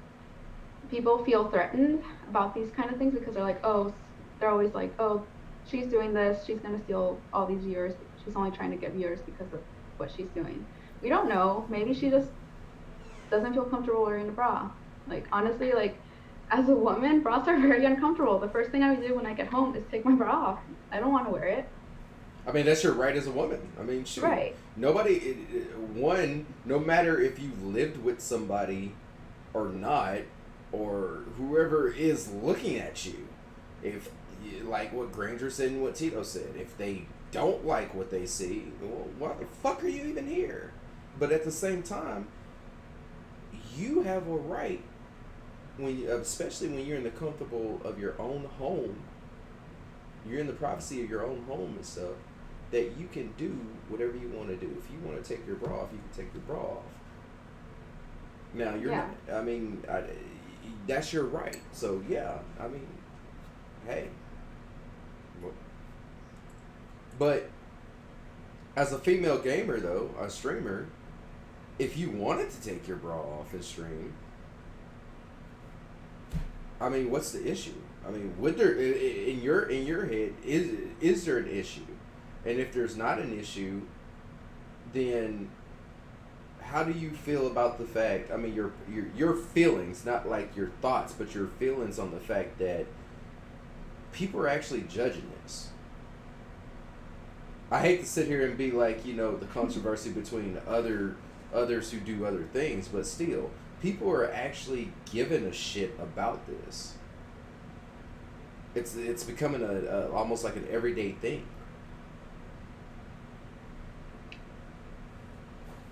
people feel threatened about these kind of things because they're always like, oh, she's doing this, she's gonna steal all these viewers, she's only trying to get viewers because of what she's doing. We don't know, maybe she just doesn't feel comfortable wearing a bra. Honestly, as a woman, bras are very uncomfortable. The first thing I would do when I get home is take my bra off. I don't want to wear it. That's your right as a woman. Shoot. Right. Nobody, no matter if you lived with somebody or not, or whoever is looking at you, if, like what Granger said and what Tito said, if they don't like what they see, well, why the fuck are you even here? But at the same time, you have a right, especially when you're in the comfortable of your own home, you're in the privacy of your own home and stuff, that you can do whatever you want to do. If you want to take your bra off, you can take your bra off. Now, that's your right. So, yeah, hey. But as a female gamer, though, a streamer, if you wanted to take your bra off and stream, I mean, what's the issue? I mean, would there in your head is there an issue? And if there's not an issue, then how do you feel about the fact? I mean, your feelings, not like your thoughts, but your feelings on the fact that people are actually judging this. I hate to sit here and be like, you know, the controversy between others who do other things, but still, people are actually giving a shit about this. It's becoming a almost like an everyday thing.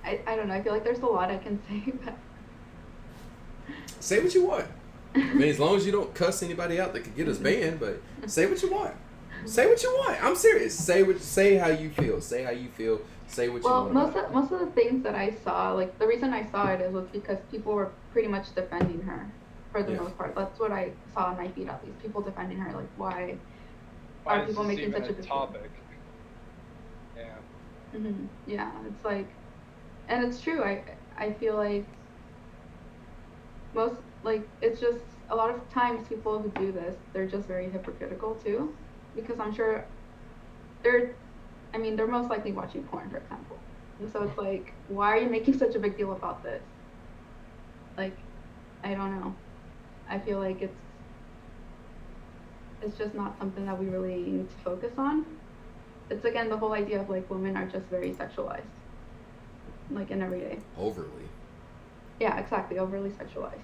I don't know. I feel like there's a lot I can say, but say what you want. I mean, as long as you don't cuss anybody out that could get us banned, but say what you want. Say what you want. I'm serious. Say how you feel. Say how you feel. Say what you want. Well, most of the things that I saw, like the reason I saw it was because people were pretty much defending her for the most part. That's what I saw on my feed, at least. People defending her, like why are people making such a big topic? Yeah. Mm-hmm. Yeah, it's like, and it's true. I feel like it's just a lot of times people who do this, they're just very hypocritical too, because I'm sure they're most likely watching porn, for example. And so it's like, why are you making such a big deal about this? Like, I don't know. I feel like it's just not something that we really need to focus on. It's again the whole idea of like women are just very sexualized, like in every day. Overly. Yeah, exactly. Overly sexualized.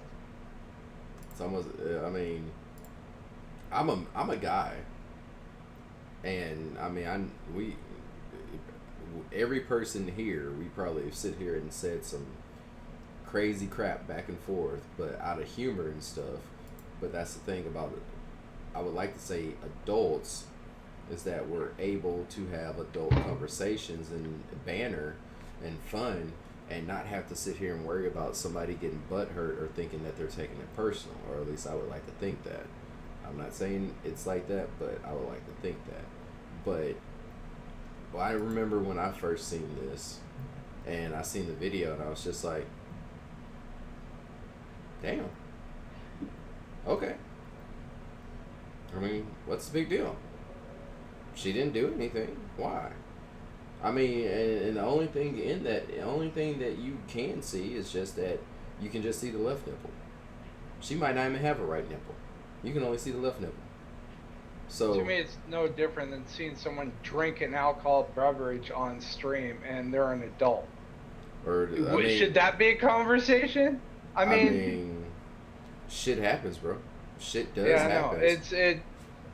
It's almost. I mean, I'm a guy, and I mean every person here, we probably sit here and said some crazy crap back and forth, but out of humor and stuff. But that's the thing about it. I would like to say adults is that we're able to have adult conversations and banter and fun and not have to sit here and worry about somebody getting butthurt or thinking that they're taking it personal, or at least I would like to think that. I'm not saying it's like that, but I would like to think that. But I remember when I first seen this and I seen the video and I was just like, damn. Okay. I mean, what's the big deal? She didn't do anything. Why? I mean, and the only thing that you can see is just that you can just see the left nipple. She might not even have a right nipple. You can only see the left nipple. So to me, it's no different than seeing someone drink an alcoholic beverage on stream and they're an adult. Or should that be a conversation? I mean, shit happens, bro. Shit does happen. Yeah,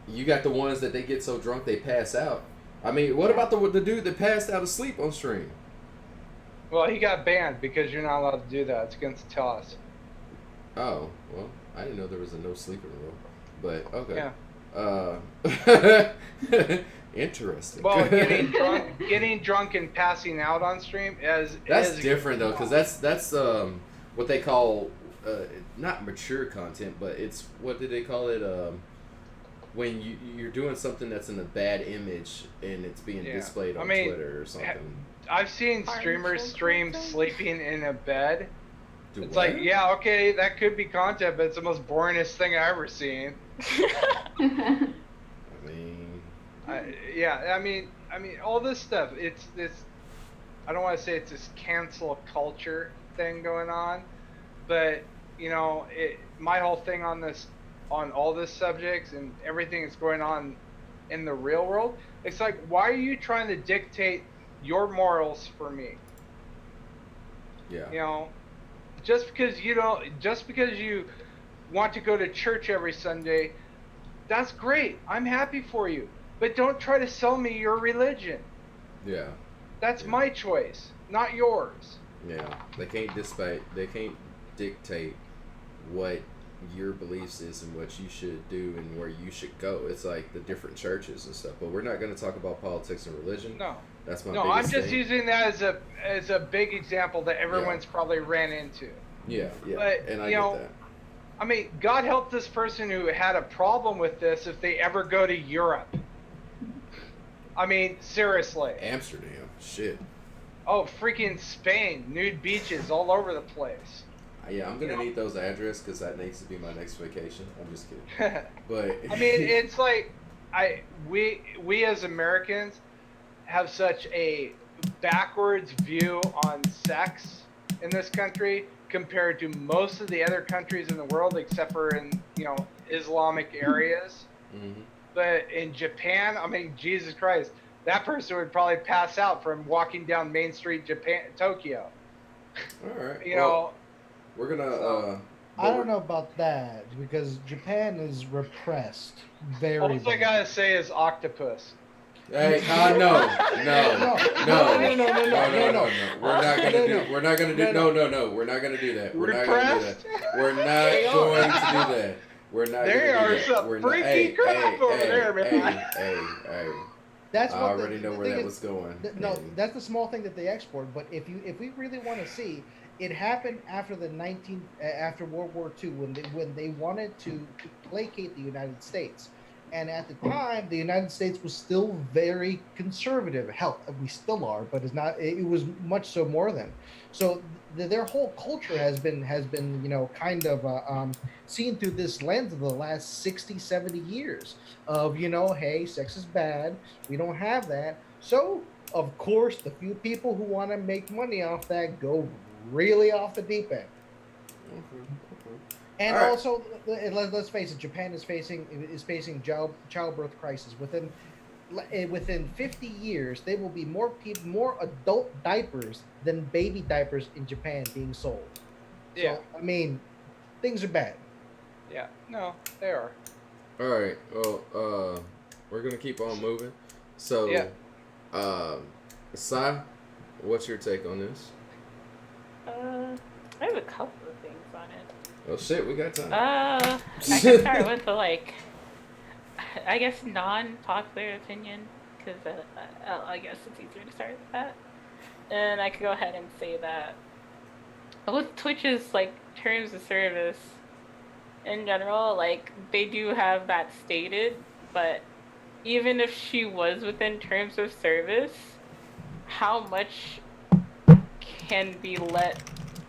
you got the ones that they get so drunk they pass out. I mean, what about the dude that passed out asleep on stream? Well, he got banned because you're not allowed to do that. It's against the TOS. Oh, well, I didn't know there was a no sleeping rule. But, okay. Yeah. Interesting. Well, getting drunk and passing out on stream that's different though, because that's what they call not mature content, but it's what did they call it? When you're doing something that's in a bad image and it's being displayed on Twitter or something. I've seen streamers stream sleeping in a bed. Do it's what? like, yeah, okay, that could be content, but it's the most boringest thing I've ever seen. I mean, I mean, all this stuff. It's this. I don't want to say it's this cancel culture thing going on, but you know, my whole thing on all this subjects and everything that's going on in the real world. It's like, why are you trying to dictate your morals for me? Yeah. You know, just because you want to go to church every Sunday, that's great. I'm happy for you. But don't try to sell me your religion. Yeah. That's my choice, not yours. Yeah. They can't dictate what your beliefs is and what you should do and where you should go. It's like the different churches and stuff. But we're not going to talk about politics and religion. No. That's my I'm biggest just thing. using that as a big example that everyone's probably ran into. Yeah, yeah. But, and I get that. I mean, God help this person who had a problem with this if they ever go to Europe. I mean, seriously. Amsterdam, shit. Oh, freaking Spain, nude beaches all over the place. Yeah, I'm gonna need those address because that needs to be my next vacation. I'm just kidding. But I mean, it's like we as Americans have such a backwards view on sex in this country compared to most of the other countries in the world, except for in Islamic areas. Mm-hmm. But in Japan, I mean, Jesus Christ, that person would probably pass out from walking down Main Street, Tokyo. All right. You know, we're gonna. I don't know about that because Japan is repressed. Very. All I gotta say is octopus. Hey, no. We're not gonna do that. We're not gonna do that. We're not gonna do that. There are some freaky crap over there, man. Hey. That's I already know where that was going. No, that's the small thing that they export. But if we really want to see, it happened after after World War II when they wanted to placate the United States. And at the time, the United States was still very conservative. Hell, we still are, but it's not. It was much so more than. So their whole culture has been kind of seen through this lens of the last 60, 70 years of hey, sex is bad. We don't have that. So of course, the few people who want to make money off that go really off the deep end. Mm-hmm. And also, let's face it, Japan is facing childbirth crisis. Within 50 years, there will be more adult diapers than baby diapers in Japan being sold. Yeah. So, I mean, things are bad. Yeah. No, they are. All right. Well, we're gonna keep on moving. So, yeah. Sai, what's your take on this? I have a couple of things on it. Oh shit, we got time. I can start with the I guess non-popular opinion because I guess it's easier to start with that. And I could go ahead and say that with Twitch's terms of service in general, they do have that stated, but even if she was within terms of service, how much can be let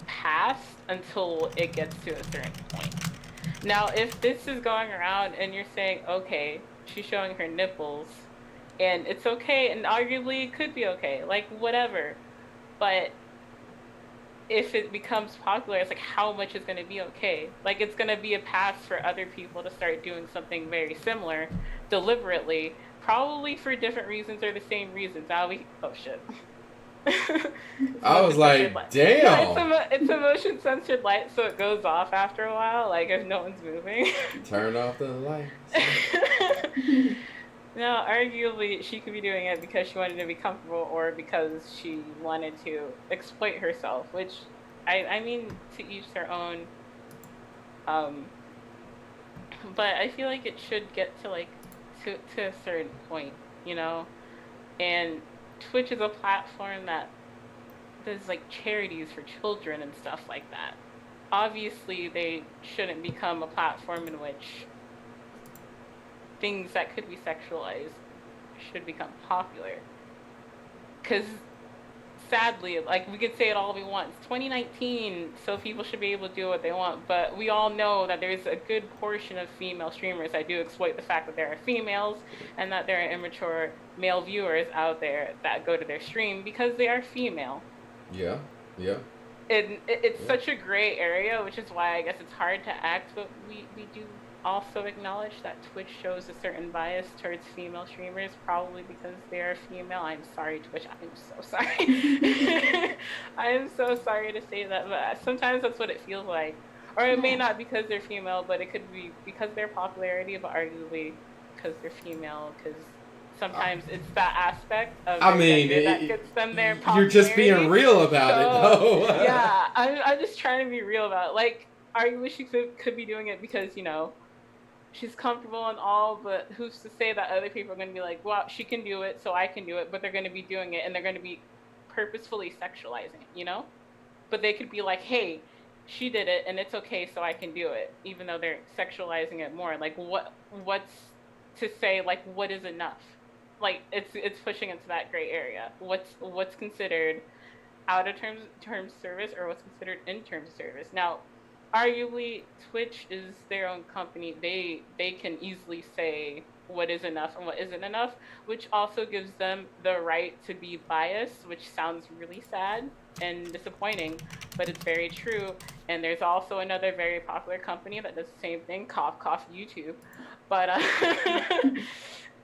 pass until it gets to a certain point. Now, if this is going around and you're saying, okay, she's showing her nipples, and it's okay, and arguably it could be okay, whatever, but if it becomes popular, it's how much is going to be okay? It's going to be a pass for other people to start doing something very similar, deliberately, probably for different reasons or the same reasons. Oh shit. I was like, damn. Yeah, it's a motion censored light, so it goes off after a while, if no one's moving. Turn off the lights. No, arguably she could be doing it because she wanted to be comfortable or because she wanted to exploit herself, which I mean, to each their own. But I feel like it should get to to a certain point, and Twitch is a platform that does charities for children and stuff like that. Obviously, they shouldn't become a platform in which things that could be sexualized should become popular. Because sadly, we could say it all we want. It's 2019, so people should be able to do what they want. But we all know that there's a good portion of female streamers that do exploit the fact that there are females and that there are immature male viewers out there that go to their stream because they are female. Yeah. It's such a gray area, which is why I guess it's hard to act, but we do also acknowledge that Twitch shows a certain bias towards female streamers, probably because they're female. I'm sorry, Twitch. I'm so sorry. I am so sorry to say that, but sometimes that's what it feels like. Or it may not because they're female, but it could be because of their popularity, but arguably because they're female, because sometimes it's that aspect of that gets them their popularity. You're just being real about it, though. Yeah, I'm just trying to be real about it. Arguably she could be doing it because, she's comfortable and all, but who's to say that other people are going to be like, well, she can do it, so I can do it, but they're going to be doing it, and they're going to be purposefully sexualizing it, But they could be like, hey, she did it, and it's okay, so I can do it, even though they're sexualizing it more. What's to say, what is enough? like it's pushing into that gray area. What's considered out of terms service or what's considered in terms of service. Now, arguably, Twitch is their own company. They can easily say what is enough and what isn't enough, which also gives them the right to be biased, which sounds really sad and disappointing, but it's very true. And there's also another very popular company that does the same thing, cough cough YouTube. But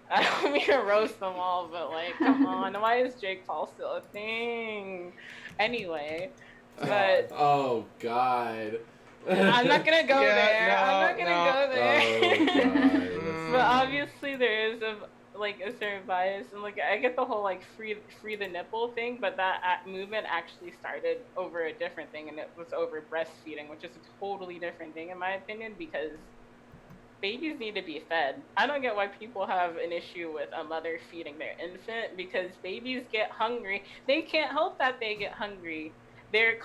I don't mean to roast them all, but like, come on, why is Jake Paul still a thing? Anyway, but oh God. I'm not gonna go there. No, I'm not gonna go there. Oh, But obviously there is a certain bias, and like I get the whole like free the nipple thing, but that movement actually started over a different thing, and it was over breastfeeding, which is a totally different thing in my opinion, because babies need to be fed. I don't get why people have an issue with a mother feeding their infant, because babies get hungry. They can't help that they get hungry. They're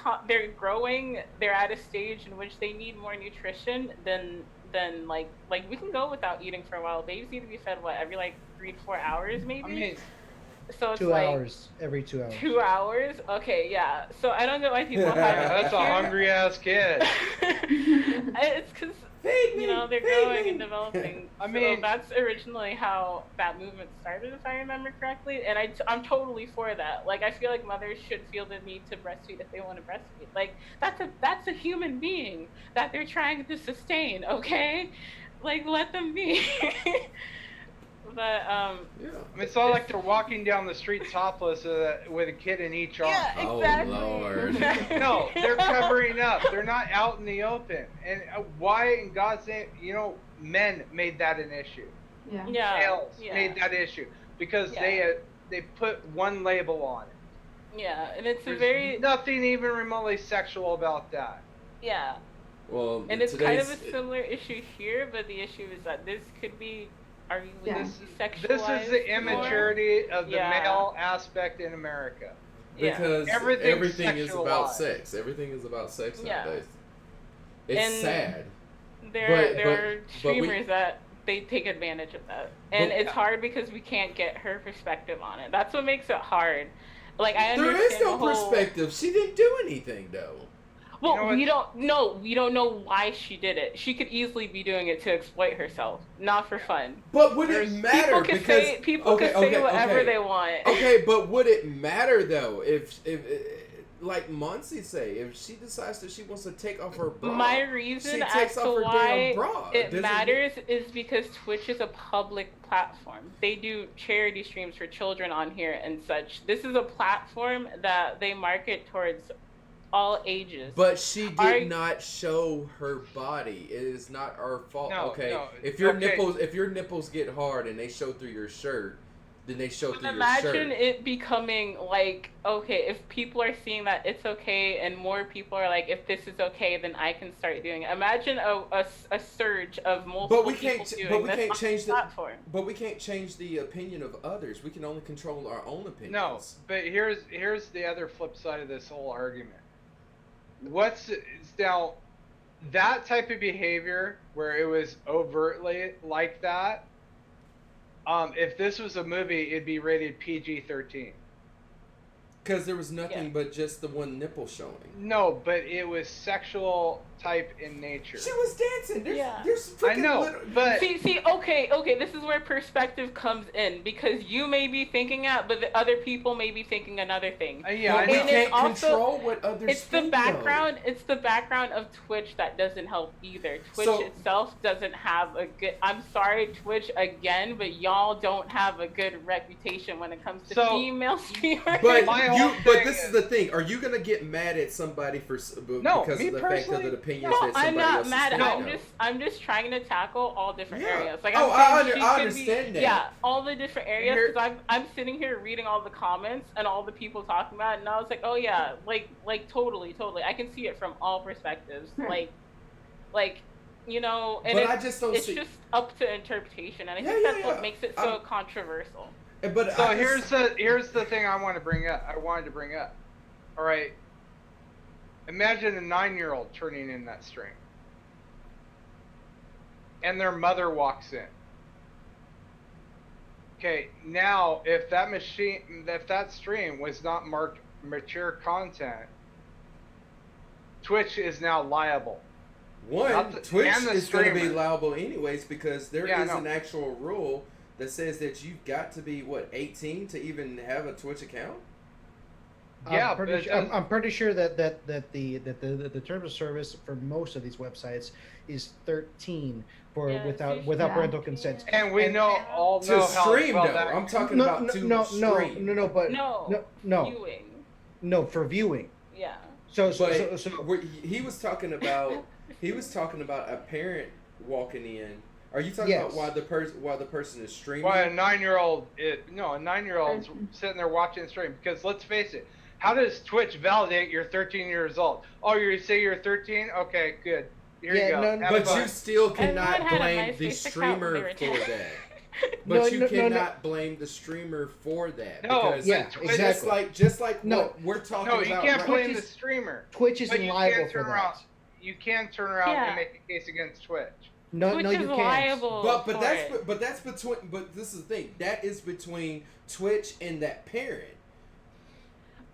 growing. They're at a stage in which they need more nutrition than like we can go without eating for a while. Babies need to be fed every like 3 to 4 hours maybe. I mean, So it's 2 hours every 2 hours. 2 hours? Okay, yeah. So I don't get why people have that's a hungry ass kid. It's because they're growing and developing. I mean, that's originally how that movement started, if I remember correctly, and I'm totally for that. Like, I feel like mothers should feel the need to breastfeed if they want to breastfeed. Like, that's a human being that they're trying to sustain. Okay, like let them be. But I mean, it's not like they're walking down the street topless with a kid in each arm. Yeah, exactly. Oh Lord. No, they're covering up. They're not out in the open. And why, in God's name, men made that an issue. Yeah. Males made that issue because they put one label on it. Yeah, and it's There's nothing even remotely sexual about that. Yeah. Well, and it's kind of a similar issue here, but the issue is that this could be sexualized. This is the immaturity of the male aspect in America. Because everything is about sexualized. sex. Everything is about sex Yeah. nowadays. It's sad. There are streamers that they take advantage of that, and it's hard because we can't get her perspective on it. That's what makes it hard. Like I understand there is no perspective. She didn't do anything though. Well, we don't know. We don't know why she did it. She could easily be doing it to exploit herself, not for fun. But would it matter? People can say whatever they want. Okay, but would it matter though if like Monsi say, if she decides that she wants to take off her bra? My reason as to why it matters is because Twitch is a public platform. They do charity streams for children on here and such. This is a platform that they market towards all ages. But she did not show her body. It is not our fault. No, if your nipples get hard and they show through your shirt, then they show through your shirt. Imagine it becoming like, okay, if people are seeing that it's okay and more people are like, if this is okay, then I can start doing it. Imagine a surge of multiple people doing this on the platform. But we can't change the opinion of others. We can only control our own opinions. No, but here's the other flip side of this whole argument. Now that type of behavior where it was overtly like that, if this was a movie, it'd be rated PG-13. Because there was nothing but just the one nipple showing. No, but it was sexual type in nature. She was dancing. There's I know, but see, okay, this is where perspective comes in, because you may be thinking that, but the other people may be thinking another thing. We can't control what others it's think, the background. Though. It's the background of Twitch that doesn't help either. Twitch itself doesn't have a good. I'm sorry, Twitch again, but y'all don't have a good reputation when it comes to female streamers. But this is the thing. Are you gonna get mad at somebody because of the fact of the opinions that somebody I'm not else mad. is I'm just trying to tackle all different areas. Like I understand that. Yeah, all the different areas, because I'm sitting here reading all the comments and all the people talking about it, and I was like, oh yeah, like totally. I can see it from all perspectives. Like and but I just don't it's just up to interpretation, and I think that's what makes it so controversial. But here's the thing I wanted to bring up. All right. Imagine a 9-year-old turning in that string, and their mother walks in. Okay, now if that stream was not marked mature content, Twitch is now liable. Twitch is going to be liable anyways because there is an actual rule that says that you've got to be 18 to even have a Twitch account. Yeah, I'm pretty sure that the terms of service for most of these websites is 13 without parental consent. And we all know to stream though. I'm talking about stream. Viewing. No, for viewing. Yeah. So he was talking about a parent walking in. Are you talking about while the person is streaming? Why a 9-year-old? A 9-year-old's sitting there watching the stream. Because let's face it, how does Twitch validate you're 13 years old? Oh, you say you're 13? Okay, good. Here you go. But you still cannot blame the streamer for that. But you cannot blame the streamer for that. No, exactly. Just like what we're talking about. No, you can't blame the streamer. Twitch isn't liable for that. You can turn around and make a case against Twitch. No, you can't. But that's between. But this is the thing. That is between Twitch and that parent.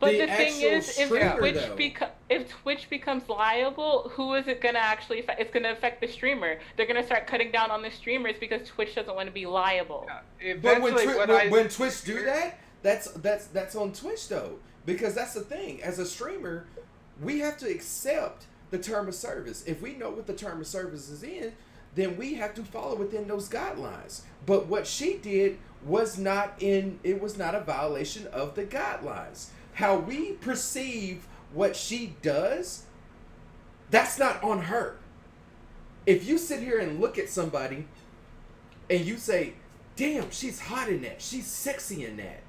But the thing is, if Twitch becomes liable, who is it going to actually affect? It's going to affect the streamer. They're going to start cutting down on the streamers because Twitch doesn't want to be liable. Yeah. But when Twitch do that, that's on Twitch though, because that's the thing. As a streamer, we have to accept the term of service. If we know what the term of service is in, then we have to follow within those guidelines. But what she did was not a violation of the guidelines. How we perceive what she does, that's not on her. If you sit here and look at somebody and you say, damn, she's hot in that, she's sexy in that.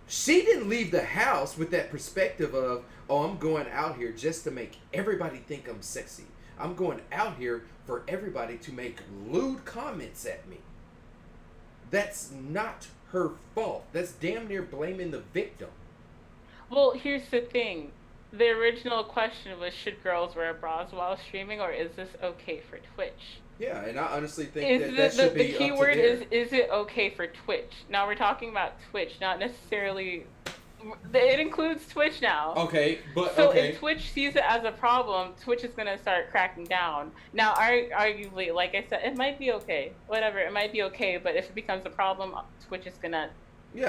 She didn't leave the house with that perspective of, oh, I'm going out here just to make everybody think I'm sexy. I'm going out here for everybody to make lewd comments at me. That's not her fault. That's damn near blaming the victim. Well, here's the thing. The original question was, should girls wear bras while streaming, or is this okay for Twitch? Yeah, and I honestly think that should be the key word is it okay for Twitch? Now we're talking about Twitch, not necessarily... It includes Twitch now. Okay, but so if Twitch sees it as a problem, Twitch is going to start cracking down. Now, arguably, like I said, it might be okay. Whatever, it might be okay, but if it becomes a problem, Twitch is going to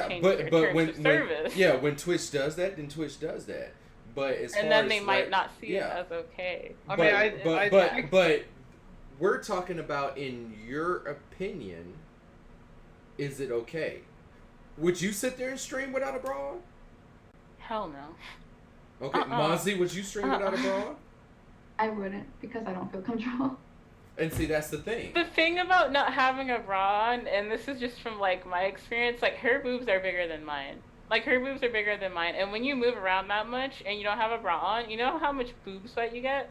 change their terms of service. When Twitch does that, then Twitch does that. But then they might not see it as okay. But we're talking about, in your opinion, is it okay? Would you sit there and stream without a bra? Hell no. Okay, Mozzie, would you stream without a bra? I wouldn't, because I don't feel comfortable. And see, that's the thing. The thing about not having a bra on, and this is just from like my experience, like her boobs are bigger than mine. Like her boobs are bigger than mine, and when you move around that much and you don't have a bra on, you know how much boob sweat you get?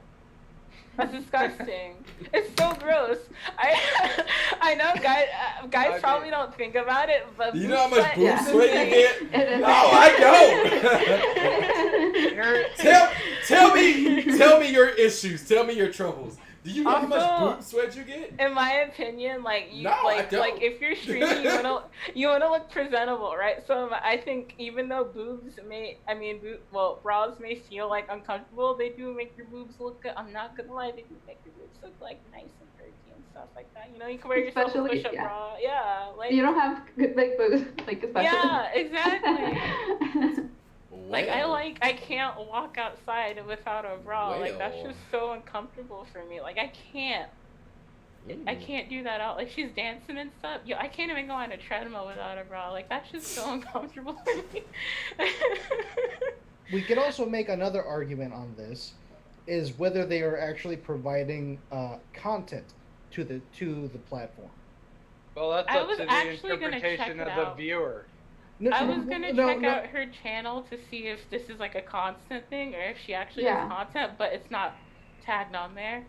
That's disgusting. It's so gross. I know guys probably don't think about it, but you know how much boob sweat you get? No, I don't. Tell me your issues. Tell me your troubles. Do you know how much boob sweat you get? In my opinion, like if you're streaming, you wanna look presentable, right? So I think even though bras may feel like uncomfortable, they do make your boobs look good. I'm not gonna lie, they do make your boobs look like nice and curvy and stuff like that. You know, you can wear yourself a push-up bra. Yeah, like you don't have like boobs, like especially. Yeah, exactly. I can't walk outside without a bra. Like that's just so uncomfortable for me. Like I can't do that out. Like she's dancing and stuff. I can't even go on a treadmill without a bra. Like that's just so uncomfortable for me. We could also make another argument on this, is whether they are actually providing content to the platform. Well, that's up to the interpretation of the viewer. I was gonna check out her channel to see if this is like a constant thing or if she actually has content, but it's not tagged on there.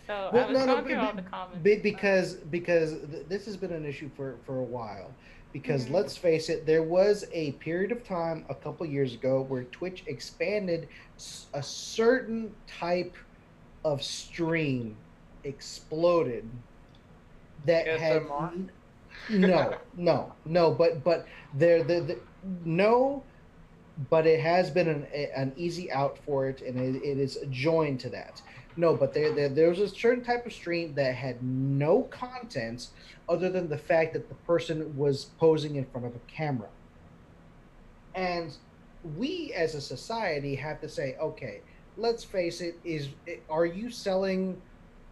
So I was going through all the comments. Because this has been an issue for a while. Because let's face it, there was a period of time a couple years ago where Twitch expanded a certain type of stream exploded that ASMR? No. But there, the no. But it has been an easy out for it, and it is joined to that. No, but there was a certain type of stream that had no content other than the fact that the person was posing in front of a camera. And we as a society have to say, okay, let's face it, are you selling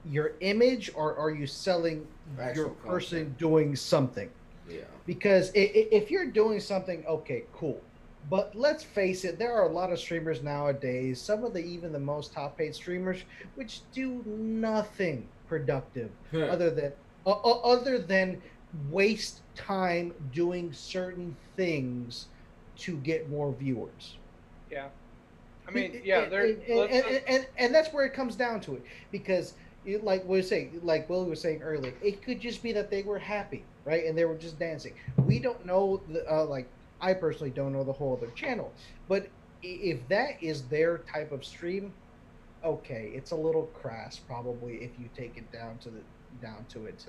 your image or are you selling your Actual person content. doing something? Yeah. Because if you're doing something, okay, cool. But let's face it, there are a lot of streamers nowadays, some of the even the most top paid streamers, which do nothing productive Huh. other than other than waste time doing certain things to get more viewers. Yeah. I and, mean, yeah, there. Let's. and that's where it comes down to it because like we were saying, like Will was saying earlier, it could just be that they were happy, right, and they were just dancing. We don't know like I personally don't know the whole other channel, but if that is their type of stream, okay, it's a little crass probably if you take it down to it.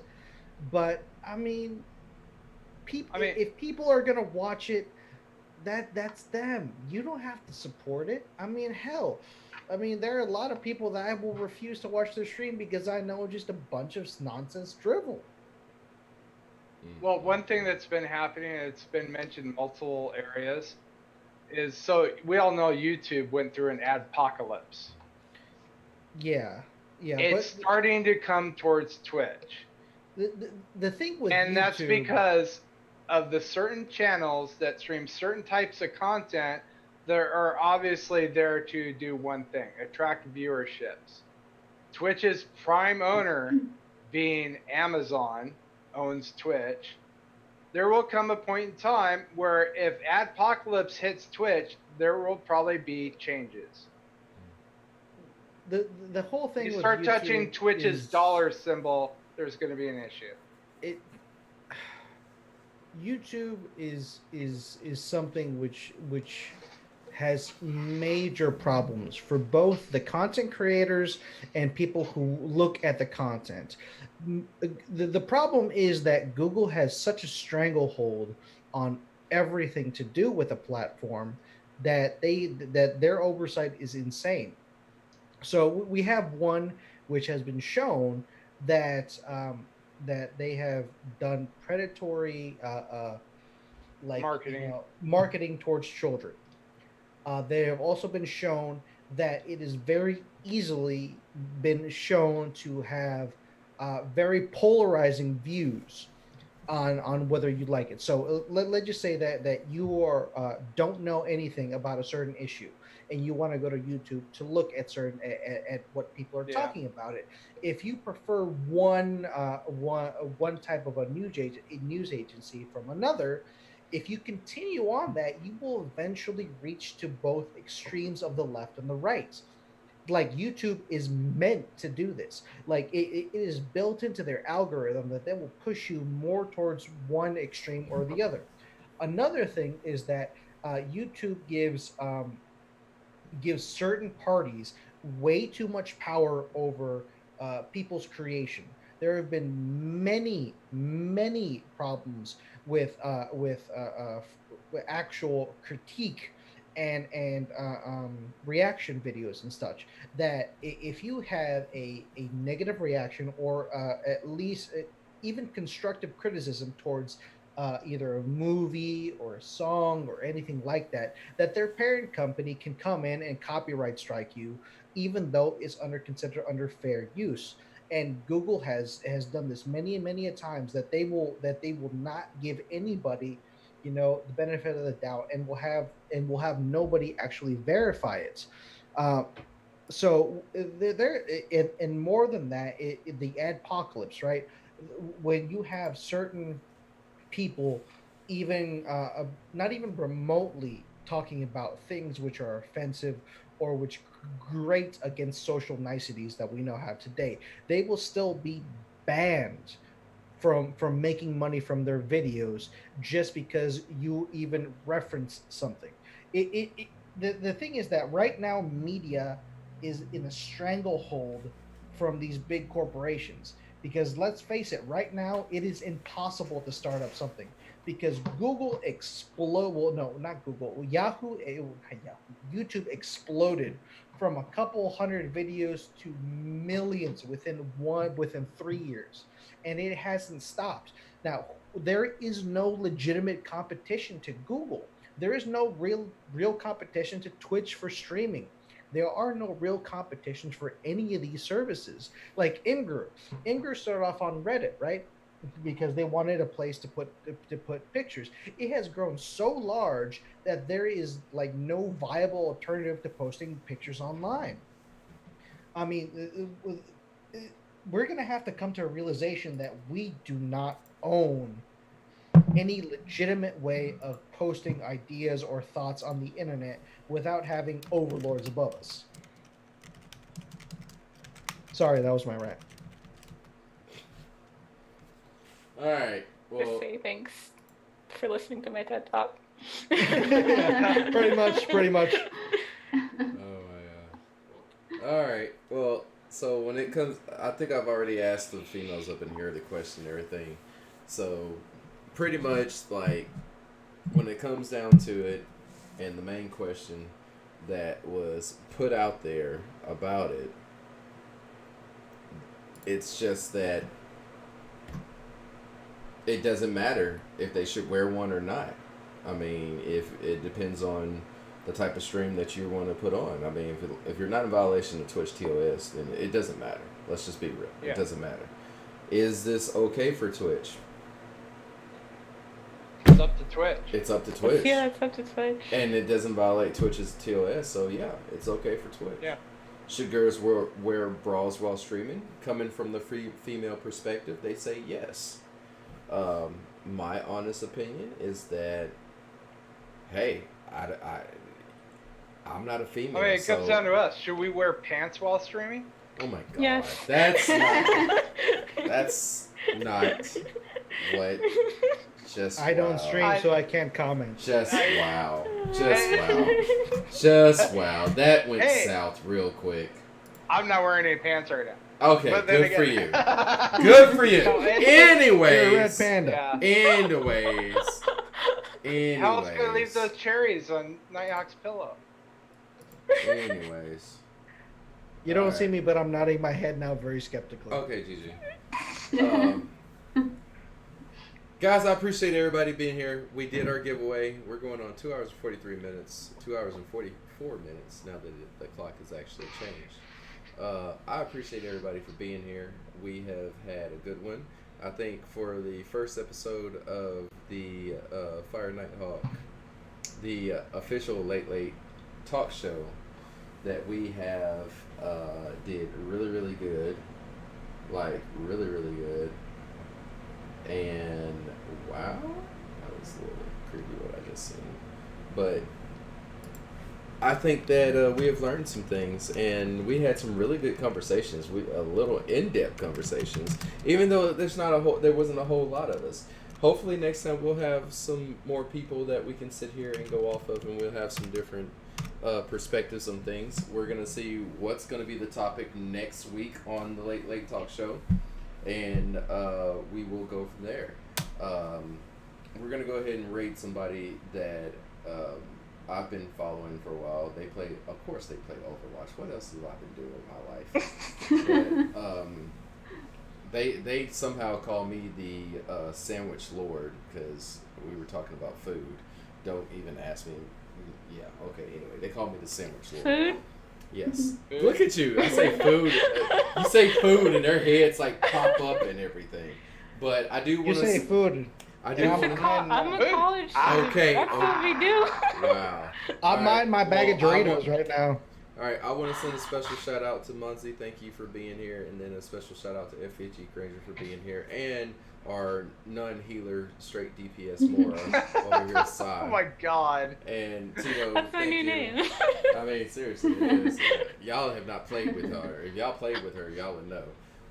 But I mean, I mean, if people are gonna watch it, that's them. You don't have to support it. I mean, hell, I mean, there are a lot of people that I will refuse to watch their stream because I know just a bunch of nonsense drivel. well, one thing that's been happening, and it's been mentioned in multiple areas, is so we all know YouTube went through an adpocalypse. Yeah, yeah, It's but starting to come towards Twitch. the thing with And that's YouTube, because of the certain channels that stream certain types of content that are obviously there to do one thing, attract viewerships. Twitch's prime owner, being Amazon, owns Twitch. There will come a point in time where if Adpocalypse hits Twitch, there will probably be changes. the whole thing You with start touching YouTube Twitch's is dollar symbol, there's going to be an issue. it. YouTube is something which has major problems for both the content creators and people who look at the content. The problem is that Google has such a stranglehold on everything to do with a platform that their oversight is insane. So we have one which has been shown that that they have done predatory like Marketing. marketing towards children. They have also been shown that it is very easily been shown to have very polarizing views on whether you like it. So let's just say that you are don't know anything about a certain issue and you want to go to YouTube to look at at what people are Yeah. talking about it. If you prefer one type of a news agency from another, if you continue on that, you will eventually reach to both extremes of the left and the right. Like YouTube is meant to do this. Like it is built into their algorithm that they will push you more towards one extreme or the other. Another thing is that YouTube gives certain parties way too much power over people's creation. There have been many problems with actual critique and reaction videos and such. That if you have a negative reaction or at least even constructive criticism towards either a movie or a song or anything like that, that their parent company can come in and copyright strike you, even though it's considered under fair use. And Google has done this many and many a times that they will not give anybody, the benefit of the doubt, and will have nobody actually verify it. Uh, so there, and more than that, the adpocalypse, right? When you have certain people even not even remotely talking about things which are offensive or which grate against social niceties that we know have today, they will still be banned from making money from their videos just because you even reference something. The thing is that right now media is in a stranglehold from these big corporations. Because let's face it, right now it is impossible to start up something because Google explode. Well, no, not Google. YouTube exploded from a couple hundred videos to millions within 3 years, and it hasn't stopped. Now there is no legitimate competition to Google. There is no real competition to Twitch for streaming. There are no real competitions for any of these services. Like Imgur started off on Reddit, right? Because they wanted a place to put pictures. It has grown so large that there is like no viable alternative to posting pictures online. I mean, we're gonna have to come to a realization that we do not own any legitimate way of posting ideas or thoughts on the internet without having overlords above us. Sorry, that was my rant. All right. Well, Just say thanks for listening to my TED Talk. Yeah, pretty much. oh my god. All right. Well, so when it comes, I think I've already asked the females up in here the question and everything. So pretty much like when it comes down to it, and the main question that was put out there about it, it's just that it doesn't matter if they should wear one or not. I mean, if it depends on the type of stream that you want to put on. I mean, if you're not in violation of Twitch TOS, then it doesn't matter. Let's just be real. Yeah. It doesn't matter. Is this okay for Twitch? It's up to Twitch. It's up to Twitch. Yeah, it's up to Twitch. And it doesn't violate Twitch's TOS, so yeah, it's okay for Twitch. Yeah. Should girls wear bras while streaming? Coming from the female perspective, they say yes. My honest opinion is that, hey, I'm not a female. I mean, it comes down to us. Should we wear pants while streaming? Oh my god. Yes. That's not what. Just I don't wow. stream, so I can't comment. Just wow. Just wow. That went south real quick. I'm not wearing any pants right now. Okay, good for you. Good for you. Anyways. You're a red panda. Yeah. Anyways. How else gonna leave those cherries on Nighthawk's pillow? Anyways. You don't see me, but I'm nodding my head now very skeptically. Okay, Gigi. Guys, I appreciate everybody being here. We did our giveaway. We're going on 2 hours and 43 minutes. 2 hours and 44 minutes now that the clock has actually changed. I appreciate everybody for being here. We have had a good one. I think for the first episode of the FireNightHawk, the official late talk show that we have did really good. Like, really good. And wow, that was a little creepy what I just seen. But I think that we have learned some things, and we had some really good conversations. A little in-depth conversations, even though there wasn't a whole lot of us. Hopefully next time we'll have some more people that we can sit here and go off of, and we'll have some different perspectives on things. We're gonna see what's gonna be the topic next week on the Late Talk Show, and we will go from there. We're gonna go ahead and rate somebody that I've been following for a while. They play Overwatch. What else have I been doing in my life? But, they somehow call me the Sandwich Lord because we were talking about food. Don't even ask me. Yeah, okay, anyway. They call me the Sandwich Lord. Food? Yes. Food? Look at you. I say food. You say food and their heads like pop up and everything. But I do want to say food. I do. I'm a college student. Okay. That's what we do. Wow. I'm minding my bag of Doritos right now. All right, I want to send a special shout out to Munzie. Thank you for being here, and then a special shout out to FHE Granger for being here, and our non-healer straight DPS Mora over here side. Oh my god. And Tito, that's my new name. I mean, seriously, it is. Y'all have not played with her. If y'all played with her, y'all would know.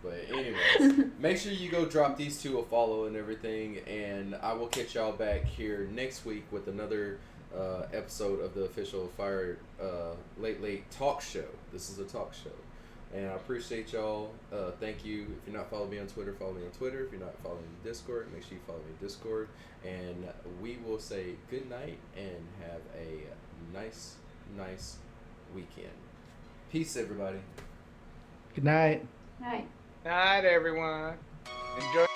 But anyways, make sure you go drop these two a follow and everything, and I will catch y'all back here next week with another episode of the official Fire Late Talk Show. This is a talk show. And I appreciate y'all. Thank you. If you're not following me on Twitter, follow me on Twitter. If you're not following me on Discord, make sure you follow me on Discord. And we will say good night and have a nice weekend. Peace, everybody. Good night. Night. Night, everyone. Enjoy.